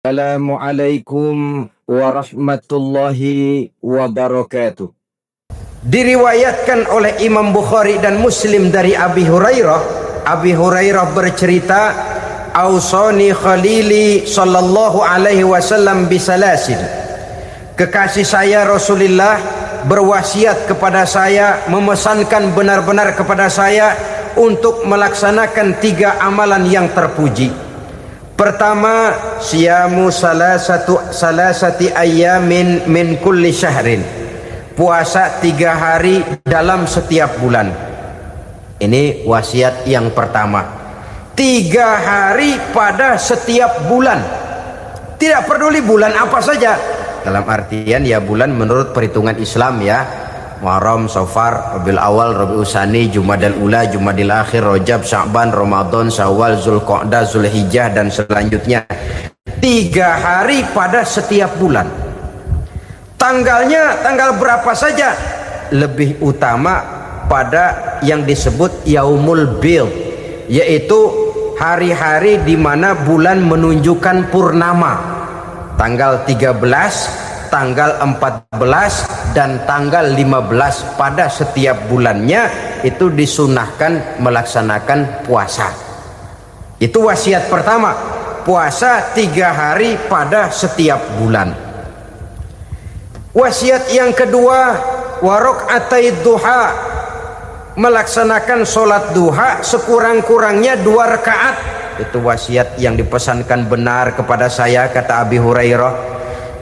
Assalamualaikum warahmatullahi wabarakatuh. Diriwayatkan oleh Imam Bukhari dan Muslim dari Abi Hurairah bercerita, "Ausani khalili sallallahu alaihi wasallam bisalasin." Kekasih saya Rasulullah berwasiat kepada saya, memesankan benar-benar kepada saya untuk melaksanakan 3 amalan yang terpuji. Pertama, siyamu salasati ayyamin min kulli syahrin. Puasa 3 hari dalam setiap bulan. Ini wasiat yang pertama. 3 hari pada setiap bulan. Tidak peduli bulan apa saja. Dalam artian ya bulan menurut perhitungan Islam ya. Muharram, Safar, Rabiul Awal, Rabiul Tsani, Jumadal Ula, Jumadil Akhir, Rajab, Sya'ban, Ramadan, Syawal, Zulqa'dah, Zulhijjah dan selanjutnya. 3 hari pada setiap bulan. Tanggalnya tanggal berapa saja. Lebih utama pada yang disebut Yaumul Bid, yaitu hari-hari di mana bulan menunjukkan purnama. Tanggal 13, tanggal 14 dan tanggal 15 pada setiap bulannya itu disunahkan melaksanakan puasa. Itu wasiat pertama, puasa 3 hari pada setiap bulan. Wasiat yang kedua, waraqatai duha, melaksanakan sholat duha sekurang-kurangnya 2 rakaat. Itu wasiat yang dipesankan benar kepada saya, kata Abi Hurairah.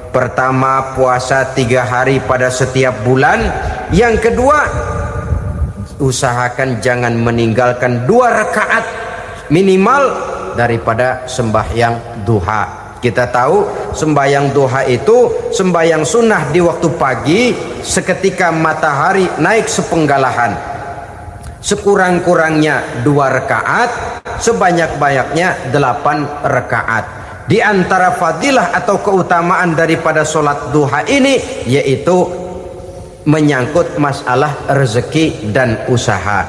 Pertama, puasa 3 hari pada setiap bulan. Yang kedua, usahakan jangan meninggalkan 2 rakaat minimal daripada sembahyang duha. Kita tahu sembahyang duha itu sembahyang sunnah di waktu pagi seketika matahari naik sepenggalahan. Sekurang-kurangnya 2 rakaat, sebanyak-banyaknya 8 rakaat. Di antara fadilah atau keutamaan daripada sholat duha ini yaitu menyangkut masalah rezeki dan usaha.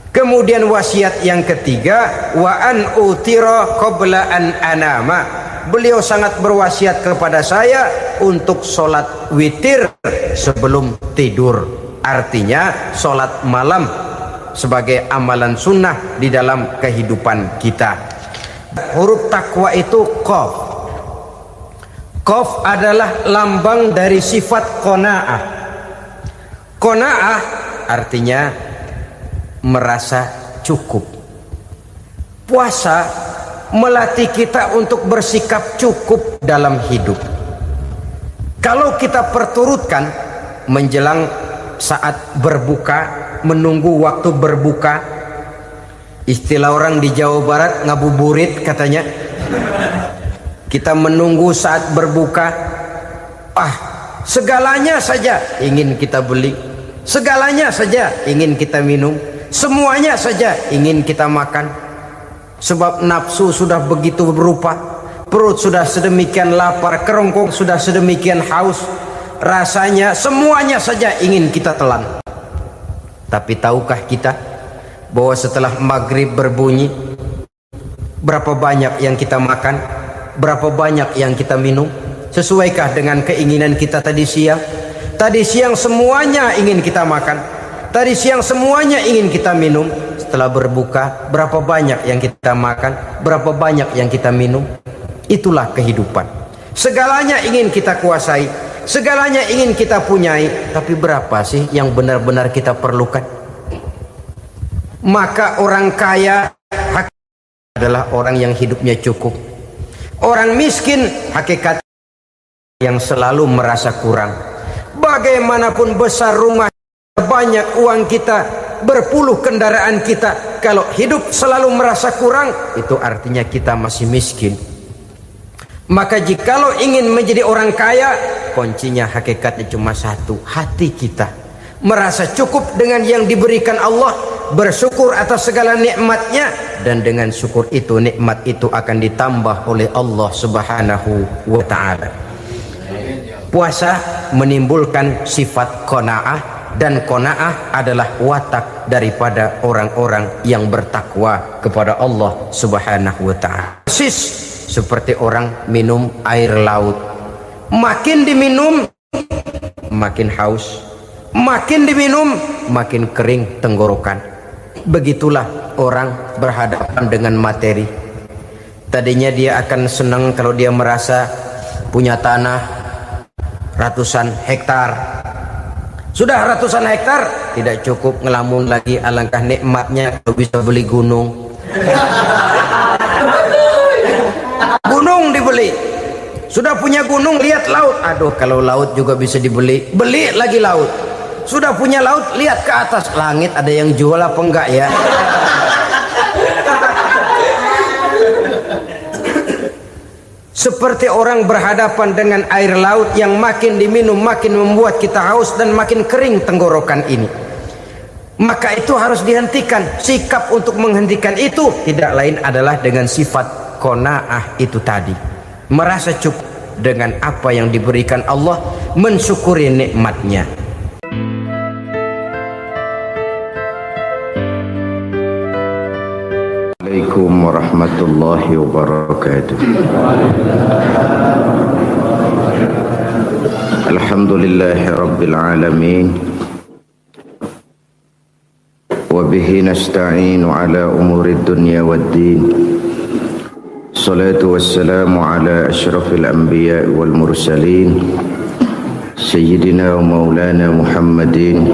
Kemudian wasiat yang ketiga, wa an utira qabla an anama. Beliau sangat berwasiat kepada saya untuk sholat witir sebelum tidur. Artinya sholat malam sebagai amalan sunnah di dalam kehidupan kita. Huruf takwa itu qaf. Qaf adalah lambang dari sifat qanaah. Qanaah artinya merasa cukup. Puasa melatih kita untuk bersikap cukup dalam hidup. Kalau kita perturutkan menjelang saat berbuka, menunggu waktu berbuka, istilah orang di Jawa Barat ngabuburit katanya. Kita menunggu saat berbuka, segalanya saja ingin kita beli, segalanya saja ingin kita minum, semuanya saja ingin kita makan. Sebab nafsu sudah begitu berupa, perut sudah sedemikian lapar, kerongkong sudah sedemikian haus, rasanya semuanya saja ingin kita telan. Tapi tahukah kita bahwa setelah maghrib berbunyi, berapa banyak yang kita makan, berapa banyak yang kita minum? Sesuaikah dengan keinginan kita tadi siang? Tadi siang semuanya ingin kita makan, tadi siang semuanya ingin kita minum. Setelah berbuka, berapa banyak yang kita makan, berapa banyak yang kita minum? Itulah kehidupan. Segalanya ingin kita kuasai, segalanya ingin kita punyai, tapi berapa sih yang benar-benar kita perlukan? Maka orang kaya adalah orang yang hidupnya cukup. Orang miskin hakikat yang selalu merasa kurang. Bagaimanapun besar rumah, banyak uang kita, berpuluh kendaraan kita, kalau hidup selalu merasa kurang, itu artinya kita masih miskin. Maka jikalau ingin menjadi orang kaya, kuncinya hakikatnya cuma satu, hati kita merasa cukup dengan yang diberikan Allah, bersyukur atas segala nikmatnya, dan dengan syukur itu nikmat itu akan ditambah oleh Allah Subhanahu wa ta'ala. Puasa menimbulkan sifat qanaah, dan qanaah adalah watak daripada orang-orang yang bertakwa kepada Allah Subhanahu wa ta'ala. seperti orang minum air laut. Makin diminum makin haus, makin diminum makin kering tenggorokan. Begitulah orang berhadapan dengan materi. Tadinya dia akan senang kalau dia merasa punya tanah ratusan hektar. Sudah ratusan hektar tidak cukup, ngelamun lagi. Alangkah nikmatnya kalau bisa beli gunung. Gunung dibeli. Sudah punya gunung, lihat laut. Aduh, kalau laut juga bisa dibeli, beli lagi laut. Sudah punya laut, lihat ke atas langit, ada yang jual apa enggak ya? Seperti orang berhadapan dengan air laut yang makin diminum makin membuat kita haus dan makin kering tenggorokan ini. Maka itu harus dihentikan. Sikap untuk menghentikan itu tidak lain adalah dengan sifat qanaah itu tadi. Merasa cukup dengan apa yang diberikan Allah, mensyukuri nikmatnya. Assalamualaikum warahmatullahi wabarakatuh. Alhamdulillahi rabbil alamin. Wa bihi nasta'inu ala umuri dunya waddin. Salatu wassalamu ala ashrafil anbiya wal mursalin Sayyidina wa maulana Muhammadin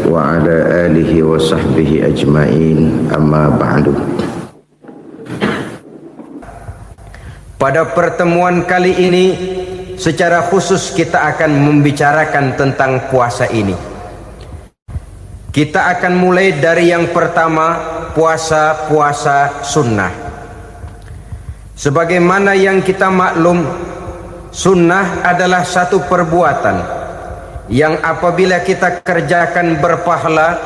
wa ala alihi wa sahbihi ajma'in, amma ba'du. Pada pertemuan kali ini secara khusus kita akan membicarakan tentang puasa ini. Kita akan mulai dari yang pertama, puasa sunnah. Sebagaimana yang kita maklum, sunnah adalah satu perbuatan yang apabila kita kerjakan berpahala,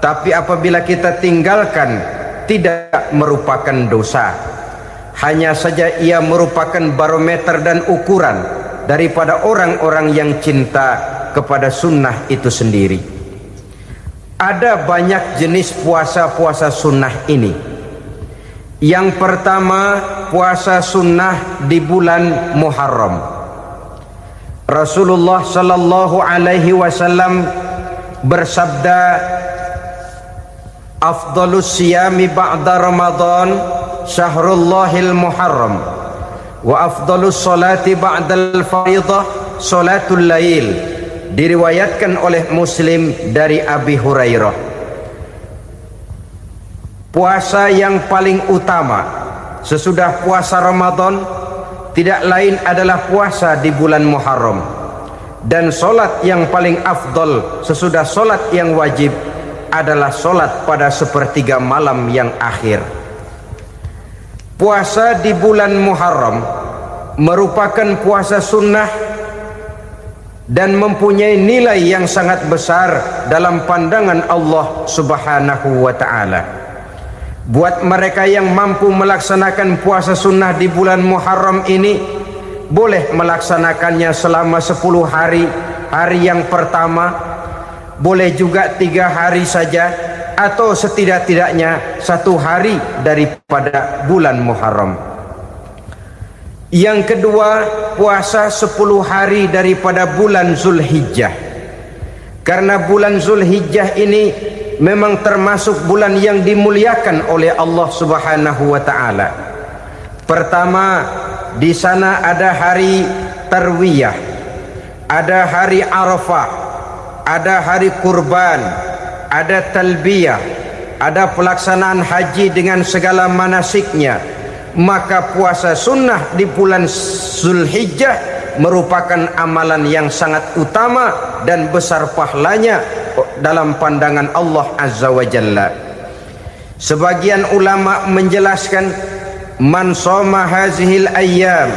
tapi apabila kita tinggalkan tidak merupakan dosa. Hanya saja ia merupakan barometer dan ukuran daripada orang-orang yang cinta kepada sunnah itu sendiri. Ada banyak jenis puasa sunnah ini. Yang pertama, puasa sunnah di bulan Muharram. Rasulullah sallallahu alaihi wasallam bersabda, afdalus siyami ba'da Ramadan syahrullahil Muharram, wa afdalus salati ba'dal faridah salatul lail. Diriwayatkan oleh Muslim dari Abi Hurairah. Puasa yang paling utama sesudah puasa Ramadan tidak lain adalah puasa di bulan Muharram. Dan solat yang paling afdol sesudah solat yang wajib adalah solat pada sepertiga malam yang akhir. Puasa di bulan Muharram merupakan puasa sunnah dan mempunyai nilai yang sangat besar dalam pandangan Allah Subhanahu wa ta'ala. Buat mereka yang mampu melaksanakan puasa sunnah di bulan Muharram ini, boleh melaksanakannya selama 10 hari. Hari yang pertama boleh juga 3 hari saja, atau setidak-tidaknya 1 hari daripada bulan Muharram. Yang kedua, puasa 10 hari daripada bulan Zulhijjah. Karena bulan Zulhijjah ini memang termasuk bulan yang dimuliakan oleh Allah Subhanahu wa ta'ala. Pertama, di sana ada hari Tarwiyah, ada hari Arafah, ada hari kurban, ada talbiyah, ada pelaksanaan haji dengan segala manasiknya. Maka puasa sunnah di bulan Zulhijjah merupakan amalan yang sangat utama dan besar pahalanya dalam pandangan Allah Azza wa Jalla. Sebagian ulama menjelaskan, man shoma hazihil ayyam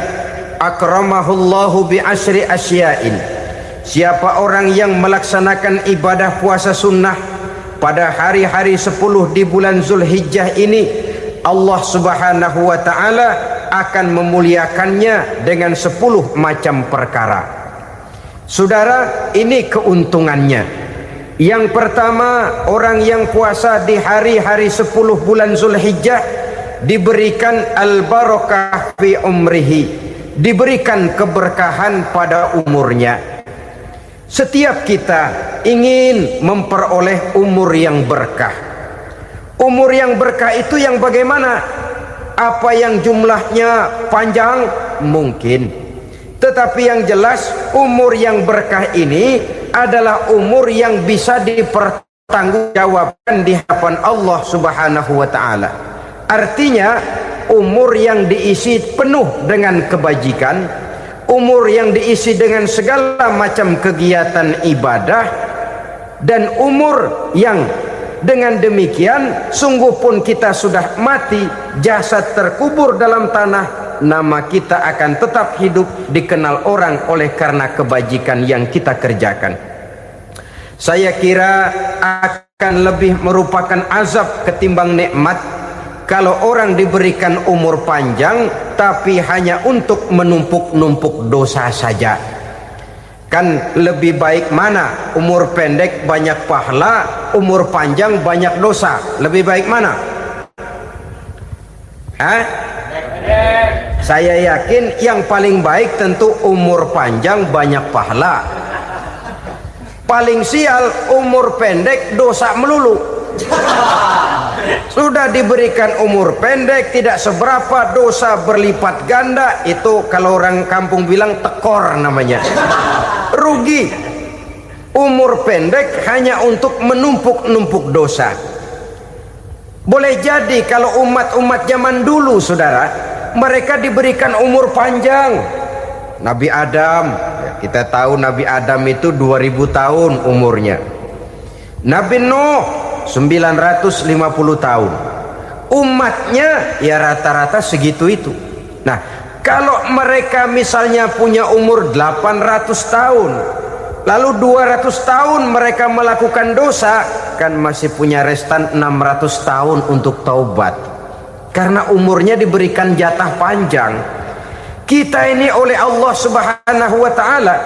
akramahullahu bi asyri asya'in. Siapa orang yang melaksanakan ibadah puasa sunnah pada hari-hari 10 di bulan Zulhijjah ini, Allah Subhanahu wa ta'ala akan memuliakannya dengan 10 macam perkara. Saudara, ini keuntungannya. Yang pertama, orang yang puasa di hari-hari 10 bulan Zulhijjah diberikan al-barakah fi umrihi, diberikan keberkahan pada umurnya. Setiap kita ingin memperoleh umur yang berkah. Umur yang berkah itu yang bagaimana? Apa yang jumlahnya panjang? Mungkin. Tetapi yang jelas umur yang berkah ini adalah umur yang bisa dipertanggungjawabkan di hadapan Allah Subhanahu wa taala. Artinya umur yang diisi penuh dengan kebajikan, umur yang diisi dengan segala macam kegiatan ibadah, dan umur yang dengan demikian sungguh pun kita sudah mati, jasad terkubur dalam tanah, nama kita akan tetap hidup, dikenal orang oleh karena kebajikan yang kita kerjakan. Saya kira akan lebih merupakan azab ketimbang nikmat kalau orang diberikan umur panjang tapi hanya untuk menumpuk-numpuk dosa saja. Kan lebih baik mana? Umur pendek banyak pahala, umur panjang banyak dosa. Lebih baik mana? Hah? Saya yakin yang paling baik tentu umur panjang banyak pahala. Paling sial umur pendek dosa melulu. Sudah diberikan umur pendek tidak seberapa, dosa berlipat ganda. Itu kalau orang kampung bilang tekor namanya. Rugi. Umur pendek hanya untuk menumpuk-numpuk dosa. Boleh jadi kalau umat-umat zaman dulu, saudara, mereka diberikan umur panjang. Nabi Adam, kita tahu Nabi Adam itu 2000 tahun umurnya. Nabi Nuh 950 tahun. Umatnya ya rata-rata segitu itu. Nah, kalau mereka misalnya punya umur 800 tahun, lalu 200 tahun mereka melakukan dosa, kan masih punya restan 600 tahun untuk taubat. Karena umurnya diberikan jatah panjang. Kita ini oleh Allah Subhanahu wa taala,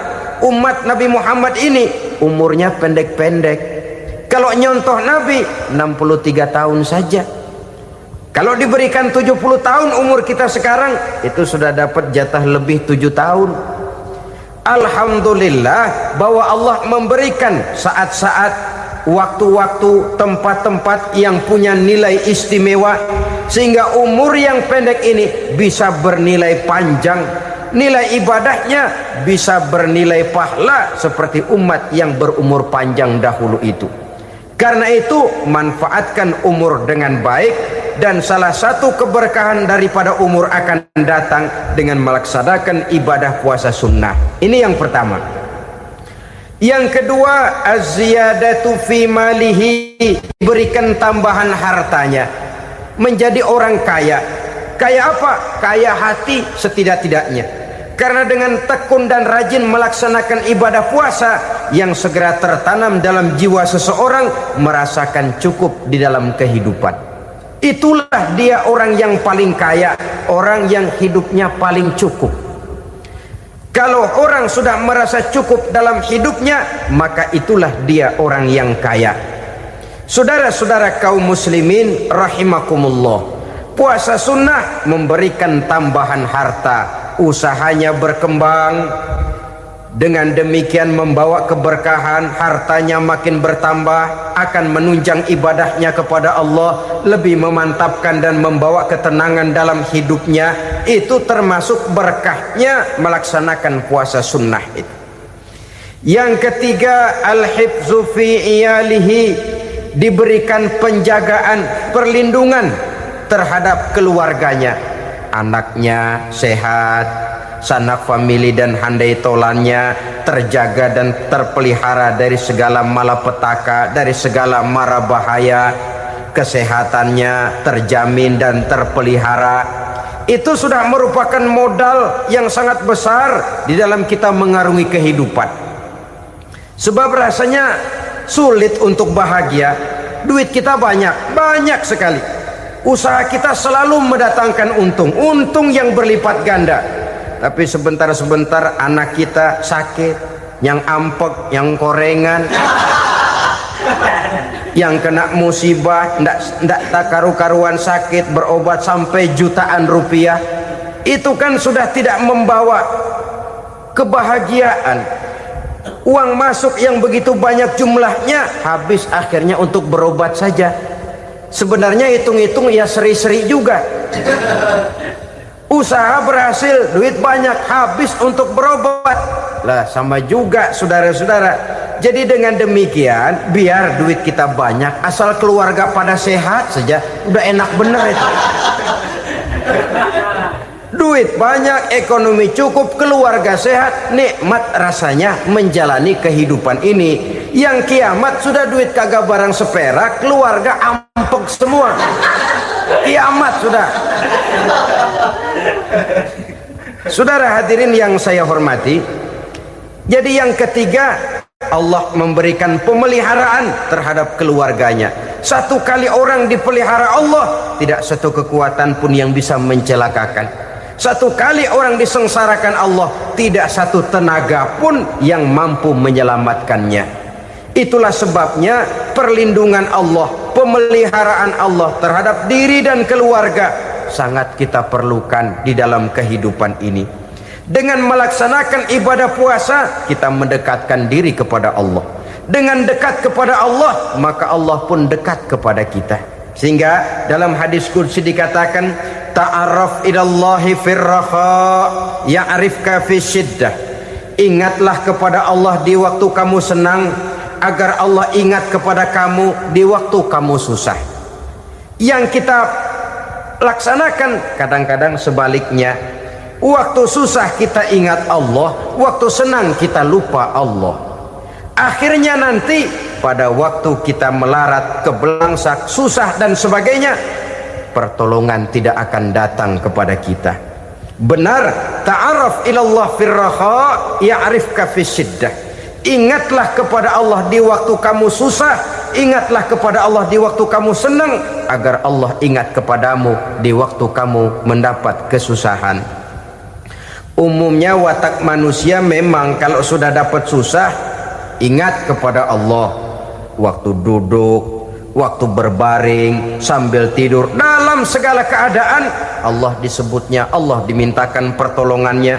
umat Nabi Muhammad ini umurnya pendek-pendek. Kalau nyontoh Nabi 63 tahun saja. Kalau diberikan 70 tahun umur kita sekarang, itu sudah dapat jatah lebih 7 tahun. Alhamdulillah bahwa Allah memberikan saat-saat, waktu-waktu, tempat-tempat yang punya nilai istimewa, sehingga umur yang pendek ini bisa bernilai panjang, nilai ibadahnya bisa bernilai pahala seperti umat yang berumur panjang dahulu itu. Karena itu manfaatkan umur dengan baik, dan salah satu keberkahan daripada umur akan datang dengan melaksanakan ibadah puasa sunnah. Ini yang pertama. Yang kedua, az-ziyadatu fi malihi, diberikan tambahan hartanya, menjadi orang kaya. Kaya apa? Kaya hati setidak-tidaknya. Karena dengan tekun dan rajin melaksanakan ibadah puasa, yang segera tertanam dalam jiwa seseorang merasakan cukup di dalam kehidupan. Itulah dia orang yang paling kaya, orang yang hidupnya paling cukup. Kalau orang sudah merasa cukup dalam hidupnya, maka itulah dia orang yang kaya. Saudara-saudara kaum muslimin rahimakumullah, puasa sunnah memberikan tambahan harta, usahanya berkembang, dengan demikian membawa keberkahan, hartanya makin bertambah, akan menunjang ibadahnya kepada Allah, lebih memantapkan dan membawa ketenangan dalam hidupnya. Itu termasuk berkahnya melaksanakan puasa sunnah itu. Yang ketiga, al-hifzu fi iyalihi, diberikan penjagaan, perlindungan terhadap keluarganya, anaknya sehat, sanak famili dan handai tolannya terjaga dan terpelihara dari segala malapetaka, dari segala mara bahaya, kesehatannya terjamin dan terpelihara. Itu sudah merupakan modal yang sangat besar di dalam kita mengarungi kehidupan. Sebab rasanya sulit untuk bahagia, duit kita banyak sekali, usaha kita selalu mendatangkan untung yang berlipat ganda. Tapi sebentar-sebentar anak kita sakit, yang ampek, yang korengan. yang kena musibah, ndak tak karu-karuan sakit, berobat sampai jutaan rupiah, itu kan sudah tidak membawa kebahagiaan. Uang masuk yang begitu banyak jumlahnya, habis akhirnya untuk berobat saja. Sebenarnya hitung-hitung ya seri-seri juga. Usaha berhasil, duit banyak, habis untuk berobat. Lah sama juga saudara-saudara. Jadi dengan demikian, biar duit kita banyak, asal keluarga pada sehat saja, udah enak bener itu. Duit banyak, ekonomi cukup, keluarga sehat, nikmat rasanya menjalani kehidupan ini. Yang kiamat sudah duit kagak barang seperak, keluarga ampek semua. Kiamat sudah. Saudara hadirin yang saya hormati, jadi yang ketiga, Allah memberikan pemeliharaan terhadap keluarganya. Satu kali orang dipelihara Allah, tidak satu kekuatan pun yang bisa mencelakakan. Satu kali orang disengsarakan Allah, tidak satu tenaga pun yang mampu menyelamatkannya. Itulah sebabnya perlindungan Allah, pemeliharaan Allah terhadap diri dan keluarga sangat kita perlukan di dalam kehidupan ini. Dengan melaksanakan ibadah puasa, kita mendekatkan diri kepada Allah. Dengan dekat kepada Allah, maka Allah pun dekat kepada kita. Sehingga dalam hadis qudsi dikatakan, ta'arraf ilallahi firraha ya'rifka fi syiddah. Ingatlah kepada Allah di waktu kamu senang, agar Allah ingat kepada kamu di waktu kamu susah. Yang kita laksanakan kadang-kadang sebaliknya. Waktu susah kita ingat Allah, waktu senang kita lupa Allah. Akhirnya nanti pada waktu kita melarat, kebelangsak, susah dan sebagainya, pertolongan tidak akan datang kepada kita. Benar, ta'arraf ilallah firraha ya'rifka fisyiddah. Ingatlah kepada Allah di waktu kamu susah, ingatlah kepada Allah di waktu kamu senang, agar Allah ingat kepadamu di waktu kamu mendapat kesusahan. Umumnya watak manusia memang kalau sudah dapat susah, ingat kepada Allah. Waktu duduk, waktu berbaring, sambil tidur, dalam segala keadaan Allah disebutnya, Allah dimintakan pertolongannya.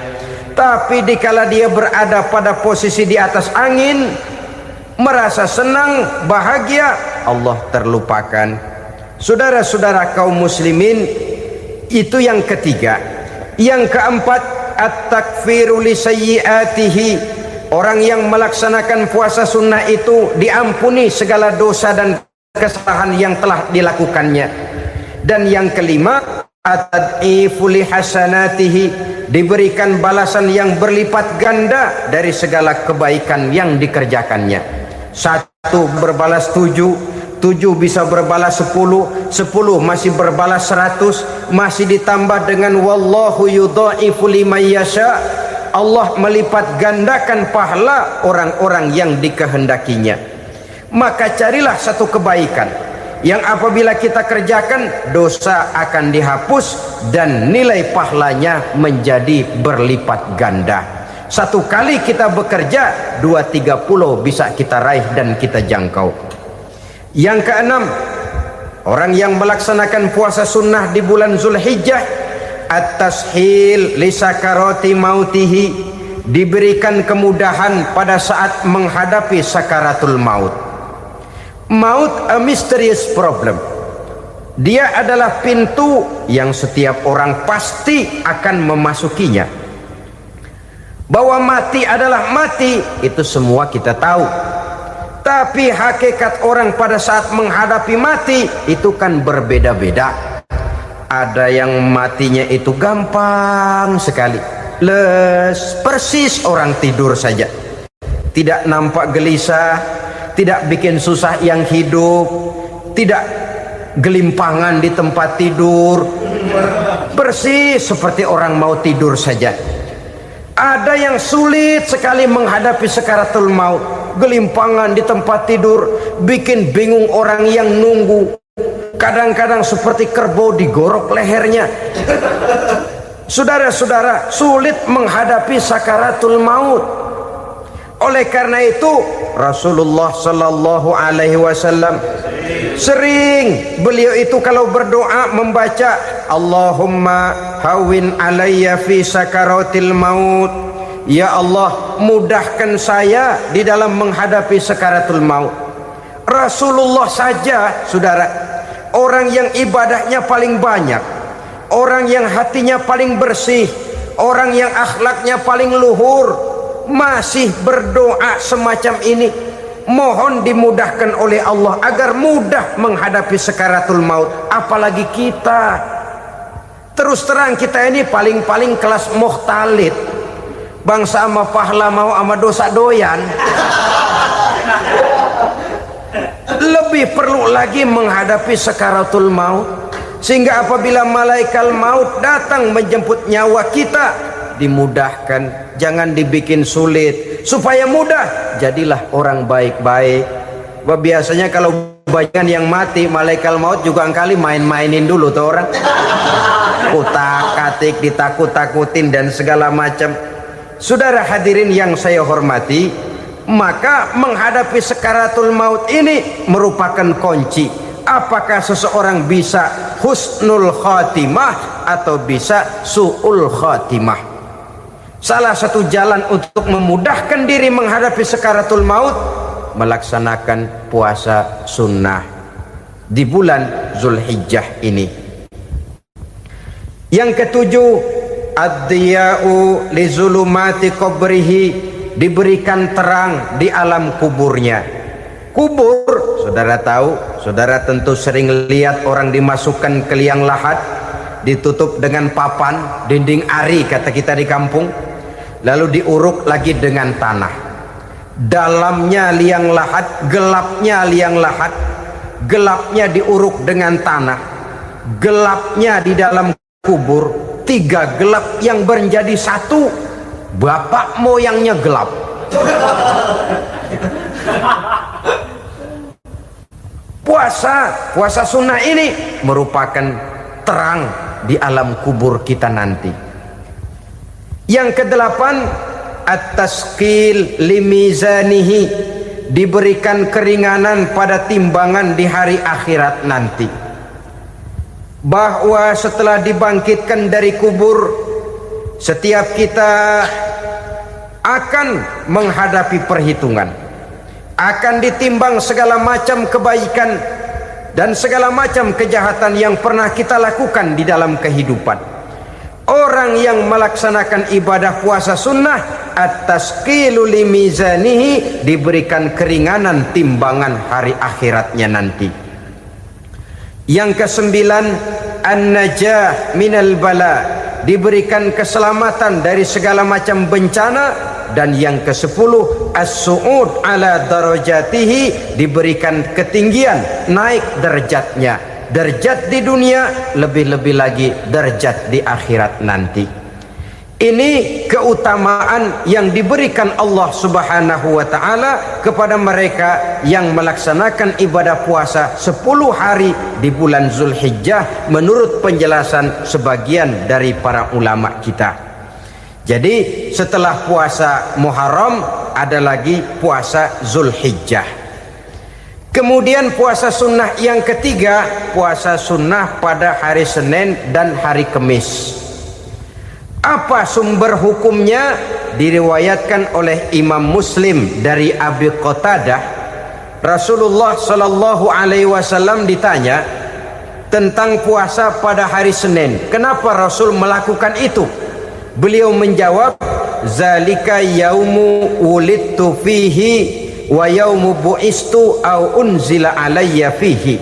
Tapi dikala dia berada pada posisi di atas angin, merasa senang, bahagia, Allah terlupakan. Saudara-saudara kaum muslimin, itu yang ketiga. Yang keempat, at-takfiru li sayyiatihi. Orang yang melaksanakan puasa sunnah itu diampuni segala dosa dan kesalahan yang telah dilakukannya. Dan yang kelima, at-tad'ifu li hasanatihi, diberikan balasan yang berlipat ganda dari segala kebaikan yang dikerjakannya. Satu berbalas 7, 7 bisa berbalas 10, 10 masih berbalas 100, masih ditambah dengan wallahu yudha'ifu liman yasha. Allah melipat gandakan pahala orang-orang yang dikehendakinya. Maka carilah satu kebaikan yang apabila kita kerjakan, dosa akan dihapus dan nilai pahalanya menjadi berlipat ganda. Satu kali kita bekerja, 2-3 pulau bisa kita raih dan kita jangkau. Yang keenam, orang yang melaksanakan puasa sunnah di bulan Zulhijjah, at-tashil li sakarati mautihi, diberikan kemudahan pada saat menghadapi sakaratul maut. Maut a mysterious problem. Dia adalah pintu yang setiap orang pasti akan memasukinya. Bahwa mati adalah mati, itu semua kita tahu. Tapi hakikat orang pada saat menghadapi mati itu kan berbeda-beda. Ada yang matinya itu gampang sekali, persis orang tidur saja, tidak nampak gelisah, tidak bikin susah yang hidup, tidak gelimpangan di tempat tidur, persis seperti orang mau tidur saja. Ada yang sulit sekali menghadapi sakaratul maut, gelimpangan di tempat tidur, bikin bingung orang yang nunggu. Kadang-kadang seperti kerbau digorok lehernya. Saudara-saudara, sulit menghadapi sakaratul maut. Oleh karena itu Rasulullah sallallahu alaihi wasallam sering beliau itu kalau berdoa membaca Allahumma hawin alayya fi sakaratil maut. Ya Allah, mudahkan saya di dalam menghadapi sakaratul maut. Rasulullah saja, saudara, orang yang ibadahnya paling banyak, orang yang hatinya paling bersih, orang yang akhlaknya paling luhur, masih berdoa semacam ini, mohon dimudahkan oleh Allah agar mudah menghadapi sakaratul maut. Apalagi kita, terus terang kita ini paling-paling kelas mukhtalid, bangsa ama pahala mau ama dosa doyan. Lebih perlu lagi menghadapi sakaratul maut, sehingga apabila malaikat maut datang menjemput nyawa kita, dimudahkan, jangan dibikin sulit, supaya mudah. Jadilah orang baik-baik. Biasanya kalau banyak yang mati, malaikat maut juga kali main-mainin dulu tuh orang, utak-atik, ditakut-takutin dan segala macam. Saudara hadirin yang saya hormati, maka menghadapi sakaratul maut ini merupakan kunci. Apakah seseorang bisa husnul khatimah atau bisa su'ul khatimah? Salah satu jalan untuk memudahkan diri menghadapi sakaratul maut, melaksanakan puasa sunnah di bulan Zulhijjah ini. Yang ketujuh, ad-diya'u li zulumati qabrihi, diberikan terang di alam kuburnya. Kubur, saudara tahu, saudara tentu sering lihat orang dimasukkan ke liang lahat, ditutup dengan papan, dinding ari kata kita di kampung, lalu diuruk lagi dengan tanah. Dalamnya liang lahat, gelapnya liang lahat, gelapnya diuruk dengan tanah, gelapnya di dalam kubur, tiga gelap yang menjadi satu. Bapak moyangnya gelap. Puasa sunnah ini merupakan terang di alam kubur kita nanti. Yang kedelapan, at-tasqil limizanihi, diberikan keringanan pada timbangan di hari akhirat nanti. Bahwa setelah dibangkitkan dari kubur, setiap kita akan menghadapi perhitungan, akan ditimbang segala macam kebaikan dan segala macam kejahatan yang pernah kita lakukan di dalam kehidupan. Orang yang melaksanakan ibadah puasa sunnah, at-tasqilu limizanihi, diberikan keringanan timbangan hari akhiratnya nanti. Yang kesembilan, an-najah minal bala, diberikan keselamatan dari segala macam bencana. Dan yang ke-10, as-su'ud ala darajatihi, diberikan ketinggian, naik derajatnya, derajat di dunia, lebih-lebih lagi derajat di akhirat nanti. Ini keutamaan yang diberikan Allah Subhanahu wa ta'ala kepada mereka yang melaksanakan ibadah puasa 10 hari di bulan Zulhijjah, menurut penjelasan sebagian dari para ulama kita. Jadi setelah puasa Muharram ada lagi puasa Zulhijjah. Kemudian puasa sunnah yang ketiga, puasa sunnah pada hari Senin dan hari Kamis. Apa sumber hukumnya? Diriwayatkan oleh Imam Muslim dari Abi Qatadah, Rasulullah sallallahu alaihi wasallam ditanya tentang puasa pada hari Senin. Kenapa Rasul melakukan itu? Beliau menjawab, zalika yaumu wulidtu fihi wa yaumu bu'istu au unzila alayya fihi.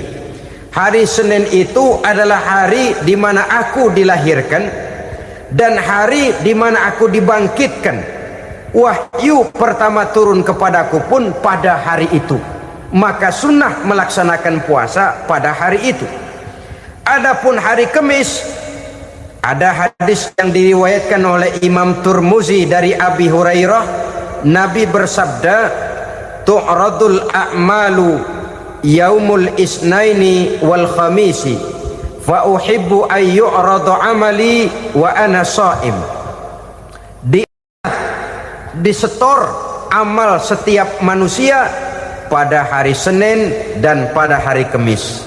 Hari Senin itu adalah hari di mana aku dilahirkan dan hari di mana aku dibangkitkan. Wahyu pertama turun kepadaku pun pada hari itu. Maka sunnah melaksanakan puasa pada hari itu. Adapun hari Kamis, ada hadis yang diriwayatkan oleh Imam Turmuzi dari Abi Hurairah, Nabi bersabda, tu'radul a'malu yaumul isnaini wal khamisi fa uhibbu ay yu'radu amali wa ana sha'im. Disetor amal setiap manusia pada hari Senin dan pada hari Kamis.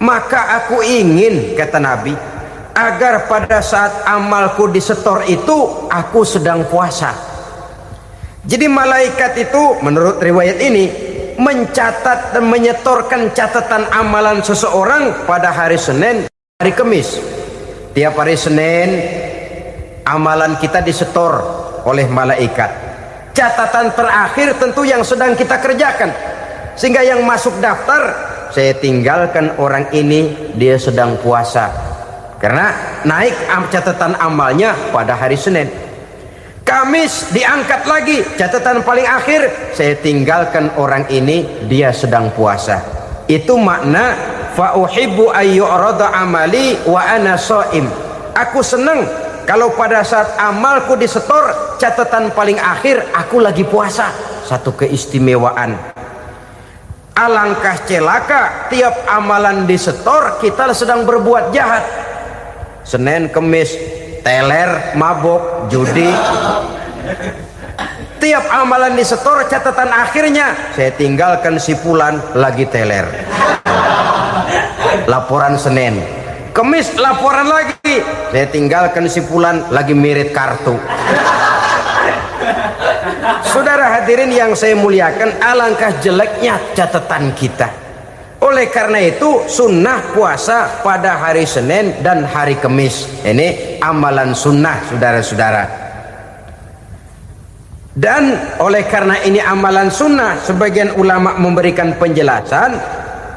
Maka aku ingin, kata Nabi, agar pada saat amalku disetor itu aku sedang puasa. Jadi malaikat itu menurut riwayat ini mencatat dan menyetorkan catatan amalan seseorang pada hari Senin, hari Kamis. Tiap hari Senin amalan kita disetor oleh malaikat. Catatan terakhir tentu yang sedang kita kerjakan, sehingga yang masuk daftar, saya tinggalkan orang ini, dia sedang puasa, karena naik catatan amalnya pada hari Senin. Kamis diangkat lagi, catatan paling akhir, saya tinggalkan orang ini, dia sedang puasa. Itu makna fa uhibbu ayyurada amali wa ana shaim. Aku senang kalau pada saat amalku disetor, catatan paling akhir aku lagi puasa. Satu keistimewaan. Alangkah celaka tiap amalan disetor kita sedang berbuat jahat. Senin, Kemis, teler, mabok, judi. Tiap amalan disetor, catatan akhirnya saya tinggalkan si fulan lagi teler. Laporan Senin. Kemis laporan lagi, saya tinggalkan si fulan lagi mirit kartu. Saudara hadirin yang saya muliakan, alangkah jeleknya catatan kita. Oleh karena itu sunnah puasa pada hari Senin dan hari Kamis. Ini amalan sunnah, saudara-saudara. Dan oleh karena ini amalan sunnah, sebagian ulama memberikan penjelasan,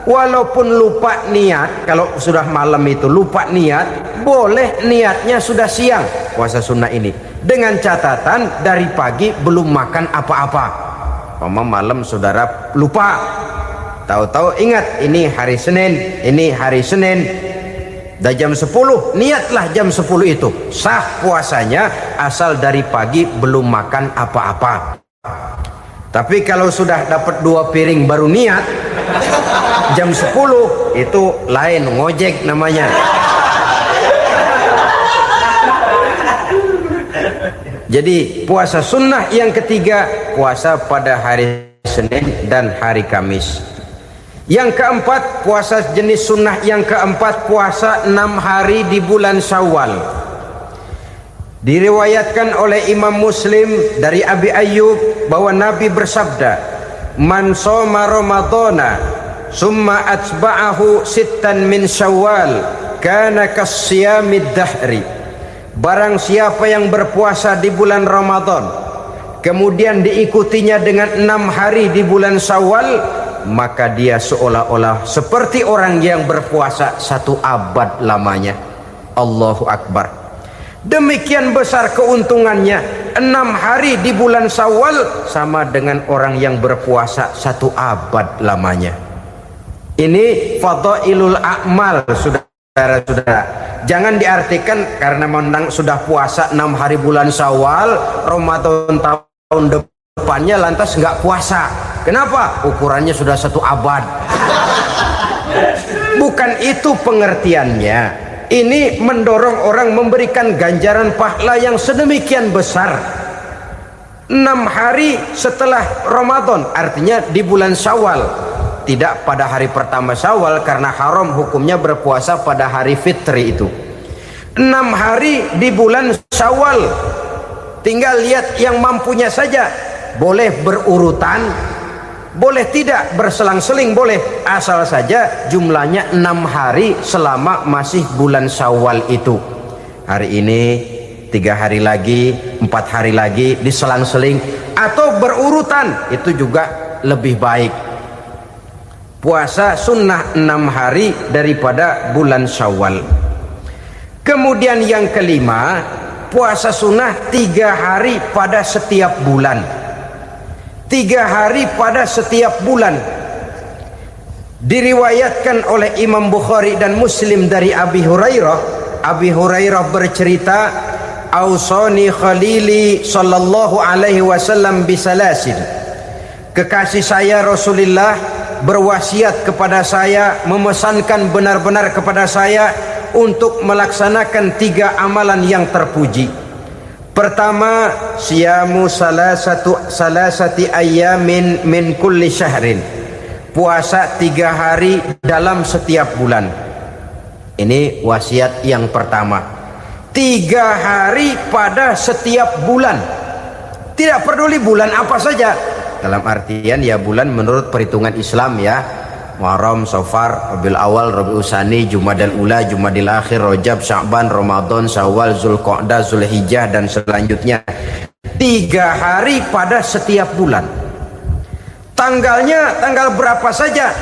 walaupun lupa niat, kalau sudah malam itu lupa niat, boleh niatnya sudah siang puasa sunnah ini, dengan catatan dari pagi belum makan apa-apa. Malam saudara lupa, tahu-tahu ingat ini hari Senin, ini hari Senin, dah jam 10, niatlah jam 10 itu, sah puasanya asal dari pagi belum makan apa-apa. Tapi kalau sudah dapat 2 piring baru niat, jam 10 itu lain, ngojek namanya. Jadi puasa sunnah yang ketiga, puasa pada hari Senin dan hari Kamis. Yang keempat, puasa jenis sunnah yang keempat, puasa 6 hari di bulan Syawal. Diriwayatkan oleh Imam Muslim dari Abi Ayyub bahwa Nabi bersabda, "Man shoma Ramadhana summa atba'ahu sittan min Syawal kana kasyamid dahri." Barang siapa yang berpuasa di bulan Ramadan kemudian diikutinya dengan 6 hari di bulan Syawal, maka dia seolah-olah seperti orang yang berpuasa 1 abad lamanya. Allahu Akbar. Demikian besar keuntungannya. 6 hari di bulan Syawal sama dengan orang yang berpuasa 1 abad lamanya. Ini fadailul a'mal, saudara-saudara. Jangan diartikan karena menang sudah puasa 6 hari bulan Syawal, Ramadan tahun depannya lantas nggak puasa. Kenapa? Ukurannya sudah 1 abad. Bukan itu pengertiannya. Ini mendorong orang memberikan ganjaran pahala yang sedemikian besar. 6 hari setelah Ramadan, artinya di bulan Syawal. Tidak pada hari pertama Syawal, karena haram hukumnya berpuasa pada hari fitri itu. 6 hari di bulan Syawal. Tinggal lihat yang mampunya saja. Boleh berurutan, boleh tidak berselang-seling, boleh, asal saja jumlahnya 6 hari selama masih bulan Syawal itu. Hari ini 3 hari lagi, 4 hari lagi, diselang-seling atau berurutan, itu juga lebih baik. Puasa sunnah 6 hari daripada bulan Syawal. Kemudian yang kelima, puasa sunnah 3 hari pada setiap bulan. 3 hari pada setiap bulan. Diriwayatkan oleh Imam Bukhari dan Muslim dari Abi Hurairah. Abi Hurairah bercerita, "Ausani khalili sallallahu alaihi wasallam bisalasin." Kekasih saya Rasulullah berwasiat kepada saya, memesankan benar-benar kepada saya untuk melaksanakan 3 amalan yang terpuji. Pertama, siyamu salasati ayyamin min kulli syahrin. Puasa 3 hari dalam setiap bulan. Ini wasiat yang pertama. 3 hari pada setiap bulan. Tidak peduli bulan apa saja. Dalam artian ya bulan menurut perhitungan Islam ya. Muharram, Safar, Rabiul Awal, Rabiul Tsani, Jumadal Ula, Jumadil Akhir, Rajab, Sya'ban, Ramadan, Syawal, Zulqa'dah, Zulhijjah dan selanjutnya. 3 hari pada setiap bulan. Tanggalnya tanggal berapa saja.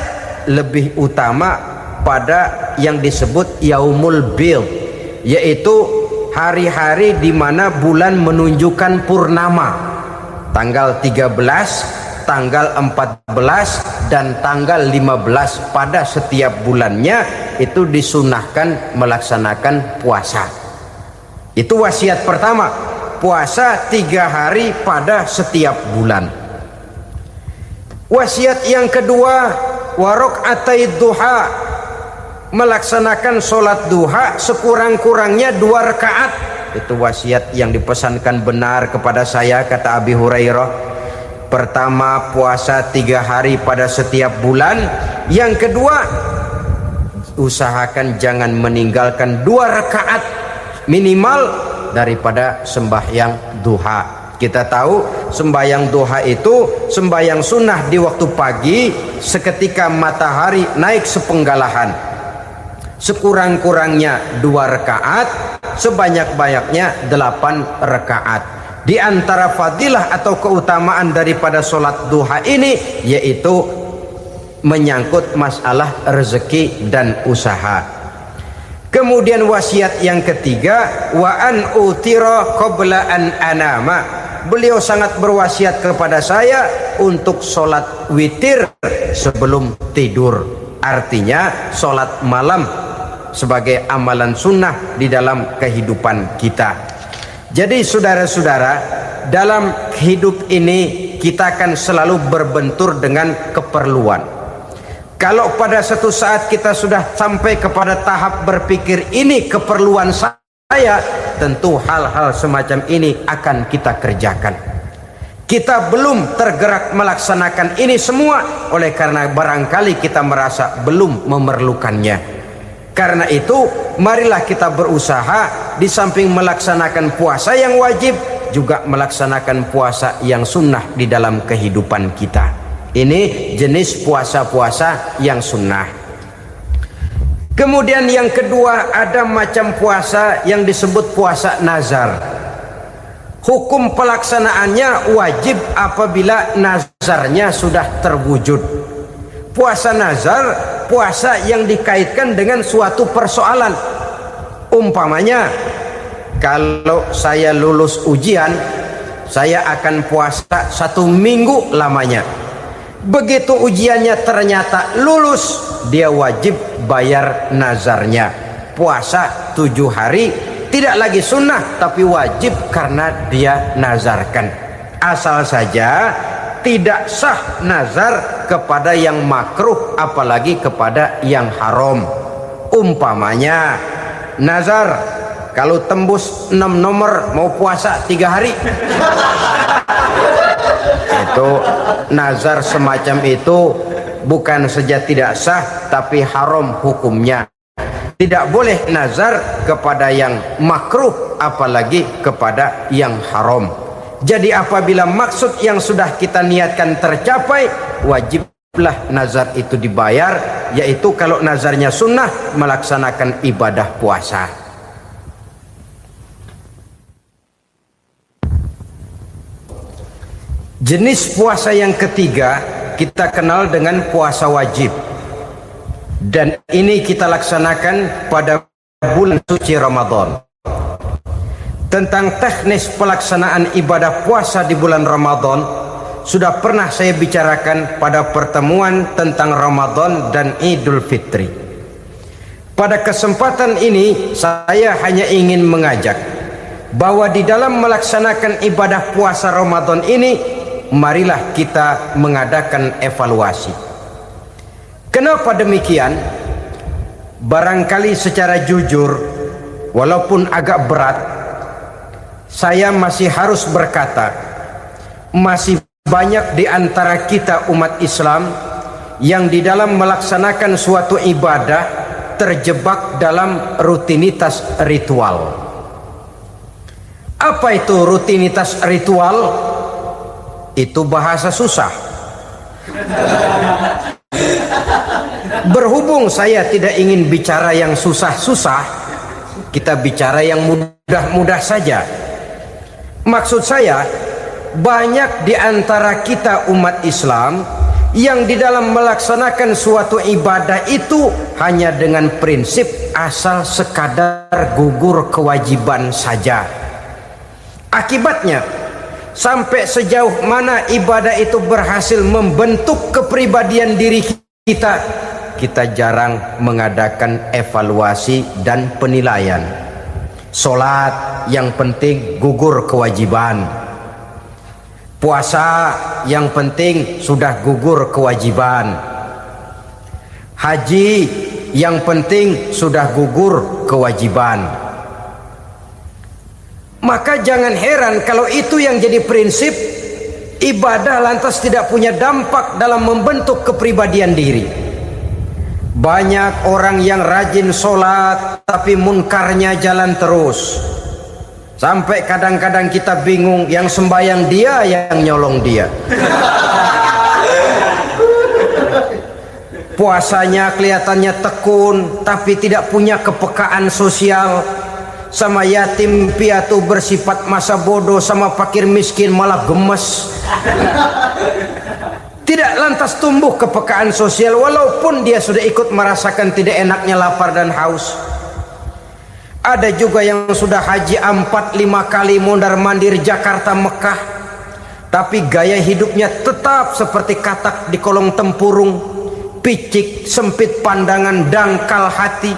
Lebih utama pada yang disebut Yaumul Bid, yaitu hari-hari di mana bulan menunjukkan purnama. Tanggal 13, tanggal 14 dan tanggal 15 pada setiap bulannya itu disunahkan melaksanakan puasa. Itu wasiat pertama, puasa 3 hari pada setiap bulan. Wasiat yang kedua, waraqatai duha, melaksanakan sholat duha sekurang-kurangnya 2 rakaat. Itu wasiat yang dipesankan benar kepada saya, kata Abi Hurairah. Pertama, puasa 3 hari pada setiap bulan. Yang kedua, usahakan jangan meninggalkan 2 rakaat minimal daripada sembahyang duha. Kita tahu sembahyang duha itu sembahyang sunnah di waktu pagi seketika matahari naik sepenggalahan. Sekurang-kurangnya 2 rakaat, sebanyak-banyaknya 8 rakaat. Di antara fadilah atau keutamaan daripada sholat duha ini yaitu menyangkut masalah rezeki dan usaha. Kemudian wasiat yang ketiga, wa an utira qabla an anama. Beliau sangat berwasiat kepada saya untuk sholat witir sebelum tidur. Artinya sholat malam sebagai amalan sunnah di dalam kehidupan kita. Jadi saudara-saudara, dalam hidup ini kita akan selalu berbentur dengan keperluan. Kalau pada satu saat kita sudah sampai kepada tahap berpikir ini keperluan saya, tentu hal-hal semacam ini akan kita kerjakan. Kita belum tergerak melaksanakan ini semua oleh karena barangkali kita merasa belum memerlukannya. Karena itu, marilah kita berusaha di samping melaksanakan puasa yang wajib, juga melaksanakan puasa yang sunnah di dalam kehidupan kita. Ini jenis puasa-puasa yang sunnah. Kemudian yang kedua, ada macam puasa yang disebut puasa nazar. Hukum pelaksanaannya wajib apabila nazarnya sudah terwujud. Puasa nazar, puasa yang dikaitkan dengan suatu persoalan. Umpamanya, kalau saya lulus ujian, saya akan puasa 1 minggu lamanya. Begitu ujiannya ternyata lulus, dia wajib bayar nazarnya. Puasa 7 hari, tidak lagi sunnah tapi wajib karena dia nazarkan. Asal saja tidak sah nazar kepada yang makruh apalagi kepada yang haram. Umpamanya nazar kalau tembus 6 nomor mau puasa 3 hari. Itu nazar semacam itu bukan saja tidak sah tapi haram hukumnya. Tidak boleh nazar kepada yang makruh apalagi kepada yang haram. Jadi apabila maksud yang sudah kita niatkan tercapai, wajiblah nazar itu dibayar, yaitu kalau nazarnya sunnah melaksanakan ibadah puasa. Jenis puasa yang ketiga kita kenal dengan puasa wajib. Dan ini kita laksanakan pada bulan suci Ramadan. Tentang teknis pelaksanaan ibadah puasa di bulan Ramadan sudah pernah saya bicarakan pada pertemuan tentang Ramadan dan Idul Fitri. Pada kesempatan ini saya hanya ingin mengajak bahwa di dalam melaksanakan ibadah puasa Ramadan ini, marilah kita mengadakan evaluasi. Kenapa demikian? Barangkali secara jujur, walaupun agak berat, saya masih harus berkata, masih banyak di antara kita umat Islam yang di dalam melaksanakan suatu ibadah terjebak dalam rutinitas ritual. Apa itu rutinitas ritual? Itu bahasa susah. Berhubung saya tidak ingin bicara yang susah-susah, kita bicara yang mudah-mudah saja. Maksud saya, banyak di antara kita umat Islam yang di dalam melaksanakan suatu ibadah itu hanya dengan prinsip asal sekadar gugur kewajiban saja. Akibatnya, sampai sejauh mana ibadah itu berhasil membentuk kepribadian diri kita, kita jarang mengadakan evaluasi dan penilaian. Solat yang penting gugur kewajiban. Puasa yang penting sudah gugur kewajiban. Haji yang penting sudah gugur kewajiban. Maka jangan heran kalau itu yang jadi prinsip, ibadah lantas tidak punya dampak dalam membentuk kepribadian diri. Banyak orang yang rajin sholat tapi munkarnya jalan terus. Sampai kadang-kadang kita bingung, yang sembahyang dia, yang nyolong dia. Puasanya kelihatannya tekun tapi tidak punya kepekaan sosial. Sama yatim piatu bersifat masa bodoh, sama fakir miskin malah gemes. Tidak lantas tumbuh kepekaan sosial walaupun dia sudah ikut merasakan tidak enaknya lapar dan haus. Ada juga yang sudah haji 4-5 kali mondar-mandir Jakarta Mekah, tapi gaya hidupnya tetap seperti katak di kolong tempurung, picik, sempit pandangan, dangkal hati,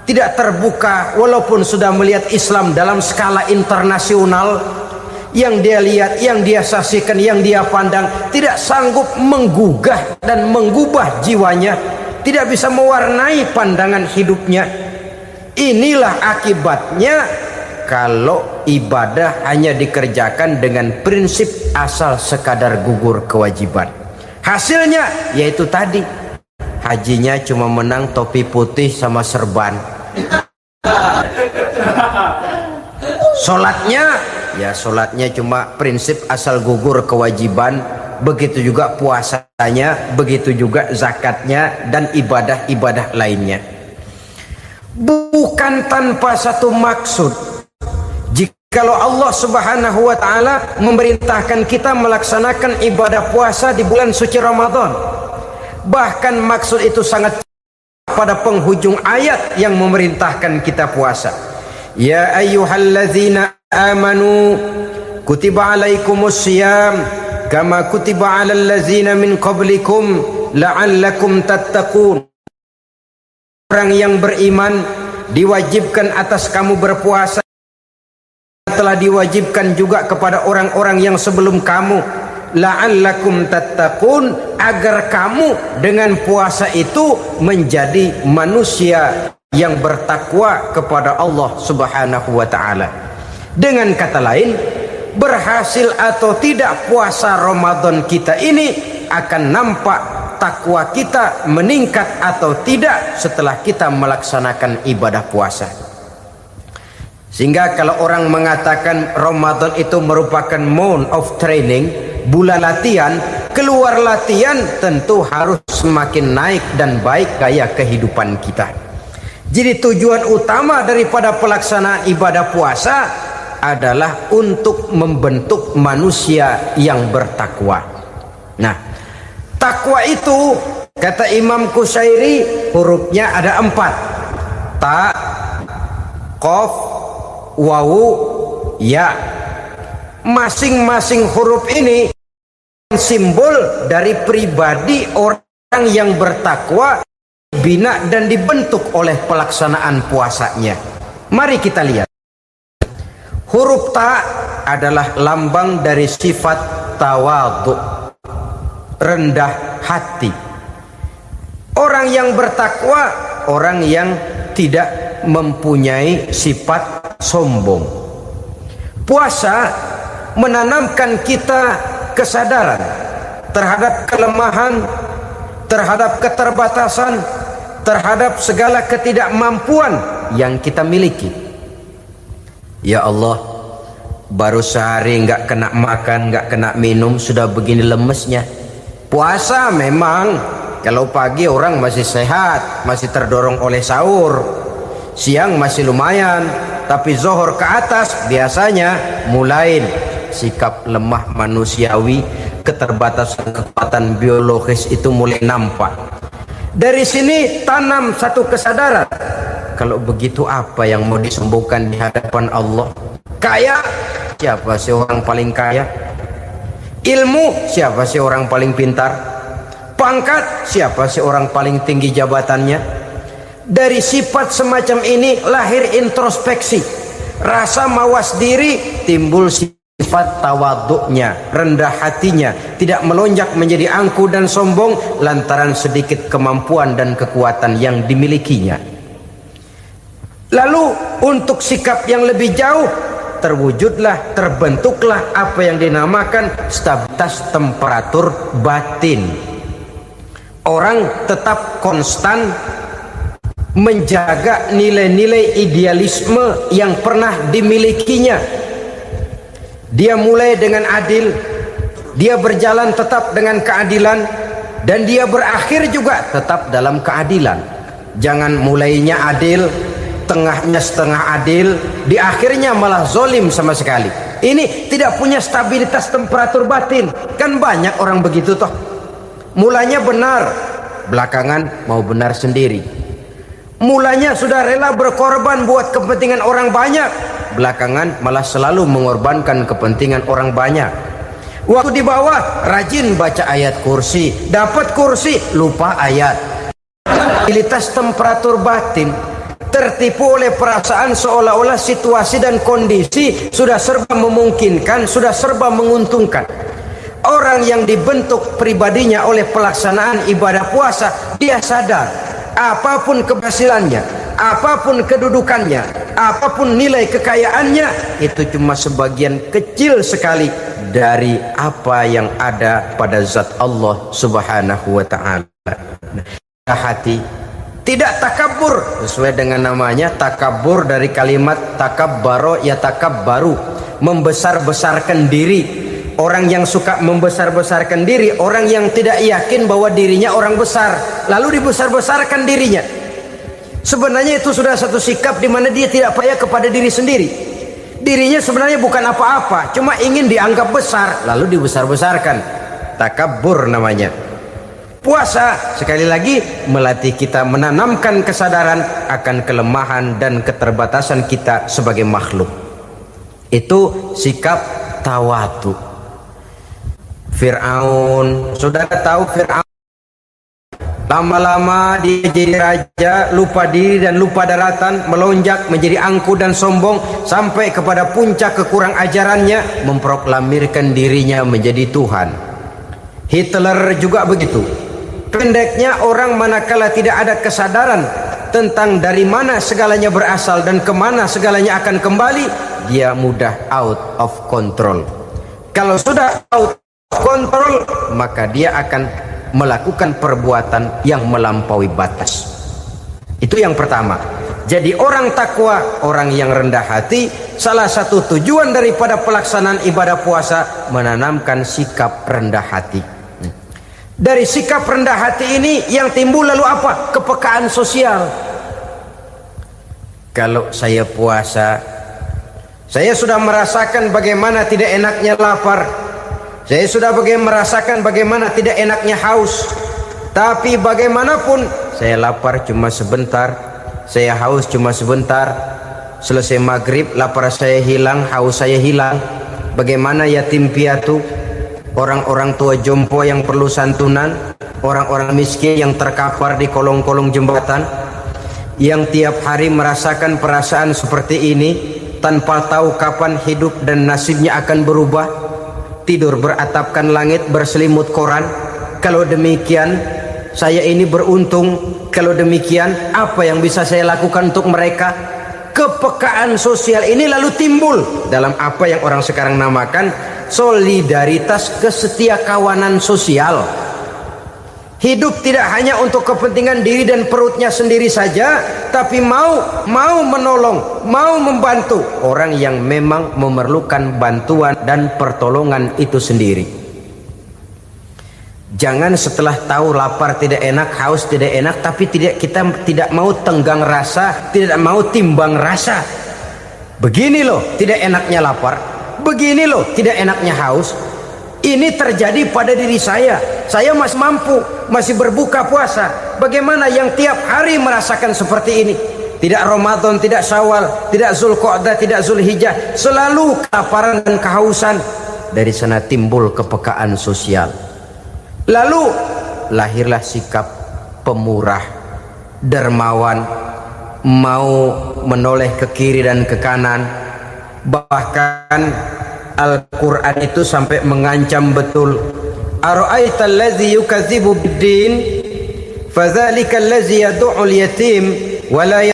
tidak terbuka walaupun sudah melihat Islam dalam skala internasional. Yang dia lihat, yang dia saksikan, yang dia pandang tidak sanggup menggugah dan menggubah jiwanya, tidak bisa mewarnai pandangan hidupnya. Inilah akibatnya kalau ibadah hanya dikerjakan dengan prinsip asal sekadar gugur kewajiban. Hasilnya yaitu tadi, hajinya cuma menang topi putih sama serban. Sholatnya cuma prinsip asal gugur kewajiban. Begitu juga puasanya, begitu juga zakatnya dan ibadah-ibadah lainnya. Bukan tanpa satu maksud. Jikalau Allah Subhanahu wa taala memerintahkan kita melaksanakan ibadah puasa di bulan suci Ramadan, bahkan maksud itu sangat pada penghujung ayat yang memerintahkan kita puasa. Ya ayyuhalladzina amanu kutiba alaikumus syiyam kama kutiba alal ladzina min qablikum la'allakum tattaqun. Orang yang beriman diwajibkan atas kamu berpuasa, telah diwajibkan juga kepada orang-orang yang sebelum kamu, la'allakum tattaqun, agar kamu dengan puasa itu menjadi manusia yang bertakwa kepada Allah Subhanahu wa taala. Dengan kata lain, berhasil atau tidak puasa Ramadan kita ini akan nampak takwa kita meningkat atau tidak setelah kita melaksanakan ibadah puasa. Sehingga kalau orang mengatakan Ramadan itu merupakan month of training, bulan latihan, keluar latihan tentu harus semakin naik dan baik gaya kehidupan kita. Jadi tujuan utama daripada pelaksanaan ibadah puasa adalah untuk membentuk manusia yang bertakwa. Nah, takwa itu kata Imam Qusairi hurufnya ada 4. Ta, qaf, wawu, ya. Masing-masing huruf ini simbol dari pribadi orang yang bertakwa, bina dan dibentuk oleh pelaksanaan puasanya. Mari kita lihat. Huruf ta adalah lambang dari sifat tawadhu, rendah hati. Orang yang bertakwa, orang yang tidak mempunyai sifat sombong. Puasa menanamkan kita kesadaran terhadap kelemahan, terhadap keterbatasan, terhadap segala ketidakmampuan yang kita miliki. Ya Allah, baru sehari nggak kena makan, nggak kena minum, sudah begini lemesnya. Puasa memang, kalau pagi orang masih sehat, masih terdorong oleh sahur, siang masih lumayan, tapi zuhur ke atas biasanya mulai sikap lemah manusiawi, keterbatasan kekuatan biologis itu mulai nampak. Dari sini tanam satu kesadaran, kalau begitu apa yang mau disembuhkan di hadapan Allah? Kaya, siapa sih orang paling kaya? Ilmu, siapa sih orang paling pintar? Pangkat, siapa sih orang paling tinggi jabatannya? Dari sifat semacam ini lahir introspeksi, rasa mawas diri, timbul sifat tawaduknya, rendah hatinya, tidak melonjak menjadi angkuh dan sombong lantaran sedikit kemampuan dan kekuatan yang dimilikinya. Lalu untuk sikap yang lebih jauh, terwujudlah, terbentuklah apa yang dinamakan stabilitas temperatur batin. Orang tetap konstan menjaga nilai-nilai idealisme yang pernah dimilikinya. Dia mulai dengan adil, dia berjalan tetap dengan keadilan, dan dia berakhir juga tetap dalam keadilan. Jangan mulainya adil, tengahnya setengah adil, di akhirnya malah zolim sama sekali. Ini tidak punya stabilitas temperatur batin. Kan banyak orang begitu toh. Mulanya benar, belakangan mau benar sendiri. Mulanya sudah rela berkorban buat kepentingan orang banyak, belakangan malah selalu mengorbankan kepentingan orang banyak. Waktu di bawah rajin baca ayat kursi, dapat kursi lupa ayat. Stabilitas temperatur batin, tertipu oleh perasaan seolah-olah situasi dan kondisi sudah serba memungkinkan, sudah serba menguntungkan. Orang yang dibentuk pribadinya oleh pelaksanaan ibadah puasa, dia sadar apapun keberhasilannya, apapun kedudukannya, apapun nilai kekayaannya, itu cuma sebagian kecil sekali dari apa yang ada pada zat Allah Subhanahu wa ta'ala. Hati tidak takabur, sesuai dengan namanya takabur dari kalimat takabbaro ya takabbaru, membesar-besarkan diri. Orang yang suka membesar-besarkan diri, orang yang tidak yakin bahwa dirinya orang besar, lalu dibesar-besarkan dirinya. Sebenarnya itu sudah satu sikap di mana dia tidak percaya kepada diri sendiri. Dirinya sebenarnya bukan apa-apa, cuma ingin dianggap besar, lalu dibesar-besarkan. Takabbur namanya. Puasa sekali lagi melatih kita menanamkan kesadaran akan kelemahan dan keterbatasan kita sebagai makhluk. Itu sikap tawadu. Fir'aun, saudara tahu Fir'aun, lama-lama dia jadi raja, lupa diri dan lupa daratan, melonjak menjadi angkuh dan sombong sampai kepada puncak kekurang ajarannya, memproklamirkan dirinya menjadi Tuhan. Hitler juga begitu. Pendeknya orang manakala tidak ada kesadaran tentang dari mana segalanya berasal dan kemana segalanya akan kembali, dia mudah out of control. Kalau sudah out kontrol, maka dia akan melakukan perbuatan yang melampaui batas. Itu yang pertama. Jadi orang takwa, orang yang rendah hati, salah satu tujuan daripada pelaksanaan ibadah puasa menanamkan sikap rendah hati. Dari sikap rendah hati ini yang timbul lalu apa? Kepekaan sosial. Kalau saya puasa, saya sudah merasakan bagaimana tidak enaknya lapar. Saya sudah merasakan bagaimana tidak enaknya haus. Tapi bagaimanapun, saya lapar cuma sebentar, saya haus cuma sebentar. Selesai maghrib, lapar saya hilang, haus saya hilang. Bagaimana yatim piatu, orang-orang tua jompo yang perlu santunan, orang-orang miskin yang terkapar di kolong-kolong jembatan, yang tiap hari merasakan perasaan seperti ini tanpa tahu kapan hidup dan nasibnya akan berubah. Tidur beratapkan langit, berselimut koran. Kalau demikian, saya ini beruntung. Kalau demikian, apa yang bisa saya lakukan untuk mereka? kepekaan sosial ini lalu timbul dalam apa yang orang sekarang namakan solidaritas kesetiakawanan sosial. Hidup tidak hanya untuk kepentingan diri dan perutnya sendiri saja, tapi mau menolong, mau membantu orang yang memang memerlukan bantuan dan pertolongan itu sendiri. Jangan setelah tahu lapar tidak enak, haus tidak enak, tapi kita tidak mau tenggang rasa, tidak mau timbang rasa. Begini loh tidak enaknya lapar, begini loh tidak enaknya haus. Ini terjadi pada diri saya. Saya masih mampu, masih berbuka puasa. Bagaimana yang tiap hari merasakan seperti ini? Tidak Ramadan, tidak Syawal, tidak Zulqa'dah, tidak Zulhijjah, selalu kelaparan dan kehausan. Dari sana timbul kepekaan sosial. Lalu lahirlah sikap pemurah, dermawan, mau menoleh ke kiri dan ke kanan. Bahkan Al-Quran itu sampai mengancam betul. Ara'aita allazi yukadzibu bid-din fadzalika allazi yad'ul yatim wa la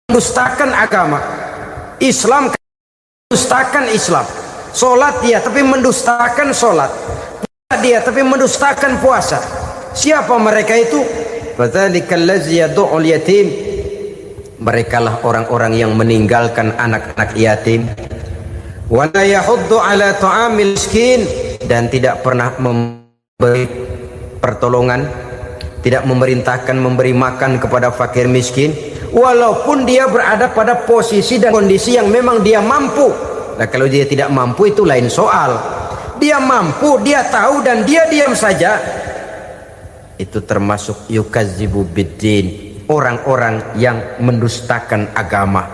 mendustakan agama. Islam mendustakan Islam. Salat dia tapi mendustakan salat. Puasa dia tapi mendustakan puasa. Siapa mereka itu? Fadzalika allazi yad'ul yatim. Merekalah orang-orang yang meninggalkan anak-anak yatim. Wa la yahuddu ala ta'amil miskin, dan tidak pernah memberi pertolongan, tidak memerintahkan memberi makan kepada fakir miskin, walaupun dia berada pada posisi dan kondisi yang memang dia mampu. Nah, kalau dia tidak mampu itu lain soal. Dia mampu, dia tahu, dan dia diam saja. Itu termasuk yukadzibu biddin, orang-orang yang mendustakan agama.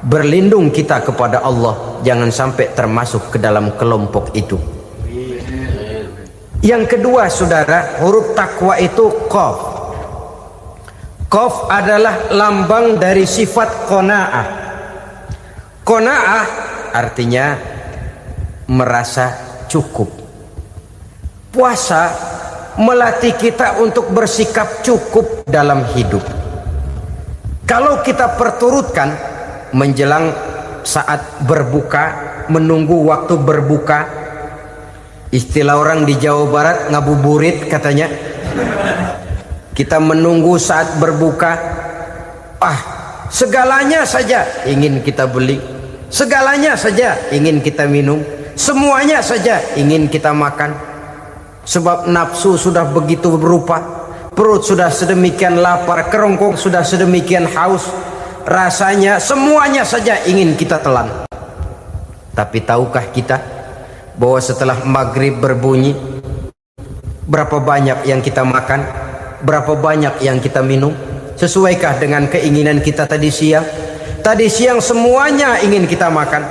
Berlindung kita kepada Allah, jangan sampai termasuk ke dalam kelompok itu. Yang kedua saudara, huruf takwa itu qaf. Qaf adalah lambang dari sifat qanaah. Qanaah artinya merasa cukup. Puasa melatih kita untuk bersikap cukup dalam hidup. Kalau kita perturutkan menjelang saat berbuka, menunggu waktu berbuka, istilah orang di Jawa Barat ngabuburit katanya, kita menunggu saat berbuka, segalanya saja ingin kita beli, segalanya saja ingin kita minum, semuanya saja ingin kita makan, sebab nafsu sudah begitu berupa. Perut sudah sedemikian lapar, kerongkong sudah sedemikian haus, rasanya semuanya saja ingin kita telan. Tapi tahukah kita bahwa setelah maghrib berbunyi, berapa banyak yang kita makan, berapa banyak yang kita minum? Sesuaikah dengan keinginan kita tadi siang? Tadi siang semuanya ingin kita makan,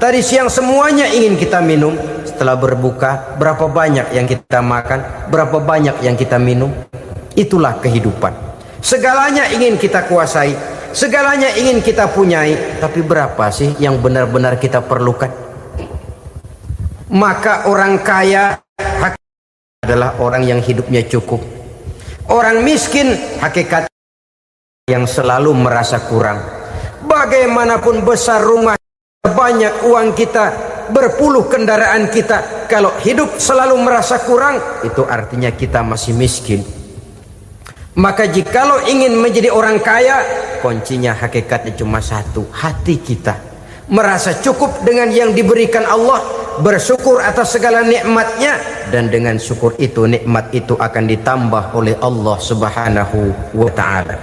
tadi siang semuanya ingin kita minum. Setelah berbuka, berapa banyak yang kita makan, berapa banyak yang kita minum? Itulah kehidupan. Segalanya ingin kita kuasai, segalanya ingin kita punyai, tapi berapa sih yang benar-benar kita perlukan? Maka orang kaya adalah orang yang hidupnya cukup. Orang miskin hakikat yang selalu merasa kurang. Bagaimanapun besar rumah, banyak uang kita, berpuluh kendaraan kita, kalau hidup selalu merasa kurang, itu artinya kita masih miskin. Maka jikalau ingin menjadi orang kaya, kuncinya hakikatnya cuma satu, hati kita merasa cukup dengan yang diberikan Allah, bersyukur atas segala nikmatnya, dan dengan syukur itu, nikmat itu akan ditambah oleh Allah Subhanahu wa ta'ala.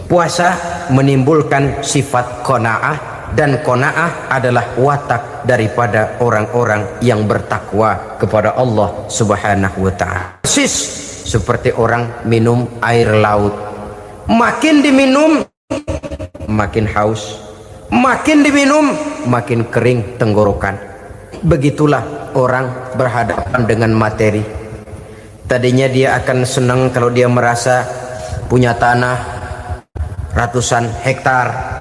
Puasa menimbulkan sifat qanaah, dan qanaah adalah watak daripada orang-orang yang bertakwa kepada Allah Subhanahu wa ta'ala. Persis seperti orang minum air laut, makin diminum makin haus, makin diminum makin kering tenggorokan. Begitulah orang berhadapan dengan materi. Tadinya dia akan senang kalau dia merasa punya tanah ratusan hektar.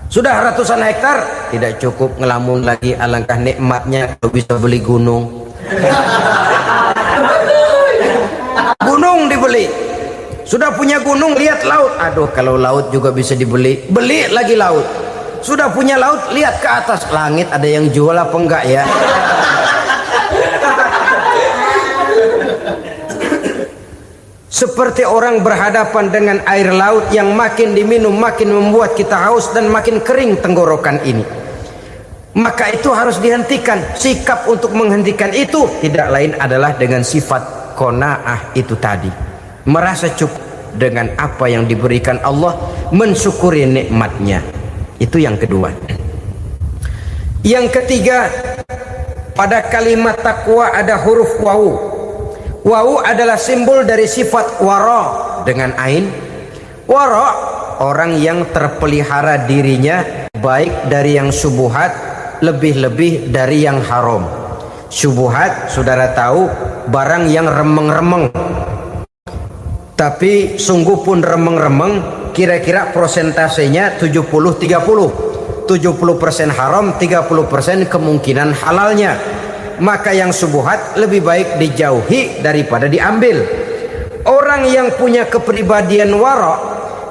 Sudah ratusan hektar tidak cukup, ngelamun lagi, alangkah nikmatnya kalau bisa beli gunung. Gunung dibeli, Sudah punya gunung, lihat laut. Aduh, kalau laut juga bisa dibeli, beli lagi laut. Sudah punya laut, lihat ke atas, langit ada yang jual apa enggak ya? Seperti orang berhadapan dengan air laut yang makin diminum makin membuat kita haus dan makin kering tenggorokan ini. Maka itu harus dihentikan. Sikap untuk menghentikan itu tidak lain adalah dengan sifat qanaah itu tadi. Merasa cukup dengan apa yang diberikan Allah, mensyukuri nikmatnya. Itu yang kedua. Yang ketiga, pada kalimat takwa ada huruf wawu. Wawu adalah simbol dari sifat wara dengan ain. Wara, orang yang terpelihara dirinya baik dari yang syubhat, lebih-lebih dari yang haram. Syubhat, saudara tahu, barang yang remeng-remeng. Tapi sungguh pun remeng-remeng, kira-kira prosentasenya 70-30. 70% haram, 30% kemungkinan halalnya. Maka yang syubhat lebih baik dijauhi daripada diambil. Orang yang punya kepribadian wara,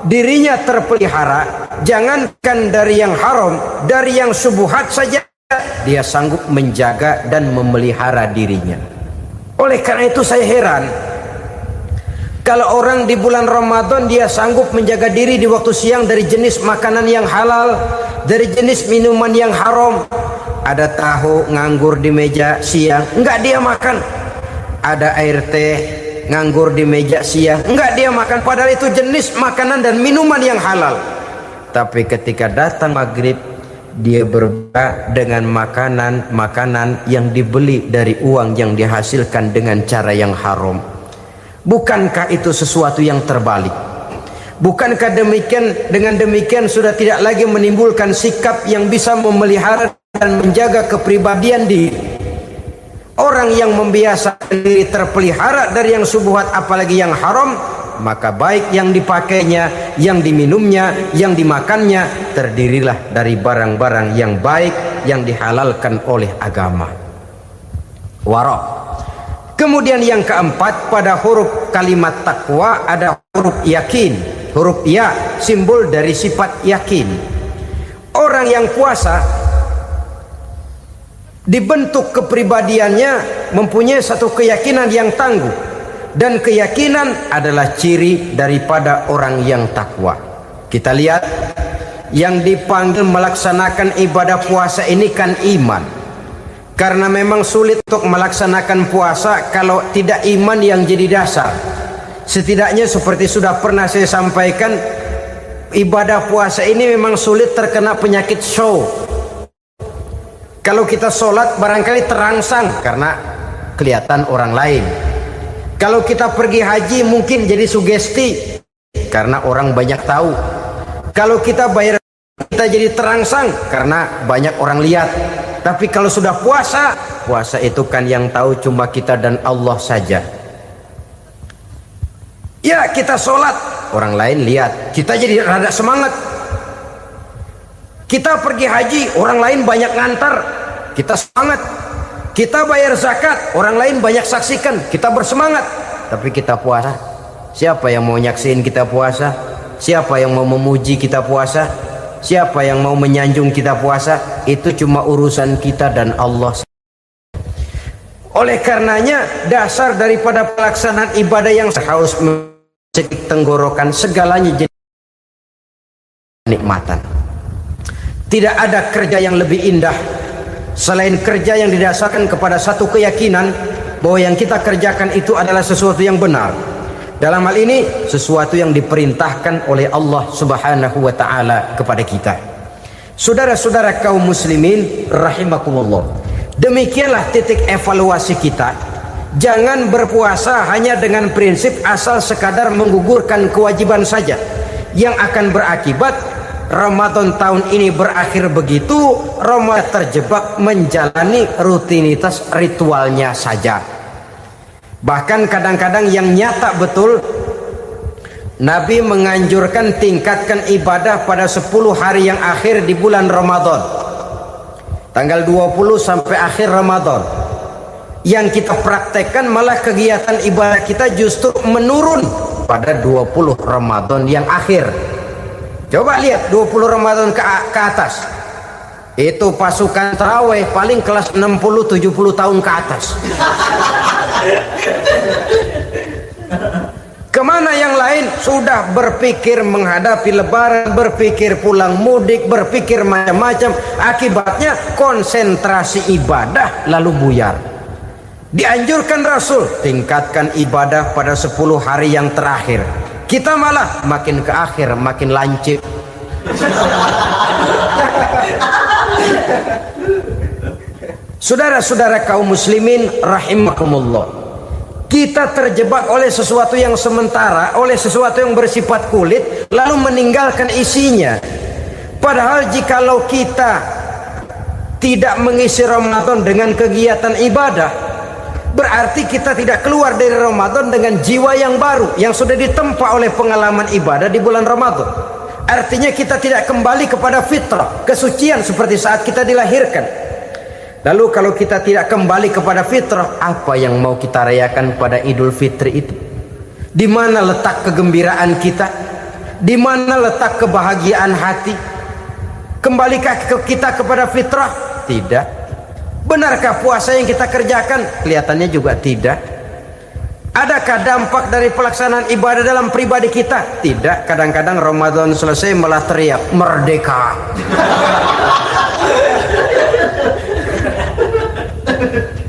dirinya terpelihara, jangankan dari yang haram, dari yang syubhat saja dia sanggup menjaga dan memelihara dirinya. Oleh karena itu saya heran kalau orang di bulan Ramadan dia sanggup menjaga diri di waktu siang dari jenis makanan yang halal, dari jenis minuman yang haram. Ada tahu nganggur di meja siang, enggak dia makan. Ada air teh nganggur di meja siang, enggak dia makan. Padahal itu jenis makanan dan minuman yang halal. Tapi ketika datang maghrib, dia berbuka dengan makanan yang dibeli dari uang yang dihasilkan dengan cara yang haram. Bukankah itu sesuatu yang terbalik? Bukankah dengan demikian sudah tidak lagi menimbulkan sikap yang bisa memelihara dan menjaga kepribadian diri? Orang yang membiasakan diri terpelihara dari yang syubhat apalagi yang haram, maka baik yang dipakainya, yang diminumnya, yang dimakannya terdirilah dari barang-barang yang baik yang dihalalkan oleh agama. Wara. Kemudian yang keempat, pada huruf kalimat takwa ada huruf yakin. Huruf ya, simbol dari sifat yakin. Orang yang puasa dibentuk kepribadiannya mempunyai satu keyakinan yang tangguh, dan keyakinan adalah ciri daripada orang yang takwa. Kita lihat yang dipanggil melaksanakan ibadah puasa ini kan iman. Karena memang sulit untuk melaksanakan puasa kalau tidak iman yang jadi dasar. Setidaknya seperti sudah pernah saya sampaikan, ibadah puasa ini memang sulit terkena penyakit show. Kalau kita sholat barangkali terangsang karena kelihatan orang lain. Kalau kita pergi haji mungkin jadi sugesti karena orang banyak tahu. Kalau kita bayar kita jadi terangsang karena banyak orang lihat. Tapi kalau sudah puasa, puasa itu kan yang tahu cuma kita dan Allah saja. Ya, kita sholat, orang lain lihat, kita jadi rada semangat. Kita pergi haji, orang lain banyak ngantar, kita semangat. Kita bayar zakat, orang lain banyak saksikan, kita bersemangat. Tapi kita puasa, siapa yang mau nyaksiin kita puasa? Siapa yang mau memuji kita puasa? Siapa yang mau menyanjung kita puasa? Itu cuma urusan kita dan Allah. Oleh karenanya dasar daripada pelaksanaan ibadah yang harus mencegah tenggorokan segalanya jadi nikmatan. Tidak ada kerja yang lebih indah selain kerja yang didasarkan kepada satu keyakinan bahwa yang kita kerjakan itu adalah sesuatu yang benar. Dalam hal ini sesuatu yang diperintahkan oleh Allah Subhanahu wa taala kepada kita. Saudara-saudara kaum muslimin rahimakumullah. Demikianlah titik evaluasi kita. Jangan berpuasa hanya dengan prinsip asal sekadar menggugurkan kewajiban saja, yang akan berakibat Ramadan tahun ini berakhir begitu, Ramadan terjebak menjalani rutinitas ritualnya saja. Bahkan kadang-kadang yang nyata betul, Nabi menganjurkan tingkatkan ibadah pada 10 hari yang akhir di bulan Ramadan, tanggal 20 sampai akhir Ramadan. Yang kita praktekkan malah kegiatan ibadah kita justru menurun pada 20 Ramadan yang akhir. Coba lihat 20 Ramadan ke atas. Itu pasukan tarawih paling kelas 60-70 tahun ke atas. Kemana yang lain sudah berpikir menghadapi lebaran, berpikir pulang mudik, berpikir macam-macam. Akibatnya konsentrasi ibadah lalu buyar. Dianjurkan Rasul tingkatkan ibadah pada 10 hari yang terakhir. Kita malah makin ke akhir makin lancip. Saudara-saudara kaum muslimin rahimakumullah, kita terjebak oleh sesuatu yang sementara, oleh sesuatu yang bersifat kulit, lalu meninggalkan isinya. Padahal jikalau kita tidak mengisi Ramadan dengan kegiatan ibadah, berarti kita tidak keluar dari Ramadan dengan jiwa yang baru yang sudah ditempa oleh pengalaman ibadah di bulan Ramadan. Artinya kita tidak kembali kepada fitrah, kesucian seperti saat kita dilahirkan. Lalu kalau kita tidak kembali kepada fitrah, apa yang mau kita rayakan pada Idul Fitri itu? Di mana letak kegembiraan kita? Di mana letak kebahagiaan hati? Kembalikah kita kepada fitrah? Tidak. Benarkah puasa yang kita kerjakan? Kelihatannya juga tidak. Adakah dampak dari pelaksanaan ibadah dalam pribadi kita? Tidak. Kadang-kadang Ramadan selesai malah teriak merdeka.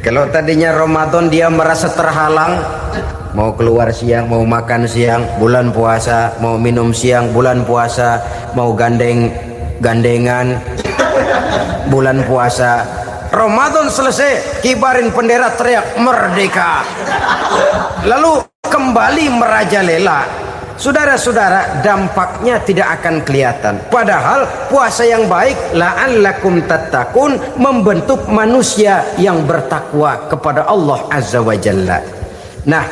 Kalau tadinya Ramadan dia merasa terhalang, mau keluar siang, mau makan siang, bulan puasa, mau minum siang, bulan puasa, mau gandengan, bulan puasa. Ramadan selesai, kibarin bendera, teriak merdeka. Lalu kembali merajalela. Saudara-saudara, dampaknya tidak akan kelihatan. Padahal puasa yang baik la'allakum tattaqun membentuk manusia yang bertakwa kepada Allah Azza wa Jalla. Nah,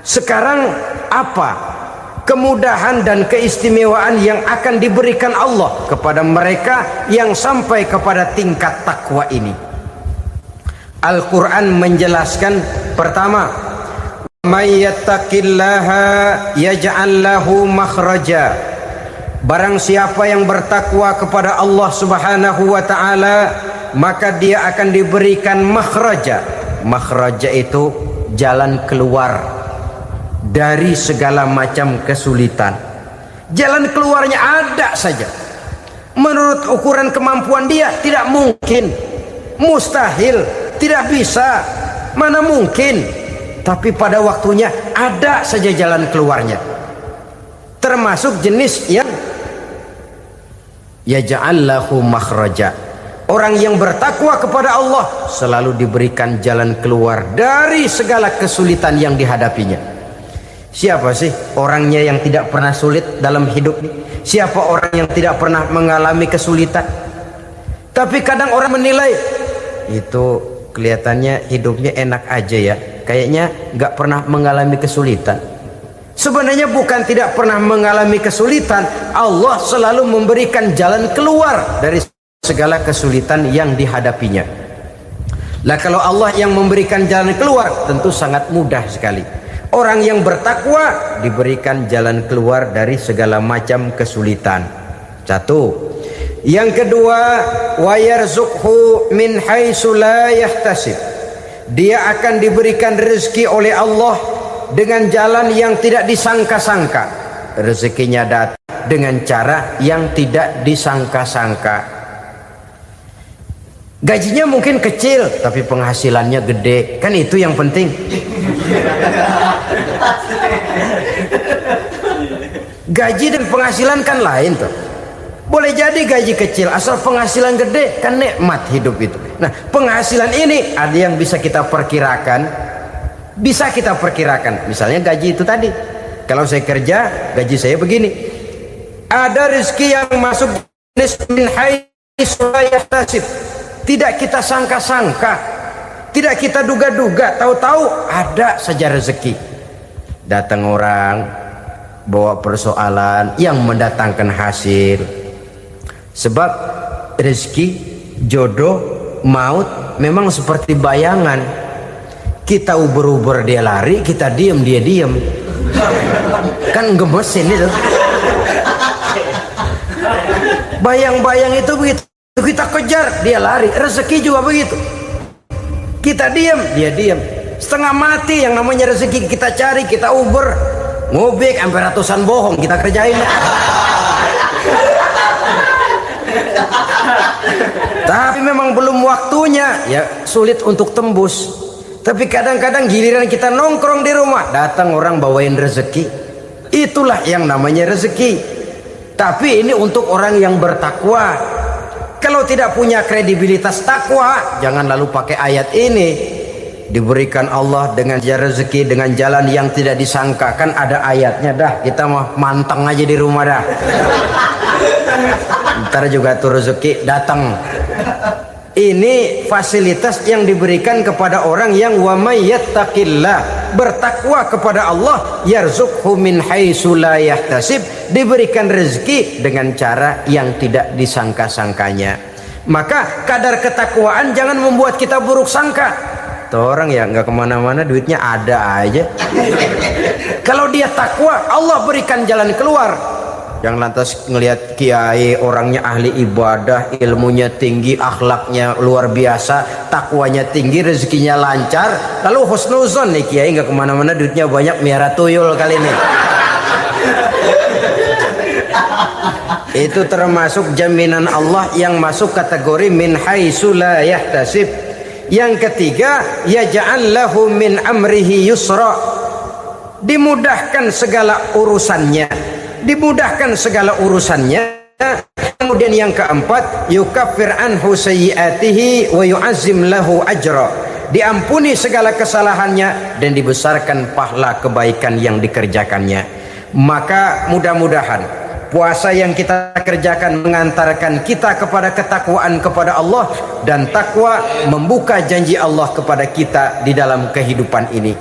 sekarang apa kemudahan dan keistimewaan yang akan diberikan Allah kepada mereka yang sampai kepada tingkat takwa ini? Al-Quran menjelaskan, pertama, may yattaqillaha yaj'al lahu makhraja. Barang siapa yang bertakwa kepada Allah Subhanahu wa taala, maka dia akan diberikan makhraja. Makhraja itu jalan keluar dari segala macam kesulitan. Jalan keluarnya ada saja. Menurut ukuran kemampuan dia tidak mungkin, mustahil, tidak bisa, mana mungkin. Tapi pada waktunya ada saja jalan keluarnya. Termasuk jenis yang yaj'al lahu makhraja. Orang yang bertakwa kepada Allah selalu diberikan jalan keluar dari segala kesulitan yang dihadapinya. Siapa sih orangnya yang tidak pernah sulit dalam hidup ini? Siapa orang yang tidak pernah mengalami kesulitan? Tapi kadang orang menilai, itu kelihatannya hidupnya enak aja ya, kayaknya nggak pernah mengalami kesulitan. Sebenarnya bukan tidak pernah mengalami kesulitan, Allah selalu memberikan jalan keluar dari segala kesulitan yang dihadapinya. Lah kalau Allah yang memberikan jalan keluar, tentu sangat mudah sekali. Orang yang bertakwa diberikan jalan keluar dari segala macam kesulitan. Satu. Yang kedua, wa yarzuqhu min haitsu la yahtasib. Dia akan diberikan rezeki oleh Allah dengan jalan yang tidak disangka-sangka. Rezekinya datang dengan cara yang tidak disangka-sangka. Gajinya mungkin kecil, tapi penghasilannya gede. Kan itu yang penting. Gaji dan penghasilan kan lain tuh. Boleh jadi gaji kecil, asal penghasilan gede, kan nikmat hidup itu. Nah, penghasilan ini ada yang bisa kita perkirakan. Bisa kita perkirakan. Misalnya gaji itu tadi. Kalau saya kerja, gaji saya begini. Ada rezeki yang masuk jenis min haitsu la yahtasib. Tidak kita sangka-sangka, tidak kita duga-duga, tahu-tahu ada saja rezeki. Datang orang bawa persoalan yang mendatangkan hasil. Sebab rezeki, jodoh, maut memang seperti bayangan. Kita uber-uber dia lari, kita diem dia diem. Kan gemesin itu. Bayang-bayang itu begitu kita kejar, dia lari. Rezeki juga begitu. Kita diam, dia diam. Setengah mati yang namanya rezeki kita cari, kita uber, ngobek sampai ratusan bohong kita kerjain. Tapi memang belum waktunya, ya sulit untuk tembus. Tapi kadang-kadang giliran kita nongkrong di rumah, datang orang bawain rezeki. Itulah yang namanya rezeki. Tapi ini untuk orang yang bertakwa. Kalau tidak punya kredibilitas takwa, jangan lalu pakai ayat ini. Diberikan Allah dengan rezeki dengan jalan yang tidak disangka. Kan ada ayatnya dah. Kita mah manteng aja di rumah dah. Ntar juga tuh rezeki datang. Ini fasilitas yang diberikan kepada orang yang wa may yattaqillah, bertakwa kepada Allah, yarzuqhu min haitsu la yahtasib, diberikan rezeki dengan cara yang tidak disangka-sangkanya. Maka kadar ketakwaan jangan membuat kita buruk sangka. Tuh orang ya nggak kemana-mana, duitnya ada aja. Kalau dia takwa, Allah berikan jalan keluar. Yang lantas ngelihat kiai orangnya ahli ibadah, ilmunya tinggi, akhlaknya luar biasa, takwanya tinggi, rezekinya lancar, lalu husnuzon nih kiai nggak kemana-mana, duitnya banyak, miara tuyul kali ini. Itu termasuk jaminan Allah yang masuk kategori min haitsu la yahtasib. Yang ketiga, yaj'al lahu min amrihi yusra, dimudahkan segala urusannya. Dimudahkan segala urusannya. Kemudian yang keempat, yukaffir anhu sayyiatihi wa yu'azzim lahu ajra, diampuni segala kesalahannya dan dibesarkan pahala kebaikan yang dikerjakannya. Maka mudah-mudahan puasa yang kita kerjakan mengantarkan kita kepada ketakwaan kepada Allah, dan takwa membuka janji Allah kepada kita di dalam kehidupan ini.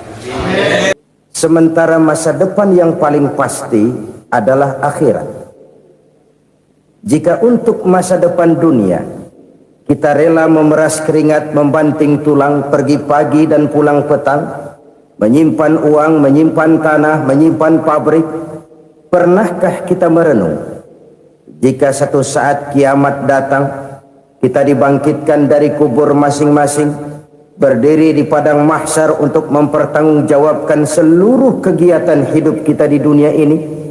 Sementara masa depan yang paling pasti adalah akhirat. Jika untuk masa depan dunia kita rela memeras keringat, membanting tulang, pergi pagi dan pulang petang, menyimpan uang, menyimpan tanah, menyimpan pabrik, pernahkah kita merenung jika satu saat kiamat datang, kita dibangkitkan dari kubur masing-masing, berdiri di padang mahsyar untuk mempertanggungjawabkan seluruh kegiatan hidup kita di dunia ini?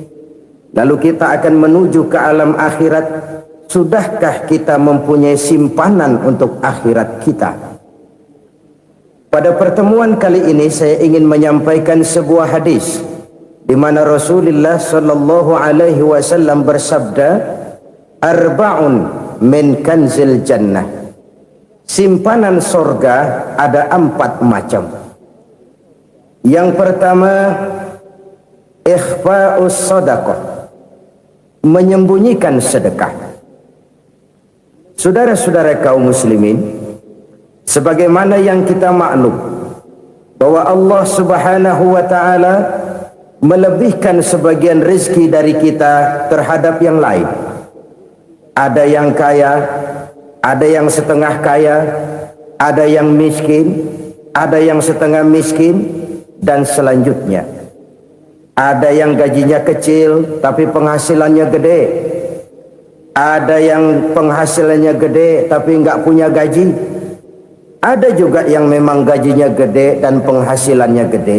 Lalu kita akan menuju ke alam akhirat. Sudahkah kita mempunyai simpanan untuk akhirat kita? Pada pertemuan kali ini saya ingin menyampaikan sebuah hadis di mana Rasulullah sallallahu alaihi wasallam bersabda, arba'un min kanzil jannah. Simpanan sorga ada 4 macam. Yang pertama, ikhfa'us sadaqah, menyembunyikan sedekah. Saudara-saudara kaum muslimin, sebagaimana yang kita maklum bahwa Allah Subhanahu wa taala melebihkan sebagian rezeki dari kita terhadap yang lain. Ada yang kaya, ada yang setengah kaya, ada yang miskin, ada yang setengah miskin, dan selanjutnya. Ada yang gajinya kecil tapi penghasilannya gede. Ada yang penghasilannya gede tapi nggak punya gaji. Ada juga yang memang gajinya gede dan penghasilannya gede.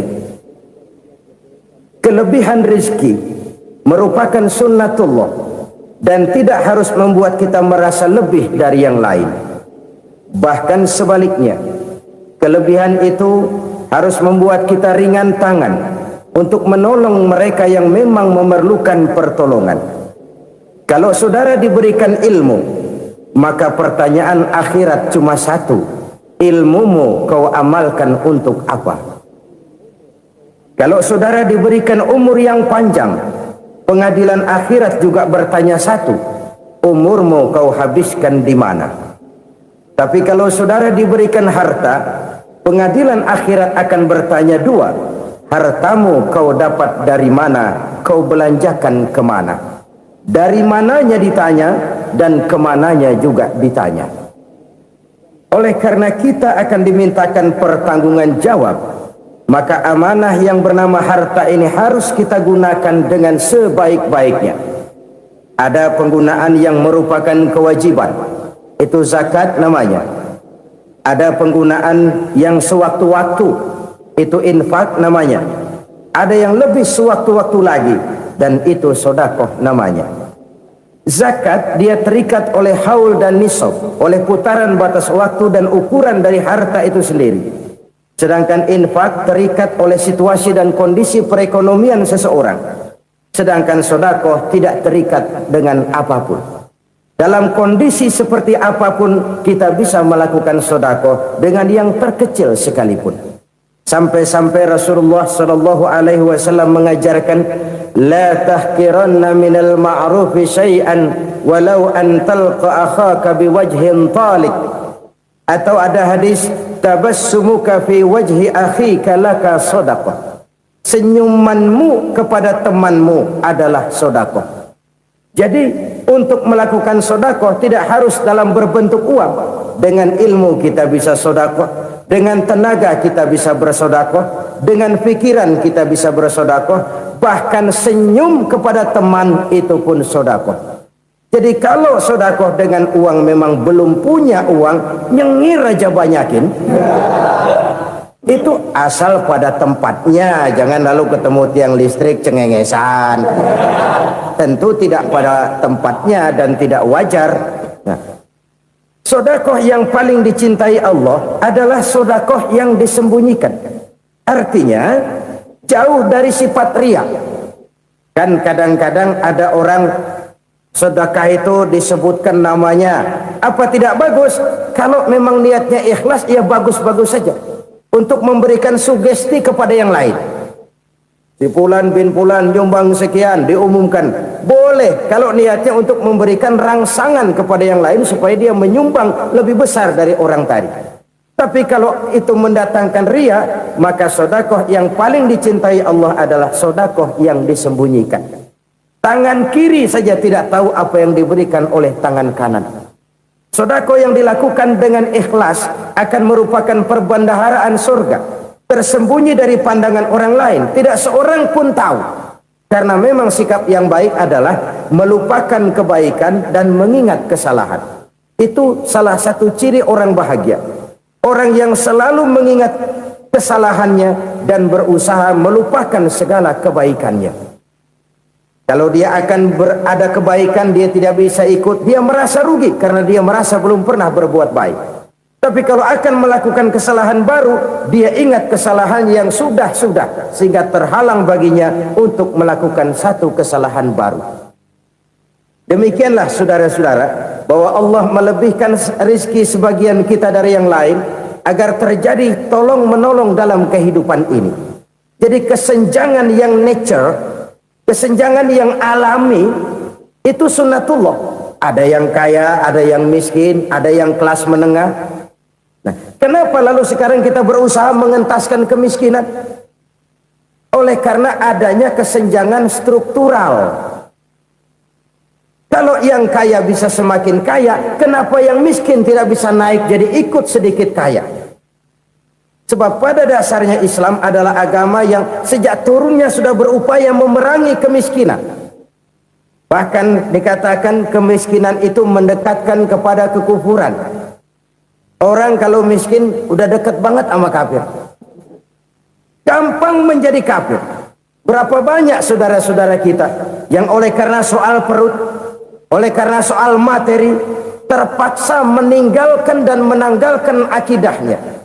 Kelebihan rezeki merupakan sunnatullah dan tidak harus membuat kita merasa lebih dari yang lain. Bahkan sebaliknya, kelebihan itu harus membuat kita ringan tangan untuk menolong mereka yang memang memerlukan pertolongan. Kalau saudara diberikan ilmu, maka pertanyaan akhirat cuma satu: ilmumu kau amalkan untuk apa? Kalau saudara diberikan umur yang panjang, pengadilan akhirat juga bertanya satu: umurmu kau habiskan di mana? Tapi kalau saudara diberikan harta, pengadilan akhirat akan bertanya dua: hartamu kau dapat dari mana, kau belanjakan kemana? Dari mananya ditanya dan kemananya juga ditanya. Oleh karena kita akan dimintakan pertanggungan jawab, maka amanah yang bernama harta ini harus kita gunakan dengan sebaik-baiknya. Ada penggunaan yang merupakan kewajiban, itu zakat namanya. Ada penggunaan yang sewaktu-waktu, itu infak namanya. Ada yang lebih sewaktu-waktu lagi, dan itu sedekah namanya. Zakat dia terikat oleh haul dan nisab, oleh putaran batas waktu dan ukuran dari harta itu sendiri. Sedangkan infak terikat oleh situasi dan kondisi perekonomian seseorang. Sedangkan sedekah tidak terikat dengan apapun. Dalam kondisi seperti apapun kita bisa melakukan sedekah dengan yang terkecil sekalipun. Sampai-sampai Rasulullah sallallahu alaihi wasallam mengajarkan, la tahqiranna minal ma'rufi syai'an walau an talqa akhaka biwajhin talik. Atau ada hadis, tabassumuka fi wajhi akhika laka sedekah. Senyumanmu kepada temanmu adalah sedekah. Jadi untuk melakukan sedekah tidak harus dalam berbentuk uang. Dengan ilmu kita bisa sedekah, dengan tenaga kita bisa bersedekah, dengan pikiran kita bisa bersedekah, bahkan senyum kepada teman itu pun sedekah. Jadi kalau sedekah dengan uang memang belum punya uang, nyengir aja banyakin. Itu asal pada tempatnya, jangan lalu ketemu tiang listrik cengengesan. Tentu tidak pada tempatnya dan tidak wajar. Nah, sedekah yang paling dicintai Allah adalah sedekah yang disembunyikan. Artinya jauh dari sifat riya. Kan kadang-kadang ada orang sedekah itu disebutkan namanya. Apa tidak bagus? Kalau memang niatnya ikhlas, ya bagus-bagus saja. Untuk memberikan sugesti kepada yang lain. Si Fulan bin Fulan nyumbang sekian, diumumkan. Boleh kalau niatnya untuk memberikan rangsangan kepada yang lain supaya dia menyumbang lebih besar dari orang tadi. Tapi kalau itu mendatangkan riya, maka sedekah yang paling dicintai Allah adalah sedekah yang disembunyikan. Tangan kiri saja tidak tahu apa yang diberikan oleh tangan kanan. Sedekah yang dilakukan dengan ikhlas akan merupakan perbendaharaan surga, tersembunyi dari pandangan orang lain, tidak seorang pun tahu. Karena memang sikap yang baik adalah melupakan kebaikan dan mengingat kesalahan. Itu salah satu ciri orang bahagia. Orang yang selalu mengingat kesalahannya dan berusaha melupakan segala kebaikannya. Kalau dia akan ada kebaikan, dia tidak bisa ikut, dia merasa rugi karena dia merasa belum pernah berbuat baik. Tapi kalau akan melakukan kesalahan baru, dia ingat kesalahan yang sudah-sudah, sehingga terhalang baginya untuk melakukan satu kesalahan baru. Demikianlah saudara-saudara, bahwa Allah melebihkan rizki sebagian kita dari yang lain, agar terjadi tolong-menolong dalam kehidupan ini. Jadi kesenjangan yang nature, kesenjangan yang alami itu sunnatullah. Ada yang kaya, ada yang miskin, ada yang kelas menengah. Nah, kenapa lalu sekarang kita berusaha mengentaskan kemiskinan? Oleh karena adanya kesenjangan struktural. Kalau yang kaya bisa semakin kaya, kenapa yang miskin tidak bisa naik jadi ikut sedikit kaya? Sebab pada dasarnya Islam adalah agama yang sejak turunnya sudah berupaya memerangi kemiskinan. Bahkan dikatakan kemiskinan itu mendekatkan kepada kekufuran. Orang kalau miskin udah dekat banget sama kafir. Gampang menjadi kafir. Berapa banyak saudara-saudara kita yang oleh karena soal perut, oleh karena soal materi, terpaksa meninggalkan dan menanggalkan akidahnya.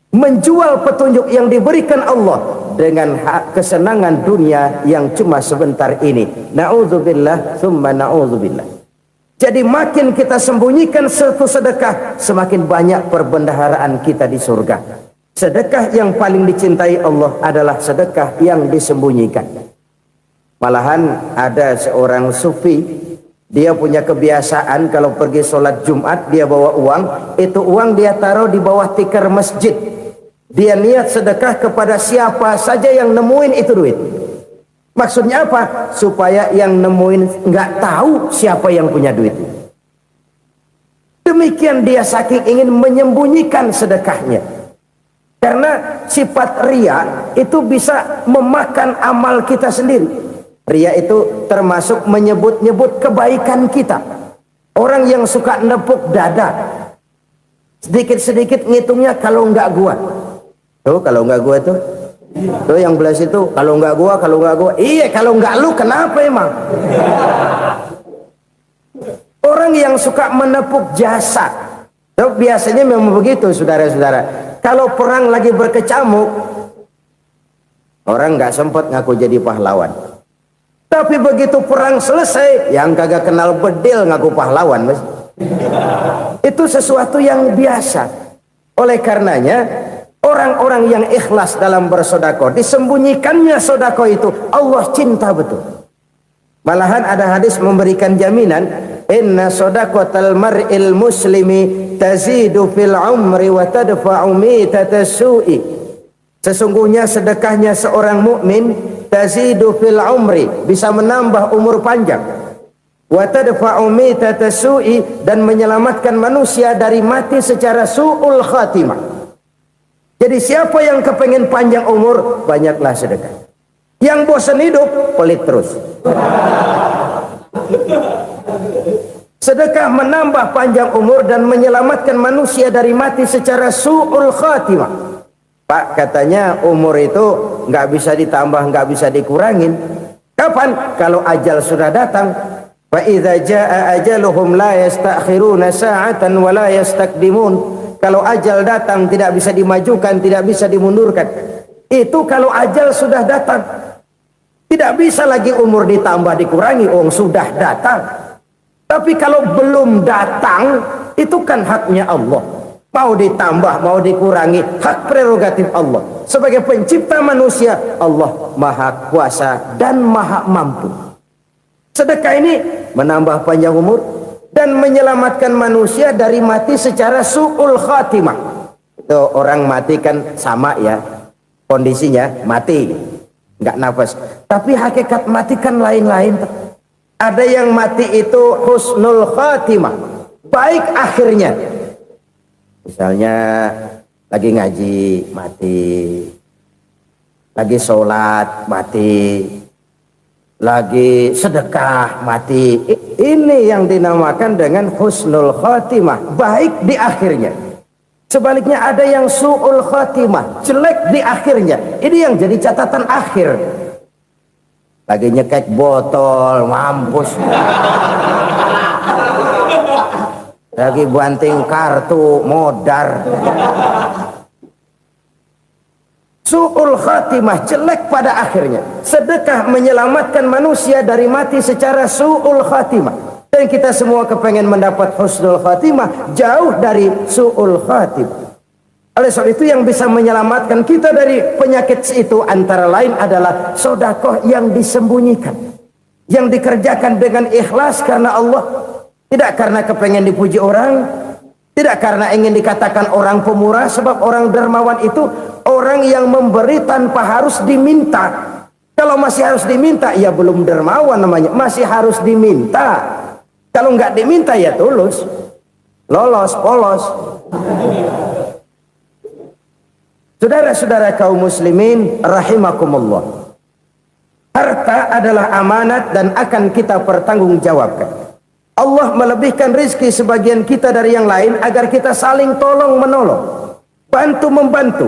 Menjual petunjuk yang diberikan Allah dengan kesenangan dunia yang cuma sebentar ini. Na'udzubillah thumma na'udzubillah. Jadi makin kita sembunyikan satu sedekah, semakin banyak perbendaharaan kita di surga. Sedekah yang paling dicintai Allah adalah sedekah yang disembunyikan. Malahan ada seorang sufi, dia punya kebiasaan kalau pergi sholat Jumat dia bawa uang, itu uang dia taruh di bawah tikar masjid. Dia niat sedekah kepada siapa saja yang nemuin itu duit. Maksudnya apa? Supaya yang nemuin nggak tahu siapa yang punya duit. Demikian dia saking ingin menyembunyikan sedekahnya. Karena sifat ria itu bisa memakan amal kita sendiri. Ria itu termasuk menyebut-nyebut kebaikan kita. Orang yang suka nepuk dada, sedikit-sedikit ngitungnya kalau enggak gua. Tuh kalau enggak gua tuh. Tuh yang belas itu kalau enggak gua, kalau enggak gua. Iya kalau enggak lu kenapa emang? Orang yang suka menepuk jasad. Tuh, biasanya memang begitu saudara-saudara. Kalau perang lagi berkecamuk, orang nggak sempat ngaku jadi pahlawan. Tapi begitu perang selesai, yang kagak kenal bedil ngaku pahlawan, mas. Itu sesuatu yang biasa. Oleh karenanya, orang-orang yang ikhlas dalam bersodako, disembunyikannya sodako itu, Allah cinta betul. Malahan ada hadis memberikan jaminan, inna sodakotal mar'il muslimi tazidu fil umri wa tadfa'u mitatas su'i. Sesungguhnya sedekahnya seorang mukmin tazidu fil umri, bisa menambah umur panjang, wa tadfa'u mitatas su'i, dan menyelamatkan manusia dari mati secara su'ul khatimah. Jadi siapa yang kepengen panjang umur, banyaklah sedekah. Yang bosan hidup, pelit terus. Sedekah menambah panjang umur dan menyelamatkan manusia dari mati secara su'ul khatimah. Pak, katanya umur itu nggak bisa ditambah, nggak bisa dikurangin. Kapan? Kalau ajal sudah datang. Fa idza jaa ajaluhum la yastakhiruna sa'atan wa la yastakdimun. Kalau ajal datang tidak bisa dimajukan, tidak bisa dimundurkan. Itu kalau ajal sudah datang. Tidak bisa lagi umur ditambah dikurangi, sudah datang. Tapi kalau belum datang, itu kan haknya Allah. Mau ditambah, mau dikurangi, hak prerogatif Allah. Sebagai pencipta manusia, Allah maha kuasa dan maha mampu. Sedekah ini menambah panjang umur dan menyelamatkan manusia dari mati secara su'ul khatimah. Itu orang mati kan sama ya, kondisinya mati, nggak nafas. Tapi hakikat mati kan lain-lain. Ada yang mati itu husnul khatimah, baik akhirnya. Misalnya lagi ngaji mati, lagi sholat mati, lagi sedekah mati. Ini yang dinamakan dengan husnul khatimah, baik di akhirnya. Sebaliknya ada yang su'ul khatimah, jelek di akhirnya. Ini yang jadi catatan akhir. Lagi nyekek botol, mampus. Lagi banting kartu, modar. Su'ul khatimah, jelek pada akhirnya. Sedekah menyelamatkan manusia dari mati secara su'ul khatimah. Dan kita semua kepengen mendapat husnul khatimah, jauh dari su'ul khatimah. Oleh sebab itu yang bisa menyelamatkan kita dari penyakit itu antara lain adalah sodakoh yang disembunyikan, yang dikerjakan dengan ikhlas karena Allah, tidak karena kepengen dipuji orang, tidak karena ingin dikatakan orang pemurah. Sebab orang dermawan itu orang yang memberi tanpa harus diminta. Kalau masih harus diminta, ya belum dermawan namanya, masih harus diminta. Kalau nggak diminta ya tulus, lolos, polos. Saudara-saudara kaum muslimin rahimakumullah, harta adalah amanat dan akan kita pertanggungjawabkan. Allah melebihkan rizki sebagian kita dari yang lain agar kita saling tolong menolong, bantu membantu.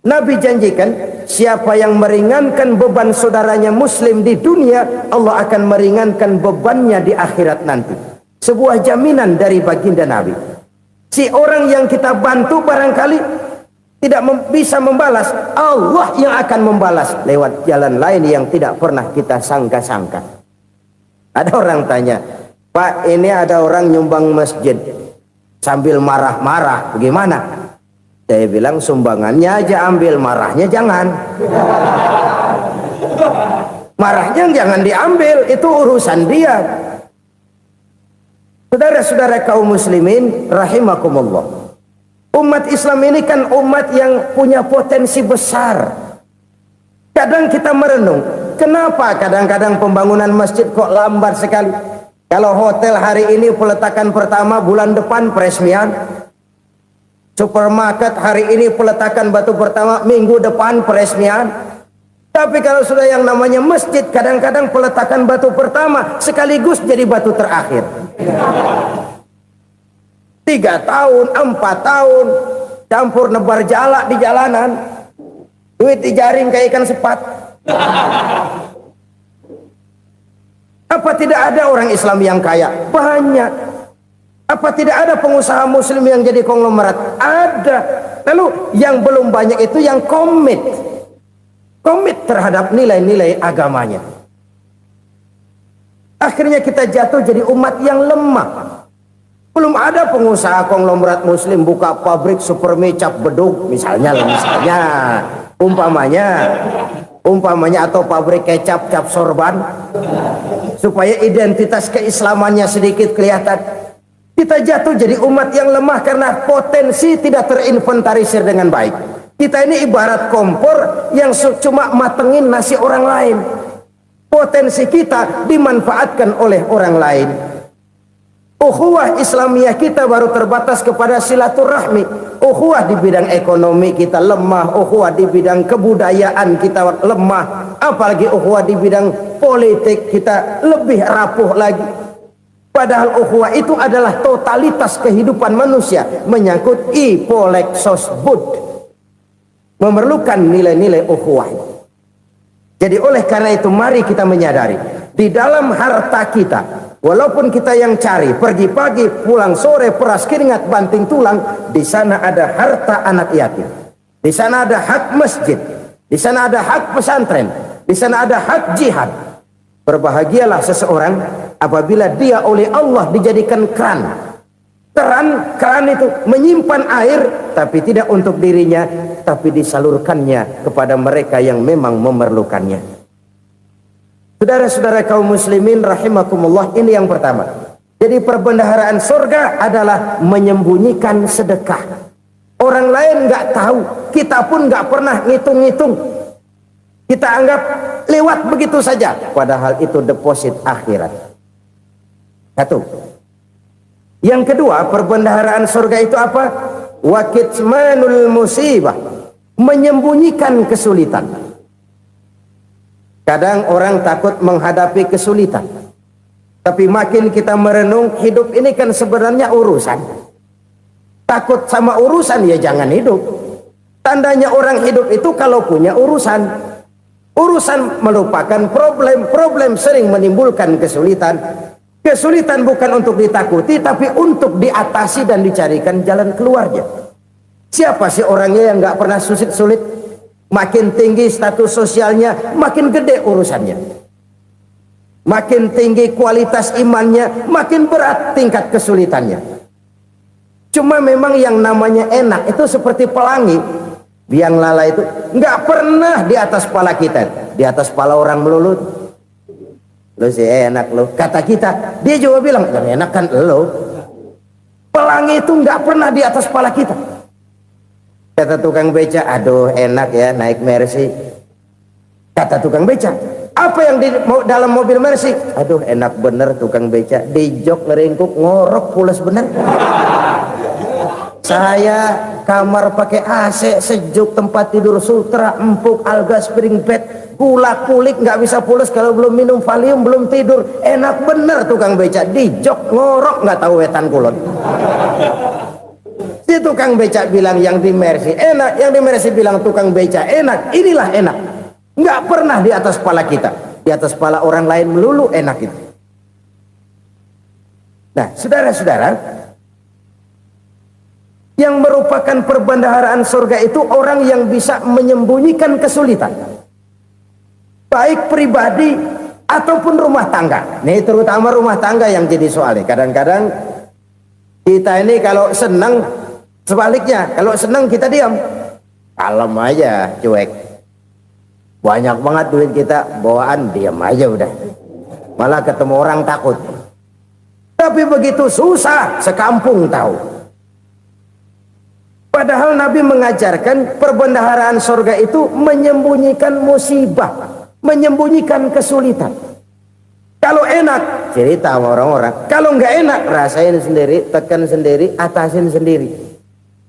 Nabi janjikan, siapa yang meringankan beban saudaranya muslim di dunia, Allah akan meringankan bebannya di akhirat nanti. Sebuah jaminan dari baginda Nabi. Si orang yang kita bantu barangkali tidak bisa membalas, Allah yang akan membalas lewat jalan lain yang tidak pernah kita sangka-sangka. Ada orang tanya, Pak, ini ada orang nyumbang masjid sambil marah-marah, bagaimana? Saya bilang sumbangannya aja ambil, marahnya jangan. Marahnya jangan diambil, itu urusan dia. Saudara-saudara kaum muslimin rahimakumullah, umat Islam ini kan umat yang punya potensi besar. Kadang kita merenung, kenapa kadang-kadang pembangunan masjid kok lambat sekali? Kalau hotel hari ini peletakan pertama, bulan depan peresmian. Supermarket hari ini peletakan batu pertama, minggu depan peresmian. Tapi kalau sudah yang namanya masjid, kadang-kadang peletakan batu pertama sekaligus jadi batu terakhir. 3 tahun, 4 tahun, campur nebar jalak di jalanan, duit dijaring kayak ikan sepat. Apa tidak ada orang Islam yang kaya? Banyak. Apa tidak ada pengusaha muslim yang jadi konglomerat? Ada. Lalu yang belum banyak itu yang komit terhadap nilai-nilai agamanya. Akhirnya kita jatuh jadi umat yang lemah. Belum ada pengusaha konglomerat muslim buka pabrik supermi cap beduk misalnya umpamanya atau pabrik kecap cap sorban supaya identitas keislamannya sedikit kelihatan. Kita jatuh jadi umat yang lemah karena potensi tidak terinventarisir dengan baik. Kita ini ibarat kompor yang cuma matengin nasi orang lain. Potensi kita dimanfaatkan oleh orang lain. Ukhuwah Islamiyah kita baru terbatas kepada silaturahmi. Ukhuwah di bidang ekonomi kita lemah. Ukhuwah di bidang kebudayaan kita lemah. Apalagi ukhuwah di bidang politik kita lebih rapuh lagi. Padahal ukhuwah itu adalah totalitas kehidupan manusia, menyangkut ipolexosbud, memerlukan nilai-nilai ukhuwah. Jadi oleh karena itu mari kita menyadari di dalam harta kita, walaupun kita yang cari pergi pagi pulang sore peras keringat banting tulang, di sana ada harta anak yatim, di sana ada hak masjid, di sana ada hak pesantren, di sana ada hak jihad. Berbahagialah seseorang apabila dia oleh Allah dijadikan keran itu menyimpan air, tapi tidak untuk dirinya, tapi disalurkannya kepada mereka yang memang memerlukannya. Saudara-saudara kaum muslimin rahimakumullah, ini yang pertama. Jadi perbendaharaan surga adalah menyembunyikan sedekah. Orang lain nggak tahu, kita pun nggak pernah ngitung-ngitung. Kita anggap lewat begitu saja, padahal itu deposit akhirat. Satu. Yang kedua, perbendaharaan surga itu apa? Wa kitmanul musibah, menyembunyikan kesulitan. Kadang orang takut menghadapi kesulitan, tapi makin kita merenung, hidup ini kan sebenarnya urusan. Takut sama urusan ya jangan hidup. Tandanya orang hidup itu kalau punya urusan. Urusan melupakan problem, problem sering menimbulkan kesulitan. Kesulitan bukan untuk ditakuti, tapi untuk diatasi dan dicarikan jalan keluarnya. Siapa sih orangnya yang nggak pernah sulit-sulit? Makin tinggi status sosialnya, makin gede urusannya. Makin tinggi kualitas imannya, makin berat tingkat kesulitannya. Cuma memang yang namanya enak itu seperti pelangi. Biang lala itu nggak pernah di atas kepala kita, di atas kepala orang melulu. Lo sih enak lo, kata kita. Dia juga bilang yang enak kan lo. Pelangi itu nggak pernah di atas kepala kita. Kata tukang beca, aduh enak ya naik Mercy. Kata tukang beca, apa yang di dalam mobil Mercy? Aduh enak bener tukang beca, di jok ngeringkuk ngorok pulas bener. Saya kamar pakai AC sejuk, tempat tidur sutra empuk, alga spring bed, kulak kulik nggak bisa pulas kalau belum minum Valium, belum tidur. Enak bener tukang beca, di jok ngorok nggak tahu wetan kulon. Si tukang beca bilang yang di Mercy enak, yang di Mercy bilang tukang beca enak. Inilah enak, nggak pernah di atas kepala kita, di atas kepala orang lain melulu enak itu. Nah saudara-saudara, yang merupakan perbendaharaan surga itu orang yang bisa menyembunyikan kesulitan, baik pribadi ataupun rumah tangga. Nih terutama rumah tangga yang jadi soalnya. Kadang-kadang kita ini kalau senang, sebaliknya kalau senang kita diam, kalem aja, cuek. Banyak banget duit kita bawaan, diam aja udah. Malah ketemu orang takut. Tapi begitu susah, sekampung tahu. Padahal Nabi mengajarkan perbendaharaan surga itu menyembunyikan musibah, menyembunyikan kesulitan. Kalau enak, cerita sama orang-orang. Kalau nggak enak, rasain sendiri, tekan sendiri, atasin sendiri.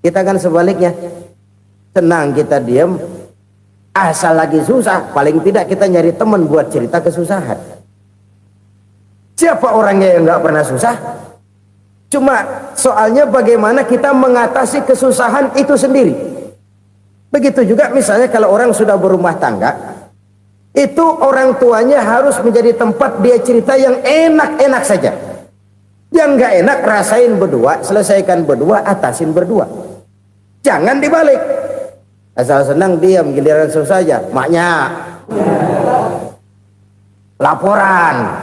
Kita kan sebaliknya, senang kita diam, asal lagi susah, paling tidak kita nyari teman buat cerita kesusahan. Siapa orangnya yang nggak pernah susah? Cuma soalnya bagaimana kita mengatasi kesusahan itu sendiri. Begitu juga misalnya kalau orang sudah berumah tangga, itu orang tuanya harus menjadi tempat dia cerita yang enak-enak saja. Yang nggak enak rasain berdua, selesaikan berdua, atasin berdua. Jangan dibalik. Asal senang diam, giliran susah saja. Maknya laporan.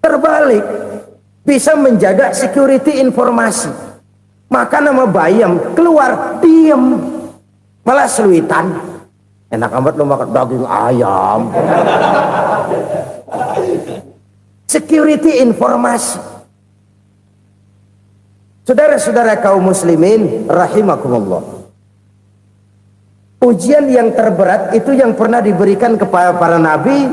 Terbalik. Bisa menjaga security informasi. Maka nama bayam keluar diam. Malah seluitan. Enak amat lo makan daging ayam. Security informasi. Saudara-saudara kaum muslimin rahimakumullah. Ujian yang terberat itu yang pernah diberikan kepada para nabi,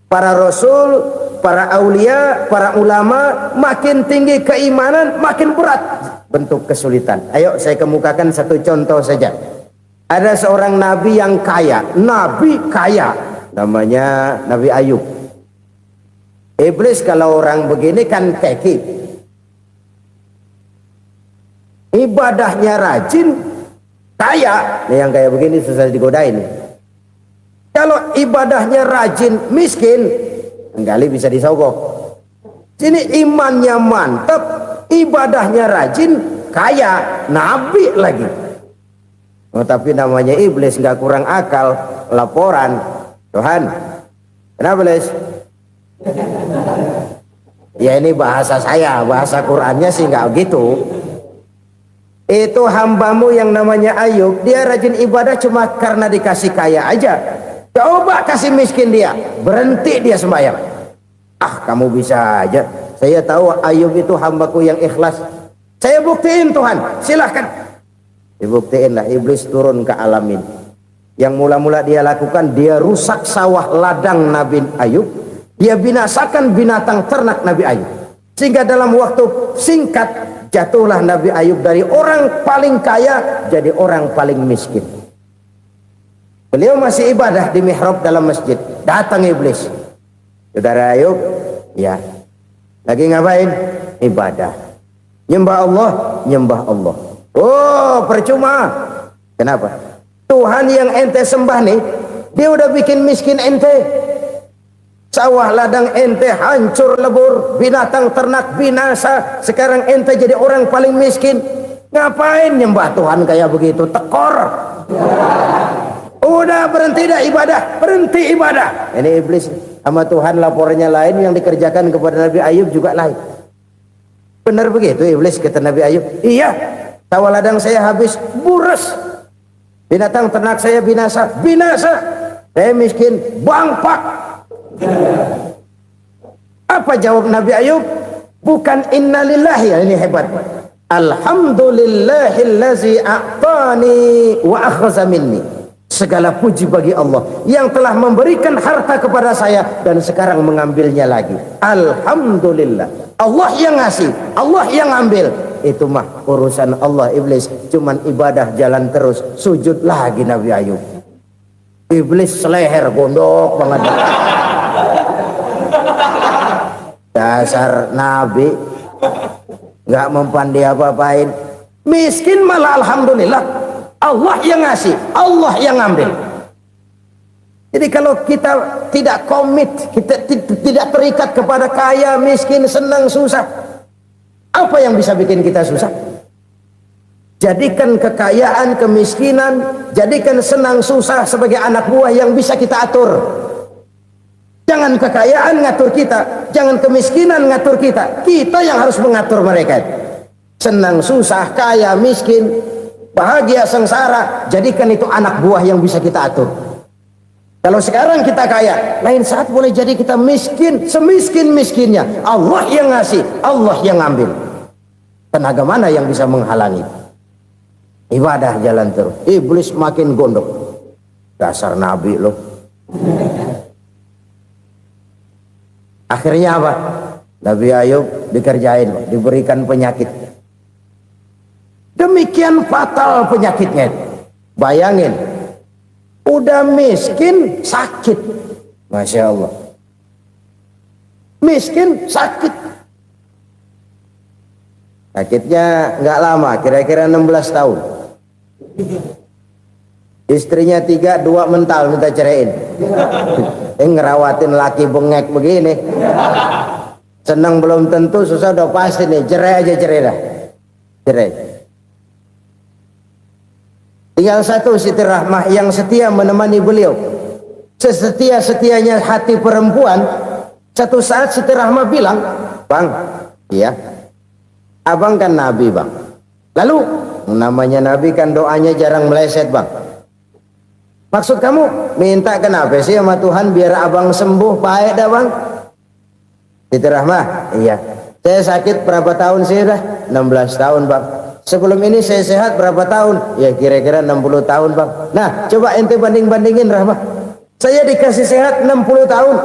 para rasul, para aulia, para ulama. Makin tinggi keimanan, makin berat bentuk kesulitan. Ayo saya kemukakan satu contoh saja. Ada seorang nabi yang kaya, nabi kaya, namanya Nabi Ayub. Iblis kalau orang begini kan keki. Ibadahnya rajin, kaya. Nih yang kayak begini susah digodain. Kalau ibadahnya rajin, miskin, kali bisa disogok. Sini imannya mantap, ibadahnya rajin, kaya, nabi lagi. Oh, tapi namanya iblis nggak kurang akal. Laporan, Tuhan, kenapa Les? Ya ini bahasa saya, bahasa Qurannya sih nggak gitu. Itu hambamu yang namanya Ayub, dia rajin ibadah cuma karena dikasih kaya aja. Coba kasih miskin dia, berhenti dia sembahyang. Ah, kamu bisa aja. Saya tahu Ayub itu hambaku yang ikhlas. Saya buktiin Tuhan, silahkan. Dibuktiin lah, iblis turun ke alamin. Yang mula-mula dia lakukan, dia rusak sawah ladang Nabi Ayub. Dia binasakan binatang ternak Nabi Ayub. Sehingga dalam waktu singkat, jatuhlah Nabi Ayub dari orang paling kaya jadi orang paling miskin. Beliau masih ibadah di mihrab dalam masjid. Datang iblis. Saudara Ayub, ya. Lagi ngapain? Ibadah. Nyembah Allah, nyembah Allah. Oh, percuma. Kenapa? Tuhan yang ente sembah nih, dia udah bikin miskin ente. Sawah ladang ente hancur lebur, binatang ternak binasa. Sekarang ente jadi orang paling miskin. Ngapain nyembah Tuhan kayak begitu? Tekor. Udah berhenti dah ibadah, berhenti ibadah. Ini iblis sama Tuhan laporannya lain, yang dikerjakan kepada Nabi Ayub juga lain. Benar begitu iblis kata Nabi Ayub? Iya, sawah ladang saya habis, buras. Binatang ternak saya binasa, binasa. Saya miskin, bangpak. Apa jawab Nabi Ayub? Bukan innalillahi, ini hebat. Alhamdulillahillazi a'tani wa akhza minni. Segala puji bagi Allah yang telah memberikan harta kepada saya dan sekarang mengambilnya lagi. Alhamdulillah. Allah yang ngasih, Allah yang ambil. Itu mah urusan Allah. Iblis cuman ibadah jalan terus, sujud lagi Nabi Ayub. Iblis seleher gondok banget. Dasar nabi nggak mempan dia apa-apain. Miskin malah alhamdulillah. Allah yang ngasih, Allah yang ambil. Jadi kalau kita tidak komit, kita tidak terikat kepada kaya, miskin, senang, susah, apa yang bisa bikin kita susah? Jadikan kekayaan, kemiskinan, jadikan senang, susah sebagai anak buah yang bisa kita atur. Jangan kekayaan ngatur kita, jangan kemiskinan ngatur kita. Kita yang harus mengatur mereka. Senang, susah, kaya, miskin, bahagia, sengsara, jadikan itu anak buah yang bisa kita atur. Kalau sekarang kita kaya, lain saat boleh jadi kita miskin, semiskin-miskinnya. Allah yang ngasih, Allah yang ambil. Tenaga mana yang bisa menghalangi? Ibadah jalan terus. Iblis makin gondok. Dasar nabi loh. Akhirnya apa? Nabi Ayub dikerjain, diberikan penyakit. Demikian fatal penyakitnya. Bayangin, udah miskin sakit. Masya Allah. Miskin sakit. Sakitnya nggak lama, kira-kira 16 tahun. Istrinya 3, 2 mental minta ceraiin. Ngerawatin laki bengek begini. Senang belum tentu, susah udah pasti nih. Cerai aja, cerai dah. Cerai. Tinggal satu Siti Rahmah yang setia menemani beliau. Sesetia-setianya hati perempuan. Satu saat Siti Rahmah bilang, "Bang, iya, abang kan Nabi, Bang. Lalu, namanya Nabi kan doanya jarang meleset, Bang. Maksud kamu minta kenapa sih sama Tuhan biar abang sembuh baik dah, Bang?" Siti Rahmah, "Iya. Saya sakit berapa tahun sih dah? 16 tahun, Bang. Sebelum ini saya sehat berapa tahun? Ya kira-kira 60 tahun, Bang. Nah, coba ente banding-bandingin, Rahmah. Saya dikasih sehat 60 tahun,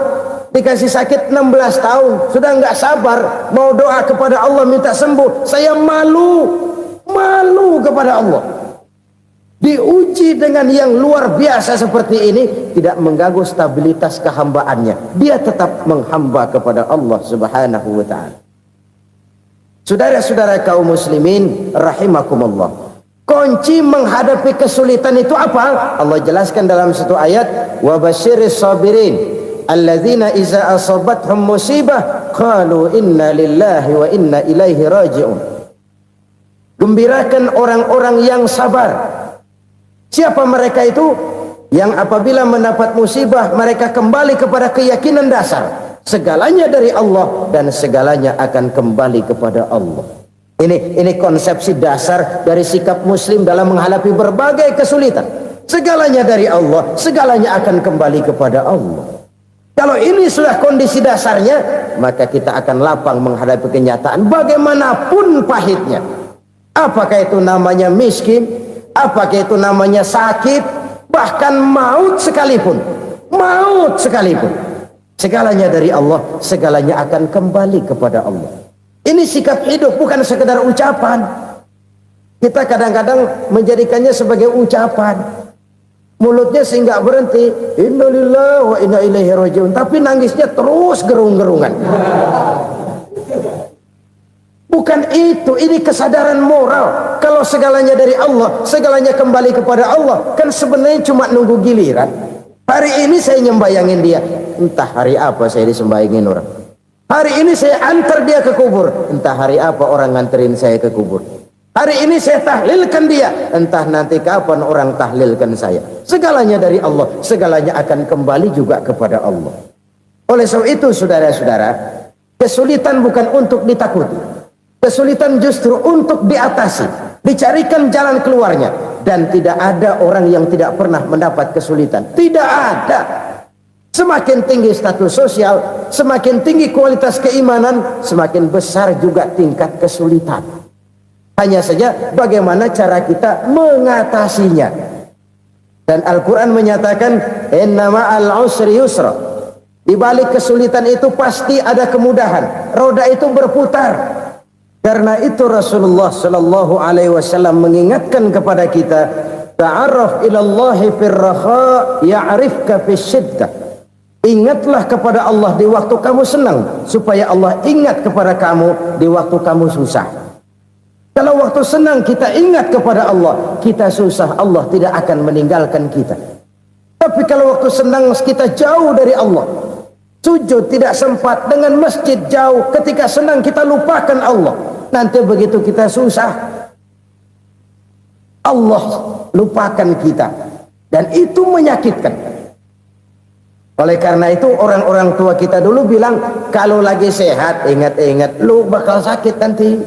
dikasih sakit 16 tahun. Sudah nggak sabar mau doa kepada Allah minta sembuh. Saya malu kepada Allah. Diuji dengan yang luar biasa seperti ini, tidak mengganggu stabilitas kehambaannya. Dia tetap menghamba kepada Allah Subhanahu wa ta'ala. Saudara-saudara kaum muslimin rahimakumullah. Kunci menghadapi kesulitan itu apa? Allah jelaskan dalam satu ayat, wa basyiris sabirin alladzina iza asabathum musibah qalu inna lillahi wa inna ilaihi raji'un. Gembirakan orang-orang yang sabar. Siapa mereka itu? Yang apabila mendapat musibah mereka kembali kepada keyakinan dasar, segalanya dari Allah dan segalanya akan kembali kepada Allah. Ini konsepsi dasar dari sikap muslim dalam menghadapi berbagai kesulitan. Segalanya dari Allah, segalanya akan kembali kepada Allah. Kalau ini sudah kondisi dasarnya, maka kita akan lapang menghadapi kenyataan bagaimanapun pahitnya. Apakah itu namanya miskin, apakah itu namanya sakit, bahkan maut sekalipun. Segalanya dari Allah, segalanya akan kembali kepada Allah. Ini sikap hidup, bukan sekedar ucapan. Kita kadang-kadang menjadikannya sebagai ucapan. Mulutnya sih nggak berhenti, innalillahi wa inna ilaihi raji'un, tapi nangisnya terus gerung-gerungan. Bukan itu, ini kesadaran moral. Kalau segalanya dari Allah, segalanya kembali kepada Allah, kan sebenarnya cuma nunggu giliran. Hari ini saya nyembayangin dia, entah hari apa saya disembayangin orang. Hari ini saya antar dia ke kubur, entah hari apa orang nganterin saya ke kubur. Hari ini saya tahlilkan dia, entah nanti kapan orang tahlilkan saya. Segalanya dari Allah, segalanya akan kembali juga kepada Allah. Oleh sebab itu saudara-saudara, kesulitan bukan untuk ditakuti. Kesulitan justru untuk diatasi, dicarikan jalan keluarnya. Dan tidak ada orang yang tidak pernah mendapat kesulitan. Tidak ada. Semakin tinggi status sosial, semakin tinggi kualitas keimanan, semakin besar juga tingkat kesulitan. Hanya saja bagaimana cara kita mengatasinya. Dan Al-Quran menyatakan, inna ma'al usri yusra. Di balik kesulitan itu pasti ada kemudahan. Roda itu berputar. Karena itu Rasulullah sallallahu alaihi wasallam mengingatkan kepada kita, ta'arraf ilallahi fir raha ya'rifka fis syiddah. Ingatlah kepada Allah di waktu kamu senang, supaya Allah ingat kepada kamu di waktu kamu susah. Kalau waktu senang kita ingat kepada Allah, kita susah, Allah tidak akan meninggalkan kita. Tapi kalau waktu senang kita jauh dari Allah, sujud tidak sempat, dengan masjid jauh, ketika senang kita lupakan Allah. Nanti begitu kita susah, Allah lupakan kita. Dan itu menyakitkan. Oleh karena itu orang-orang tua kita dulu bilang, kalau lagi sehat ingat-ingat lu bakal sakit nanti.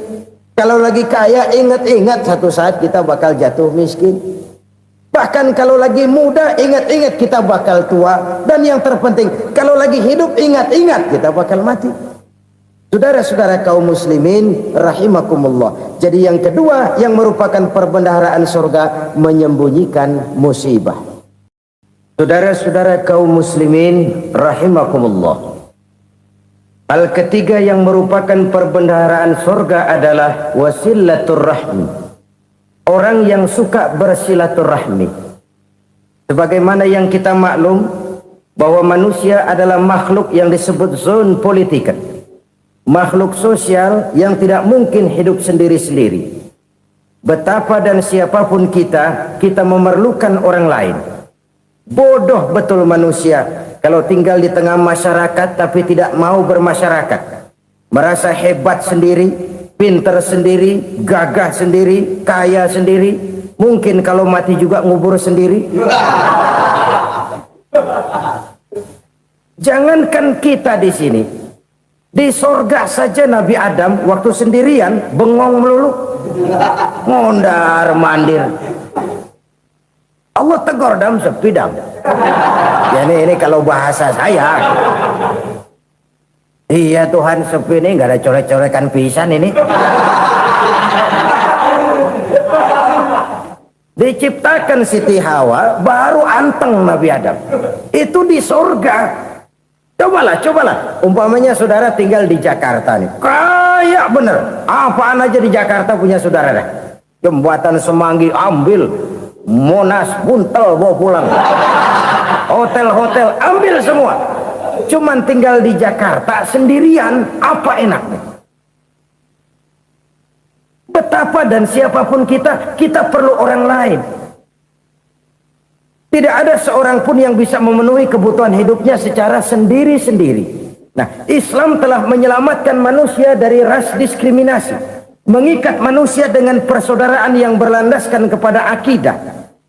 Kalau lagi kaya ingat-ingat satu saat kita bakal jatuh miskin. Bahkan kalau lagi muda ingat-ingat kita bakal tua. Dan yang terpenting, kalau lagi hidup ingat-ingat kita bakal mati. Saudara-saudara kaum muslimin rahimakumullah. Jadi yang kedua yang merupakan perbendaharaan surga, menyembunyikan musibah. Saudara-saudara kaum muslimin rahimakumullah. Hal ketiga yang merupakan perbendaharaan surga adalah wasilatur rahmi, orang yang suka bersilaturahmi. Sebagaimana yang kita maklum bahwa manusia adalah makhluk yang disebut zon politika, makhluk sosial yang tidak mungkin hidup sendiri-sendiri. Betapa dan siapapun kita memerlukan orang lain. Bodoh betul manusia kalau tinggal di tengah masyarakat tapi tidak mau bermasyarakat. Merasa hebat sendiri, pintar sendiri, gagah sendiri, kaya sendiri. Mungkin kalau mati juga ngubur sendiri. Jangankan kita di sini, di sorga saja Nabi Adam waktu sendirian bengong melulu, mondar mandir. Allah tegur dam sepi dam. Ya ini kalau bahasa saya. Iya Tuhan, sepi ini nggak ada coret-corekan pisan ini. Diciptakan Siti Hawa baru anteng Nabi Adam. Itu di sorga. Cobalah. Umpamanya saudara tinggal di Jakarta nih. Kayak bener. Apaan aja di Jakarta punya saudara dah. Jembatan Semanggi ambil. Monas buntel bawa pulang. Hotel-hotel ambil semua. Cuman tinggal di Jakarta sendirian, apa enaknya? Betapa dan siapapun kita perlu orang lain. Tidak ada seorang pun yang bisa memenuhi kebutuhan hidupnya secara sendiri-sendiri. Nah, Islam telah menyelamatkan manusia dari ras diskriminasi, mengikat manusia dengan persaudaraan yang berlandaskan kepada akidah.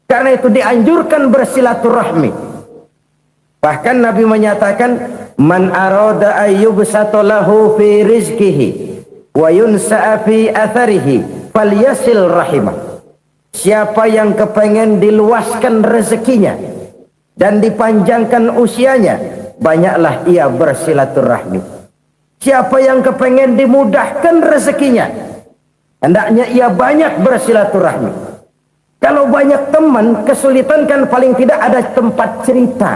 Karena itu dianjurkan bersilaturahmi. Bahkan Nabi menyatakan, man arada ayyubsata lahu fi rizqihi wa yunsa'a fi atharihi falyasil rahimah. Siapa yang kepengen diluaskan rezekinya dan dipanjangkan usianya, banyaklah ia bersilaturahmi. Siapa yang kepengen dimudahkan rezekinya, hendaknya ia banyak bersilaturahmi. Kalau banyak teman, kesulitan kan paling tidak ada tempat cerita.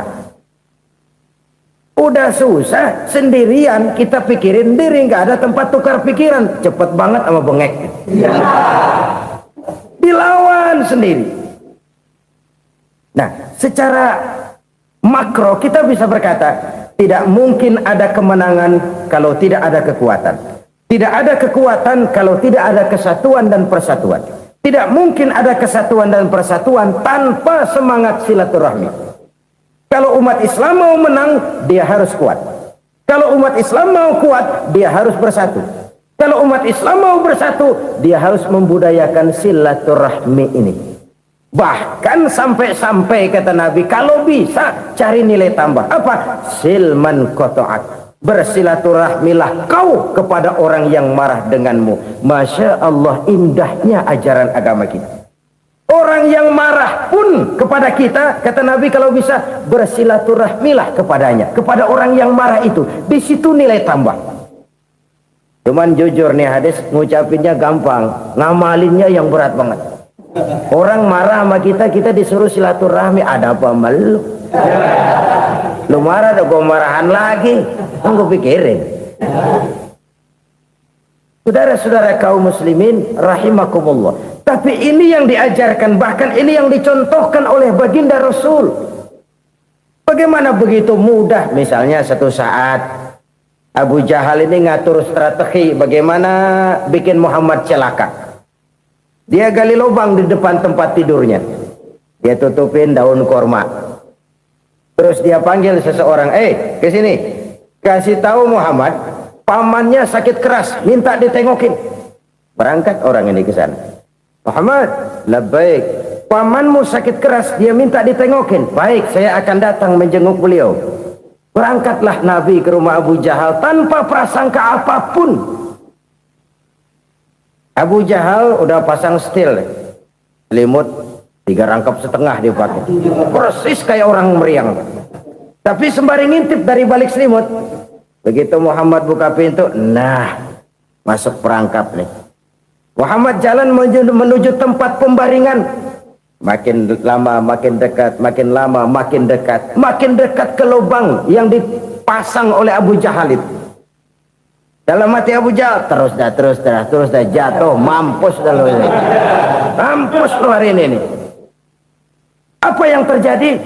Udah susah sendirian, kita pikirin diri, nggak ada tempat tukar pikiran. Cepet banget sama bengek. Dilawan sendiri. Nah, secara makro kita bisa berkata, tidak mungkin ada kemenangan kalau tidak ada kekuatan. Tidak ada kekuatan kalau tidak ada kesatuan dan persatuan. Tidak mungkin ada kesatuan dan persatuan tanpa semangat silaturahmi. Kalau umat Islam mau menang, dia harus kuat. Kalau umat Islam mau kuat, dia harus bersatu. Kalau umat Islam mau bersatu, dia harus membudayakan silaturahmi ini. Bahkan sampai-sampai kata Nabi, kalau bisa cari nilai tambah. Apa? Silman qata'ak. Bersilaturahmilah kau kepada orang yang marah denganmu. Masya Allah, indahnya ajaran agama kita. Orang yang marah pun kepada kita, kata Nabi, kalau bisa bersilaturahmilah kepadanya, kepada orang yang marah itu. Di situ nilai tambah. Cuman jujur nih hadis, ngucapinnya gampang, ngamalinnya yang berat banget. Orang marah sama kita disuruh silaturahmi, ada apa malu? Lu marah, ada gua marahan lagi, tunggu pikirin. Saudara-saudara kaum muslimin rahimakumullah. Tapi ini yang diajarkan, bahkan ini yang dicontohkan oleh baginda Rasul. Bagaimana begitu mudah, misalnya satu saat Abu Jahal ini ngatur strategi bagaimana bikin Muhammad celaka. Dia gali lubang di depan tempat tidurnya. Dia tutupin daun korma. Terus dia panggil seseorang, ke sini. Kasih tahu Muhammad, pamannya sakit keras, minta ditengokin. Berangkat orang ini ke sana. Muhammad, labbaik. Pamanmu sakit keras, dia minta ditengokin. Baik, saya akan datang menjenguk beliau. Berangkatlah Nabi ke rumah Abu Jahal tanpa prasangka apapun. Abu Jahal udah pasang setil, selimut 3 rangkap setengah dia pakai. Persis kayak orang meriang. Tapi sembari ngintip dari balik selimut. Begitu Muhammad buka pintu, nah, masuk perangkap nih. Muhammad jalan menuju tempat pembaringan. Makin lama makin dekat, makin lama makin dekat. Makin dekat ke lubang yang dipasang oleh Abu Jahal itu. Dalam hati Abu Jahal, terus dah jatuh, mampus dah lo ini. Mampus lu hari ini nih. Apa yang terjadi?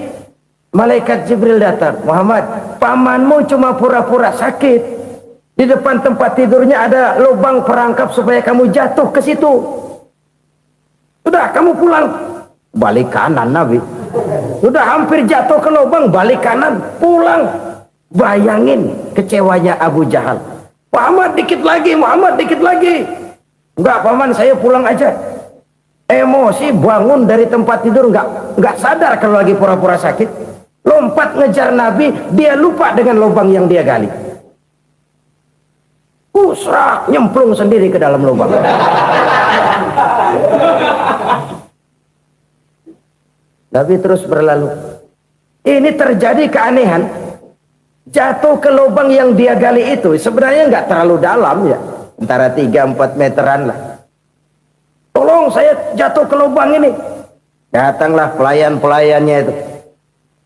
Malaikat Jibril datang. Muhammad, pamanmu cuma pura-pura sakit. Di depan tempat tidurnya ada lubang perangkap supaya kamu jatuh ke situ. Sudah, kamu pulang. Balik kanan Nabi. Sudah hampir jatuh ke lubang, balik kanan, pulang. Bayangin kecewanya Abu Jahal. Muhammad dikit lagi, Muhammad dikit lagi. Enggak paman, saya pulang aja. Emosi, bangun dari tempat tidur, enggak sadar kalau lagi pura-pura sakit. Lompat ngejar Nabi, dia lupa dengan lubang yang dia gali. Serak, nyemplung sendiri ke dalam lubang. Nabi terus berlalu. Ini terjadi keanehan. Jatuh ke lubang yang dia gali itu sebenarnya nggak terlalu dalam ya, antara 3-4 meteran lah. Tolong, saya jatuh ke lubang ini. Datanglah pelayan-pelayannya itu.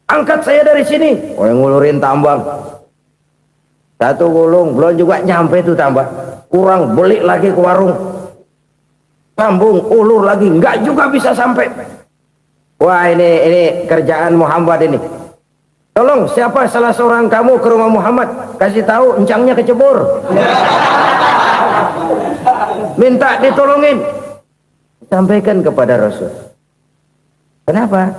Angkat saya dari sini. Oh, yang ngulurin tambang. Satu gulung, belum juga nyampe itu tambah. Kurang, beli lagi ke warung. Sambung, ulur lagi, nggak juga bisa sampai. Wah, ini kerjaan Muhammad ini. Tolong, siapa salah seorang kamu ke rumah Muhammad, kasih tahu encangnya kecebur. Minta ditolongin. Sampaikan kepada Rasul. Kenapa?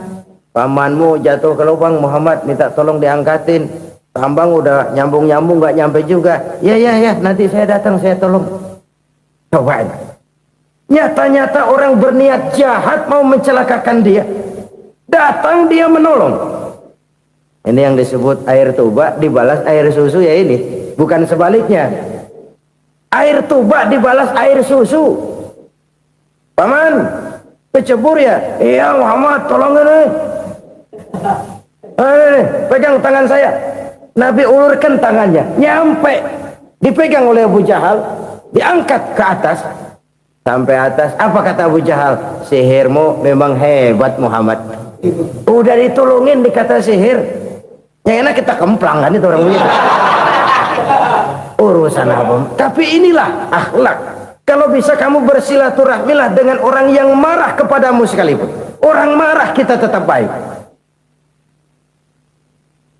Pamanmu jatuh ke lubang, Muhammad minta tolong diangkatin. Tambang udah nyambung-nyambung nggak nyampe juga. Ya, nanti saya datang, saya tolong. Coba. Nyata-nyata orang berniat jahat mau mencelakakan dia. Datang dia menolong. Ini yang disebut air tuba dibalas air susu ya ini. Bukan sebaliknya. Air tuba dibalas air susu. Paman, kecebur ya? Iya Muhammad, tolong ini. Pegang tangan saya. Nabi ulurkan tangannya, nyampe, dipegang oleh Abu Jahal, diangkat ke atas, sampai atas. Apa kata Abu Jahal? Sihirmu memang hebat Muhammad. Udah ditolongin dikata sihir, yang enak kita kemplang kan itu orang begitu. Urusan apa? Tapi inilah akhlak. Kalau bisa kamu bersilaturahmilah dengan orang yang marah kepadamu sekalipun. Orang marah kita tetap baik.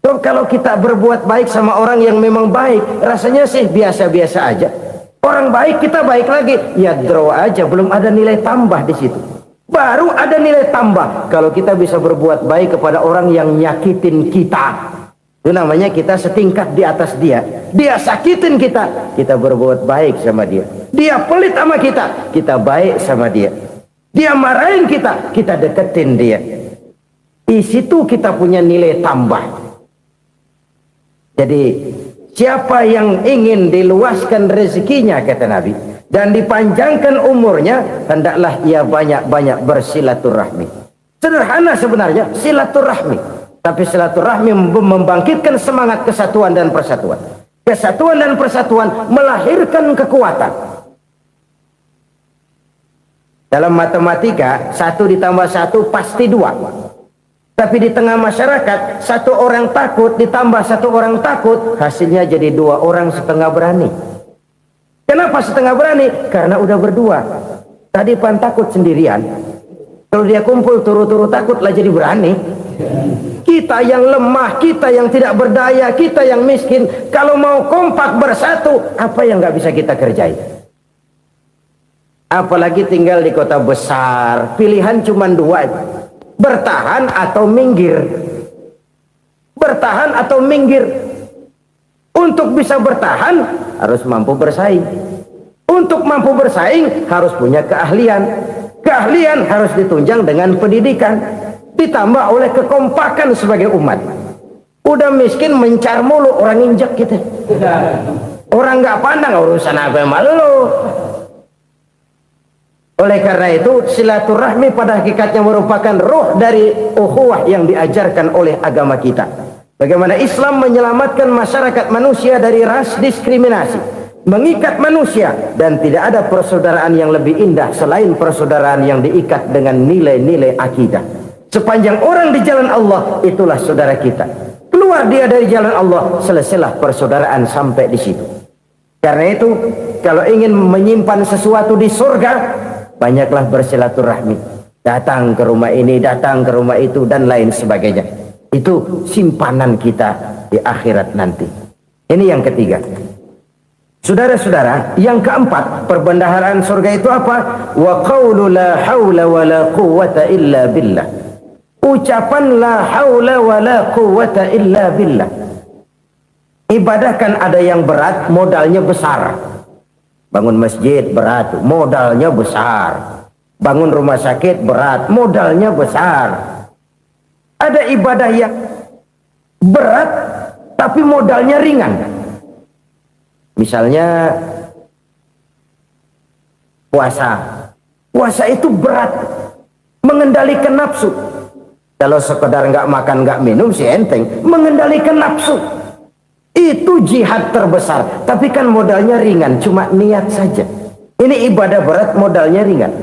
Kalau kita berbuat baik sama orang yang memang baik, rasanya sih biasa-biasa aja. Orang baik kita baik lagi, ya draw aja, belum ada nilai tambah di situ. Baru ada nilai tambah kalau kita bisa berbuat baik kepada orang yang nyakitin kita. Itu namanya kita setingkat di atas dia. Dia sakitin kita, kita berbuat baik sama dia. Dia pelit sama kita, kita baik sama dia. Dia marahin kita, kita deketin dia. Di situ kita punya nilai tambah. Jadi siapa yang ingin diluaskan rezekinya kata Nabi dan dipanjangkan umurnya, hendaklah ia banyak-banyak bersilaturahmi. Sederhana sebenarnya silaturahmi, tapi silaturahmi membangkitkan semangat kesatuan dan persatuan. Kesatuan dan persatuan melahirkan kekuatan. Dalam matematika 1 ditambah 1 pasti 2. Tapi di tengah masyarakat, 1 orang takut ditambah 1 orang takut, hasilnya jadi 2 orang setengah berani. Kenapa setengah berani? Karena udah berdua. Tadi pan takut sendirian. Kalau dia kumpul turu-turu takut lah jadi berani. Kita yang lemah, kita yang tidak berdaya, kita yang miskin, kalau mau kompak bersatu, apa yang nggak bisa kita kerjain? Apalagi tinggal di kota besar, pilihan cuma 2. Bertahan atau minggir. Bertahan atau minggir. Untuk bisa bertahan harus mampu bersaing. Untuk mampu bersaing harus punya keahlian. Keahlian harus ditunjang dengan pendidikan, ditambah oleh kekompakan sebagai umat. Udah miskin mencar mulu, orang injak kita. Orang nggak pandang urusan apa yang malu. Oleh karena itu silaturahmi pada hakikatnya merupakan roh dari ukhuwah yang diajarkan oleh agama kita. Bagaimana Islam menyelamatkan masyarakat manusia dari ras diskriminasi, mengikat manusia, dan tidak ada persaudaraan yang lebih indah selain persaudaraan yang diikat dengan nilai-nilai akidah. Sepanjang orang di jalan Allah, itulah saudara kita. Keluar dia dari jalan Allah, selesailah persaudaraan sampai di situ. Karena itu, kalau ingin menyimpan sesuatu di surga, banyaklah bersilaturahmi, datang ke rumah ini, datang ke rumah itu, dan lain sebagainya. Itu simpanan kita di akhirat nanti. Ini yang ketiga. Saudara-saudara, yang keempat, perbendaharaan surga itu apa? Wa qawlu la hawla wa la quwwata illa billah. Ucapan la hawla wa la quwwata illa billah. Ibadah kan ada yang berat, modalnya besar. Bangun masjid berat, modalnya besar. Bangun rumah sakit berat, modalnya besar. Ada ibadah yang berat tapi modalnya ringan. Misalnya puasa. Puasa itu berat, mengendalikan nafsu. Kalau sekedar nggak makan nggak minum sih enteng, mengendalikan nafsu itu jihad terbesar. Tapi kan modalnya ringan, cuma niat saja. Ini ibadah berat, modalnya ringan.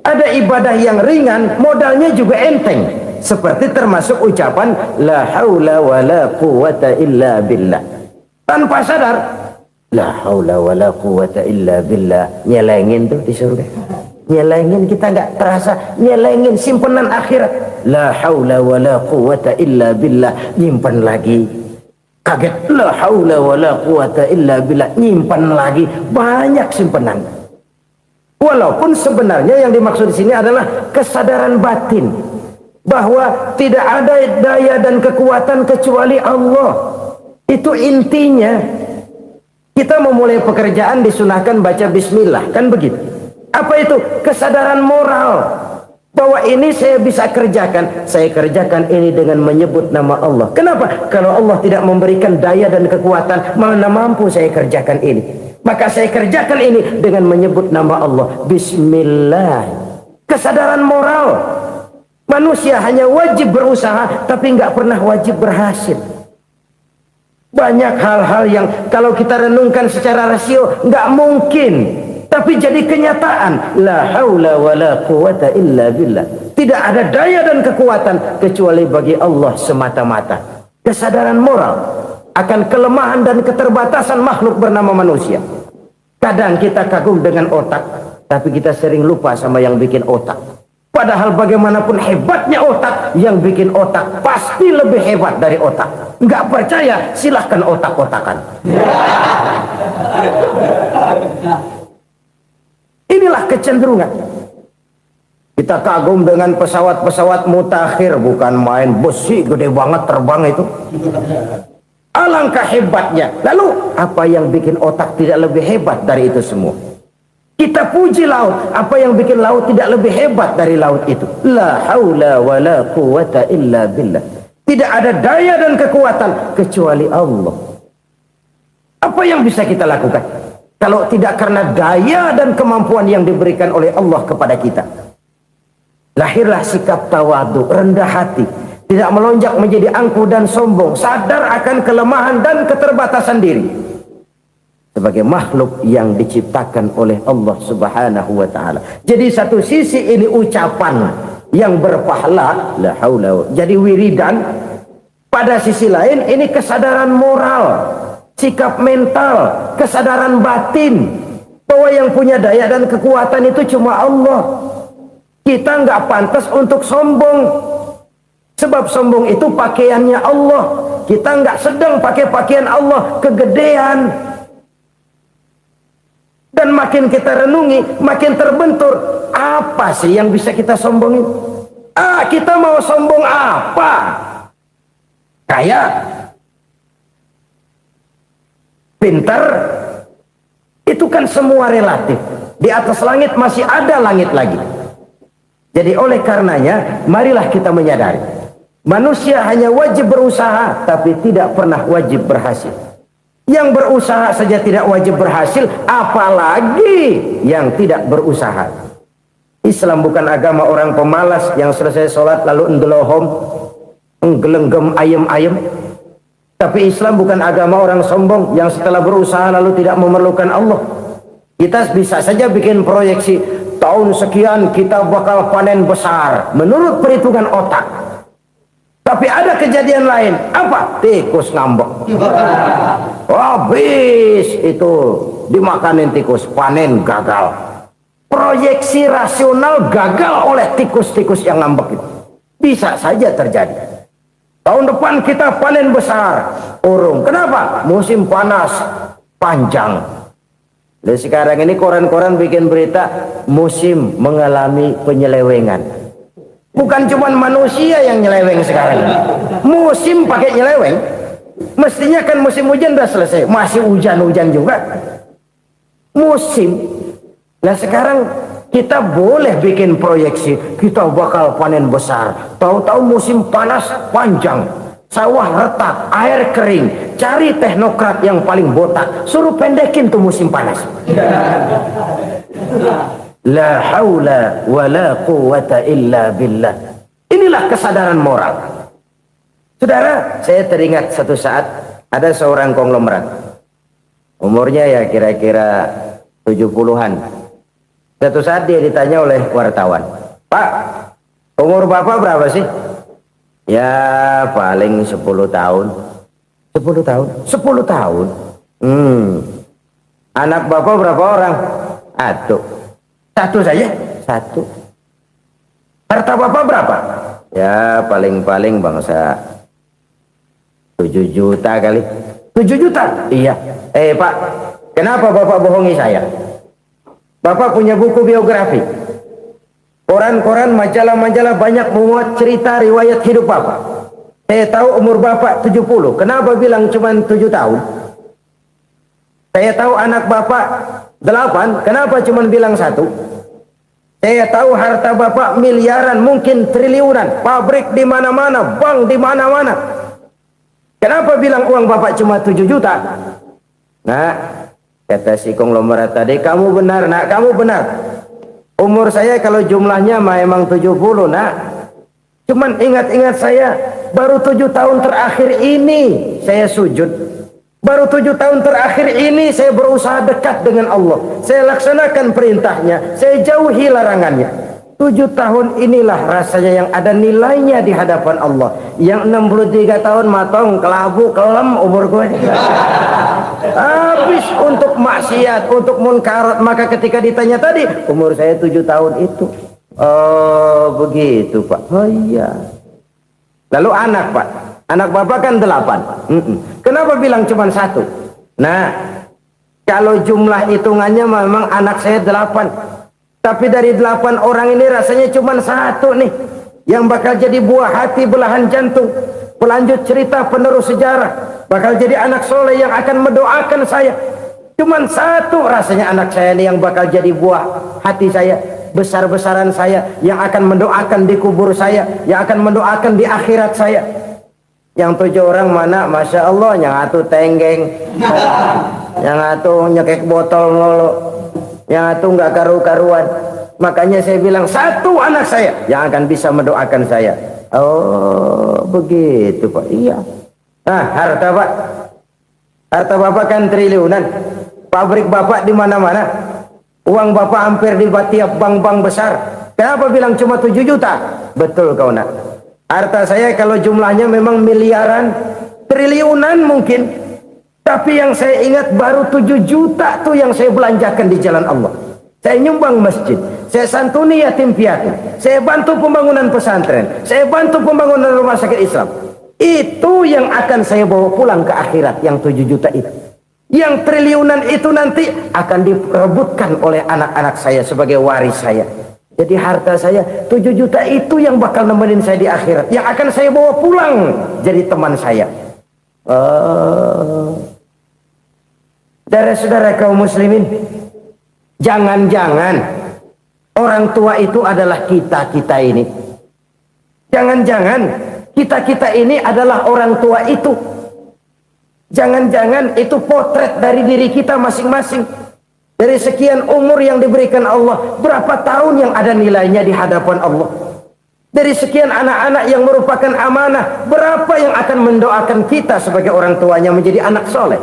Ada ibadah yang ringan, modalnya juga enteng. Seperti termasuk ucapan la haula wa la quwwata illa billah. Tanpa sadar, la haula wa la quwwata illa billah. Nyelengin tuh di surga. Nyelengin, kita nggak terasa. Nyelengin simpenan akhirat. La haula wa la quwwata illa billah. Nyimpan lagi. Kaget, la haula wa la quwwata illa billah. Nyimpan lagi. Banyak simpenan. Walaupun sebenarnya yang dimaksud di sini adalah kesadaran batin bahwa tidak ada daya dan kekuatan kecuali Allah. Itu intinya. Kita memulai pekerjaan disunahkan baca bismillah, kan begitu? Apa itu? Kesadaran moral bahwa ini saya bisa kerjakan. Saya kerjakan ini dengan menyebut nama Allah. Kenapa? Kalau Allah tidak memberikan daya dan kekuatan, mana mampu saya kerjakan ini. Maka saya kerjakan ini dengan menyebut nama Allah. Bismillah. Kesadaran moral. Manusia hanya wajib berusaha, tapi nggak pernah wajib berhasil. Banyak hal-hal yang kalau kita renungkan secara rasio nggak mungkin, tapi jadi kenyataan. La haula wa la quwwata illa billah. Tidak ada daya dan kekuatan kecuali bagi Allah semata-mata. Kesadaran moral akan kelemahan dan keterbatasan makhluk bernama manusia. Kadang kita kagum dengan otak, tapi kita sering lupa sama yang bikin otak. Padahal bagaimanapun hebatnya otak, yang bikin otak pasti lebih hebat dari otak. Nggak percaya, silahkan otak-otakan. Inilah kecenderungan. Kita kagum dengan pesawat-pesawat mutakhir, bukan main, besi gede banget terbang itu. Alangkah hebatnya. Lalu apa yang bikin otak tidak lebih hebat dari itu semua? Kita puji laut. Apa yang bikin laut tidak lebih hebat dari laut itu? La haula wa la quwwata illa billah. Tidak ada daya dan kekuatan kecuali Allah. Apa yang bisa kita lakukan kalau tidak karena daya dan kemampuan yang diberikan oleh Allah kepada kita? Lahirlah sikap tawadu, rendah hati. Tidak melonjak menjadi angkuh dan sombong, sadar akan kelemahan dan keterbatasan diri sebagai makhluk yang diciptakan oleh Allah Subhanahu wa taala. Jadi satu sisi ini ucapan yang berpahala, la haula, jadi wiridan. Pada sisi lain ini kesadaran moral, sikap mental, kesadaran batin bahwa yang punya daya dan kekuatan itu cuma Allah. Kita nggak pantas untuk sombong. Sebab sombong itu pakaiannya Allah. Kita nggak sedang pakai pakaian Allah, kegedean. Dan makin kita renungi, makin terbentur. Apa sih yang bisa kita sombongin? Kita mau sombong apa? Kaya? Pintar? Itu kan semua relatif. Di atas langit masih ada langit lagi. Jadi oleh karenanya, marilah kita menyadari. Manusia hanya wajib berusaha, tapi tidak pernah wajib berhasil. Yang berusaha saja tidak wajib berhasil, apalagi yang tidak berusaha. Islam bukan agama orang pemalas yang selesai sholat lalu endelohom, nggelenggem ayem-ayem. Tapi Islam bukan agama orang sombong yang setelah berusaha lalu tidak memerlukan Allah. Kita bisa saja bikin proyeksi, tahun sekian kita bakal panen besar menurut perhitungan otak. Tapi ada kejadian lain. Apa? Tikus ngambek. Habis itu dimakanin tikus, panen gagal. proyeksi rasional gagal oleh tikus-tikus yang ngambek itu. Bisa saja terjadi. Tahun depan kita panen besar. Urung. Kenapa? Musim panas panjang. Dan sekarang ini koran-koran bikin berita musim mengalami penyelewengan. Bukan cuma manusia yang nyeleweng sekarang. Musim pakai nyeleweng. Mestinya kan musim hujan udah selesai. Masih hujan-hujan juga. Musim. Nah sekarang kita boleh bikin proyeksi. Kita bakal panen besar. Tahu-tahu musim panas panjang. Sawah retak, air kering. Cari teknokrat yang paling botak, suruh pendekin tuh musim panas. La haula wa la quwata illa billah. Inilah kesadaran moral. Saudara, saya teringat satu saat ada seorang konglomerat. Umurnya ya kira-kira 70-an. Satu saat dia ditanya oleh wartawan, "Pak, umur Bapak berapa sih?" "Ya paling 10 tahun." 10 tahun? 10 tahun? Anak Bapak berapa orang? Satu. Satu saja? Satu. Harta Bapak berapa? Ya paling-paling bangsa 7 juta kali. 7 juta? Iya. Pak, kenapa Bapak bohongi saya? Bapak punya buku biografi. Koran-koran, majalah-majalah banyak memuat cerita riwayat hidup Bapak. Saya tahu umur Bapak 70. Kenapa bilang cuma 7 tahun? Saya tahu anak Bapak 8. Kenapa cuma bilang 1? Saya tahu harta Bapak miliaran, mungkin triliunan. Pabrik di mana-mana, bank di mana-mana. Kenapa bilang uang Bapak cuma 7 juta? Nah, kata si konglomerat tadi, "Kamu benar, Nak, kamu benar. Umur saya kalau jumlahnya memang 70, Nak. Cuman ingat-ingat saya, baru 7 tahun terakhir ini saya sujud. Baru 7 tahun terakhir ini saya berusaha dekat dengan Allah. Saya laksanakan perintahnya, saya jauhi larangannya. 7 tahun inilah rasanya yang ada nilainya di hadapan Allah. Yang 63 tahun matong, kelabu, kelem umur gue. Habis untuk maksiat, untuk munkarat. Maka ketika ditanya tadi, umur saya 7 tahun itu. Oh begitu Pak. Oh iya. Lalu anak Pak. Anak Bapak kan 8. Kenapa bilang cuma 1? Nah, kalau jumlah hitungannya memang anak saya 8. Tapi dari 8 orang ini rasanya cuma 1 nih yang bakal jadi buah hati, belahan jantung, pelanjut cerita, penerus sejarah, bakal jadi anak soleh yang akan mendoakan saya. Cuma 1 rasanya anak saya ini yang bakal jadi buah hati saya, besar-besaran saya, yang akan mendoakan di kubur saya, yang akan mendoakan di akhirat saya. Yang 7 orang mana? Masya Allah, yang atu tenggeng, yang atu nyekek botol ngolo, yang atu nggak karu-karuan. Makanya saya bilang 1 anak saya yang akan bisa mendoakan saya. Oh begitu Pak. Iya. Nah harta Pak, harta Bapak kan triliunan. Pabrik Bapak di mana-mana. Uang Bapak hampir di tiap bank-bank besar. Kenapa bilang cuma 7 juta? Betul kau Nak. Harta saya kalau jumlahnya memang miliaran, triliunan mungkin. Tapi yang saya ingat baru 7 juta tuh yang saya belanjakan di jalan Allah. Saya nyumbang masjid, saya santuni yatim piatu, saya bantu pembangunan pesantren, saya bantu pembangunan rumah sakit Islam. Itu yang akan saya bawa pulang ke akhirat, yang 7 juta itu. Yang triliunan itu nanti akan diperebutkan oleh anak-anak saya sebagai waris saya. Jadi harta saya 7 juta itu yang bakal nemenin saya di akhirat, yang akan saya bawa pulang jadi teman saya. Saudara-saudara kaum muslimin, jangan-jangan orang tua itu adalah kita-kita ini. Jangan-jangan kita-kita ini adalah orang tua itu. Jangan-jangan itu potret dari diri kita masing-masing. Dari sekian umur yang diberikan Allah, berapa tahun yang ada nilainya di hadapan Allah? Dari sekian anak-anak yang merupakan amanah, berapa yang akan mendoakan kita sebagai orang tuanya menjadi anak soleh?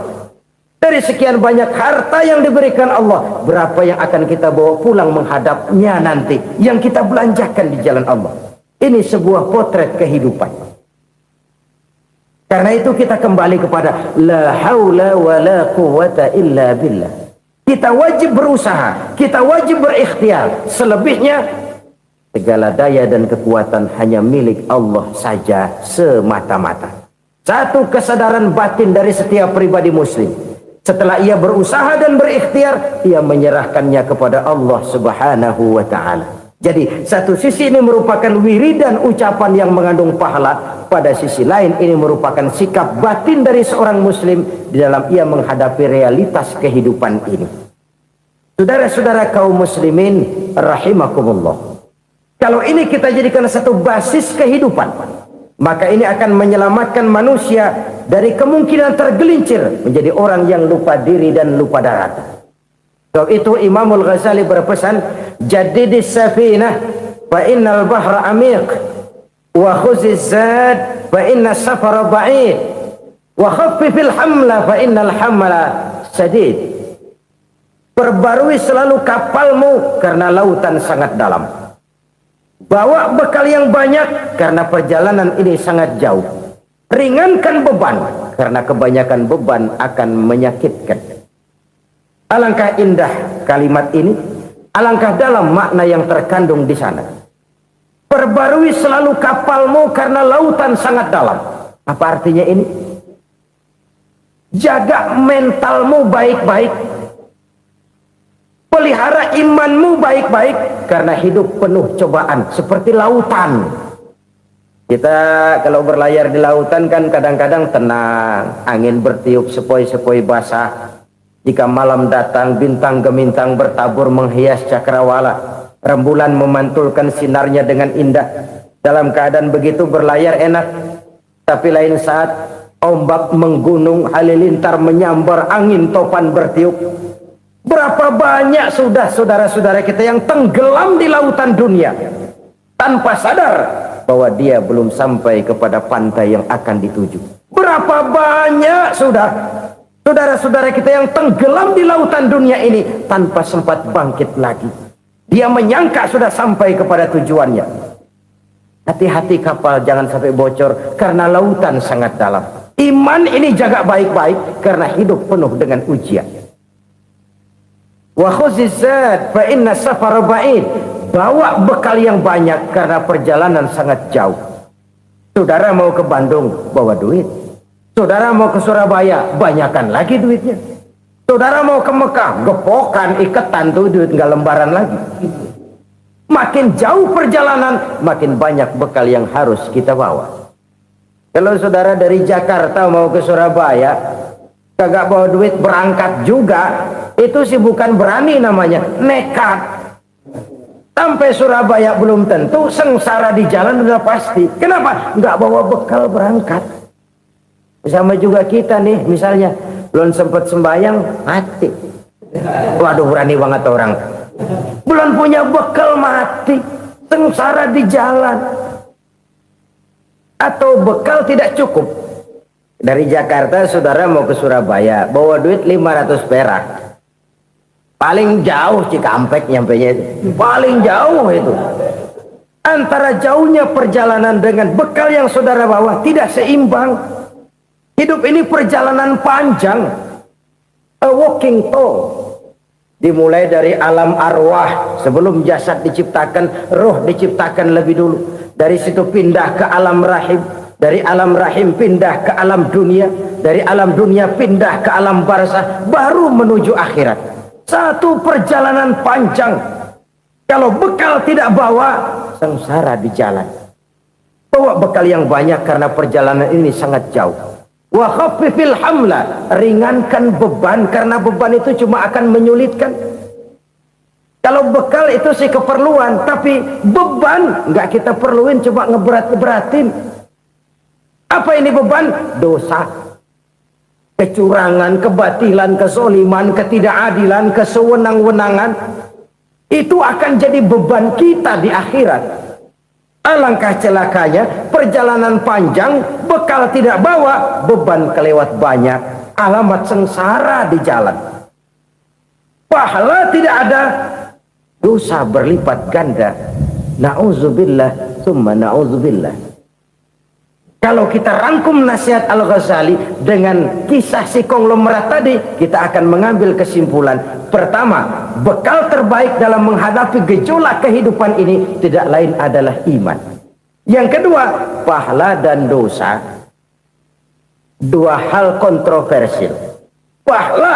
Dari sekian banyak harta yang diberikan Allah, berapa yang akan kita bawa pulang menghadapnya nanti, yang kita belanjakan di jalan Allah? Ini sebuah potret kehidupan. Karena itu kita kembali kepada la haula wa la quwata illa billah. Kita wajib berusaha, kita wajib berikhtiar. Selebihnya segala daya dan kekuatan hanya milik Allah saja semata-mata. Satu kesadaran batin dari setiap pribadi muslim. Setelah ia berusaha dan berikhtiar, ia menyerahkannya kepada Allah Subhanahu wa ta'ala. Jadi satu sisi ini merupakan wiridan ucapan yang mengandung pahala. Pada sisi lain ini merupakan sikap batin dari seorang muslim di dalam ia menghadapi realitas kehidupan ini. Saudara-saudara kaum muslimin rahimakumullah. Kalau ini kita jadikan satu basis kehidupan, maka ini akan menyelamatkan manusia dari kemungkinan tergelincir menjadi orang yang lupa diri dan lupa darat. Sebab itu Imamul Ghazali berpesan, jadidis safinah fa innal bahra amiq wa khuziz zad fa inna safara ba'id wa khaffifil hamla fa innal hamla sadid. Perbarui selalu kapalmu karena lautan sangat dalam. Bawa bekal yang banyak karena perjalanan ini sangat jauh. Ringankan beban karena kebanyakan beban akan menyakitkan. Alangkah indah kalimat ini, alangkah dalam makna yang terkandung di sana. Perbarui selalu kapalmu karena lautan sangat dalam. Apa artinya ini? Jaga mentalmu baik-baik. Pelihara imanmu baik-baik karena hidup penuh cobaan seperti lautan. Kita kalau berlayar di lautan kan kadang-kadang tenang, angin bertiup sepoi-sepoi basah. Jika malam datang, bintang gemintang bertabur menghias cakrawala. Rembulan memantulkan sinarnya dengan indah. Dalam keadaan begitu berlayar enak. Tapi lain saat ombak menggunung, halilintar menyambar, angin topan bertiup. Berapa banyak sudah saudara-saudara kita yang tenggelam di lautan dunia tanpa sadar bahwa dia belum sampai kepada pantai yang akan dituju. Berapa banyak sudah saudara-saudara kita yang tenggelam di lautan dunia ini tanpa sempat bangkit lagi. Dia menyangka sudah sampai kepada tujuannya. Hati-hati kapal jangan sampai bocor karena lautan sangat dalam. Iman ini jaga baik-baik karena hidup penuh dengan ujian. Wa khuzizat fa inna safara ba'id. Bawa bekal yang banyak karena perjalanan sangat jauh. Saudara mau ke Bandung, bawa duit. Saudara mau ke Surabaya, banyakan lagi duitnya. Saudara mau ke Mekah, gepokan, iketan tuh duit, nggak lembaran lagi. Makin jauh perjalanan, makin banyak bekal yang harus kita bawa. Kalau saudara dari Jakarta mau ke Surabaya, kagak bawa duit berangkat juga, itu sih bukan berani namanya, nekat. Sampai Surabaya belum tentu, sengsara di jalan udah pasti. Kenapa? Nggak bawa bekal berangkat. Sama juga kita nih, misalnya belum sempat sembahyang, mati. Waduh, berani banget orang. Belum punya bekal, mati. Sengsara di jalan. Atau bekal tidak cukup. Dari Jakarta saudara mau ke Surabaya, bawa duit 500 perak. Paling jauh Cikampek nyampenya itu. Paling jauh itu. Antara jauhnya perjalanan dengan bekal yang saudara bawa tidak seimbang. Hidup ini perjalanan panjang, a walking tour. Dimulai dari alam arwah, sebelum jasad diciptakan, roh diciptakan lebih dulu. Dari situ pindah ke alam rahim, dari alam rahim pindah ke alam dunia, dari alam dunia pindah ke alam barzah, baru menuju akhirat. Satu perjalanan panjang. Kalau bekal tidak bawa, sengsara di jalan. Bawa bekal yang banyak karena perjalanan ini sangat jauh. Wa khaffifil hamla, ringankan beban karena beban itu cuma akan menyulitkan. Kalau bekal itu sih keperluan, tapi beban nggak kita perluin, coba ngeberat-beratin. Apa ini beban? Dosa, kecurangan, kebatilan, kesoliman, ketidakadilan, kesewenang-wenangan. Itu akan jadi beban kita di akhirat. Alangkah celakanya, perjalanan panjang, bekal tidak bawa, beban kelewat banyak, alamat sengsara di jalan. Pahala tidak ada, dosa berlipat ganda. Na'udzubillah, summa na'udzubillah. Kalau kita rangkum nasihat Al-Ghazali dengan kisah si konglomerat tadi, kita akan mengambil kesimpulan. Pertama, bekal terbaik dalam menghadapi gejolak kehidupan ini tidak lain adalah iman. Yang kedua, pahala dan dosa. Dua hal kontroversial. Pahala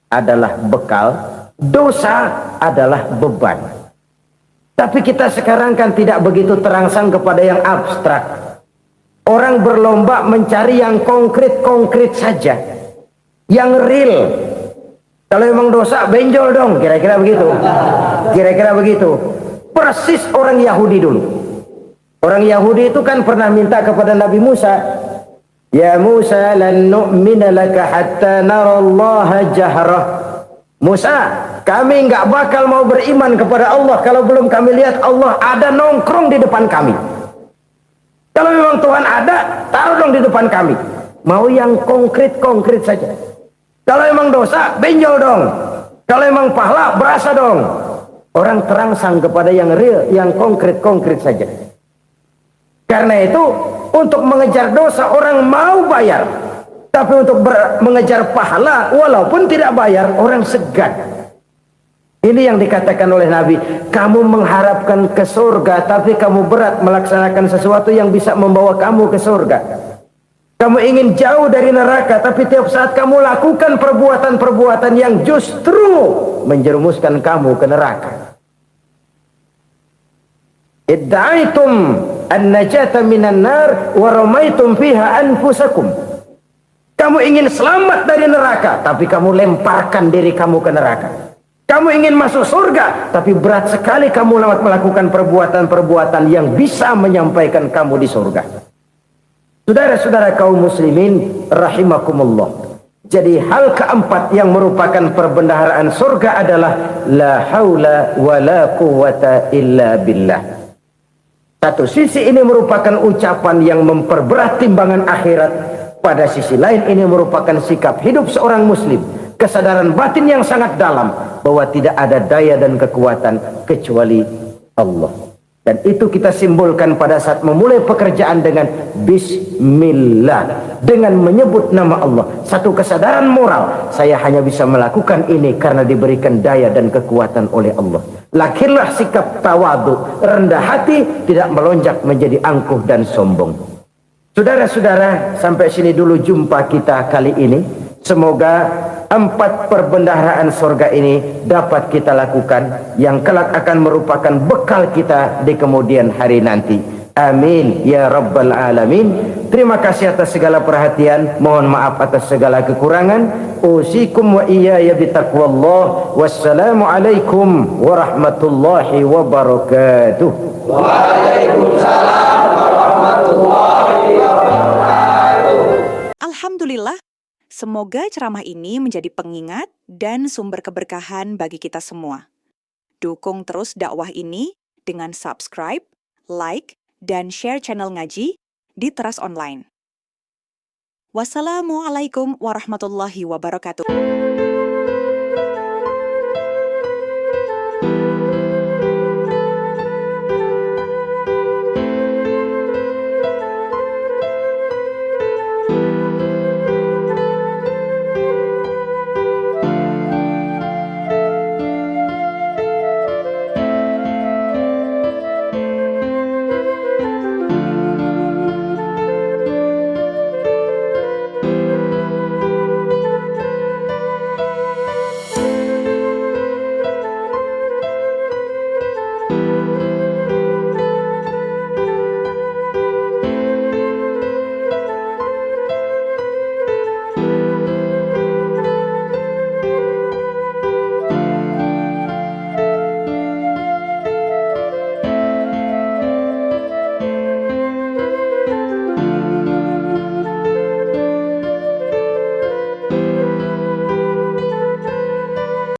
adalah bekal, dosa adalah beban. Tapi kita sekarang kan tidak begitu terangsang kepada yang abstrak. Orang berlomba mencari yang konkret-konkret saja, yang real. Kalau memang dosa, benjol dong, kira-kira begitu. Kira-kira begitu. Persis orang Yahudi dulu. Orang Yahudi itu kan pernah minta kepada Nabi Musa, "Ya Musa, lan nu'mina laka hatta narallaha jahrah." Musa, kami nggak bakal mau beriman kepada Allah kalau belum kami lihat Allah ada nongkrong di depan kami. Kalau memang Tuhan ada, taruh dong di depan kami. Mau yang konkret-konkret saja. Kalau memang dosa, benjol dong. Kalau memang pahala, berasa dong. Orang terangsang kepada yang real, yang konkret-konkret saja. Karena itu, untuk mengejar dosa, orang mau bayar. Tapi untuk mengejar pahala, walaupun tidak bayar, orang segan. Ini yang dikatakan oleh Nabi, kamu mengharapkan ke surga, tapi kamu berat melaksanakan sesuatu yang bisa membawa kamu ke surga. Kamu ingin jauh dari neraka, tapi tiap saat kamu lakukan perbuatan-perbuatan yang justru menjerumuskan kamu ke neraka. Idda'aitum an-najata minan nar wa ramaitum fiha anfusakum. Kamu ingin selamat dari neraka, tapi kamu lemparkan diri kamu ke neraka. Kamu ingin masuk surga, tapi berat sekali kamu melakukan perbuatan-perbuatan yang bisa menyampaikan kamu di surga. Saudara-saudara kaum muslimin rahimakumullah. Jadi hal keempat yang merupakan perbendaharaan surga adalah la haula wa la quwata illa billah. Satu sisi ini merupakan ucapan yang memperberat timbangan akhirat. Pada sisi lain ini merupakan sikap hidup seorang muslim. Kesadaran batin yang sangat dalam bahwa tidak ada daya dan kekuatan kecuali Allah. Dan itu kita simbolkan pada saat memulai pekerjaan dengan Bismillah, dengan menyebut nama Allah. Satu kesadaran moral, saya hanya bisa melakukan ini karena diberikan daya dan kekuatan oleh Allah. Lahirlah sikap tawadu, rendah hati, tidak melonjak menjadi angkuh dan sombong. Saudara-saudara, sampai sini dulu jumpa kita kali ini. Semoga 4 perbendaharaan surga ini dapat kita lakukan, yang kelak akan merupakan bekal kita di kemudian hari nanti. Amin ya rabbal alamin. Terima kasih atas segala perhatian, mohon maaf atas segala kekurangan. Usikum wa iyaya bitaqwallah. Wassalamualaikum warahmatullahi wabarakatuh. Waalaikumsalam warahmatullahi wabarakatuh. Alhamdulillah, semoga ceramah ini menjadi pengingat dan sumber keberkahan bagi kita semua. Dukung terus dakwah ini dengan subscribe, like, dan share channel ngaji di Teras Online. Wassalamualaikum warahmatullahi wabarakatuh.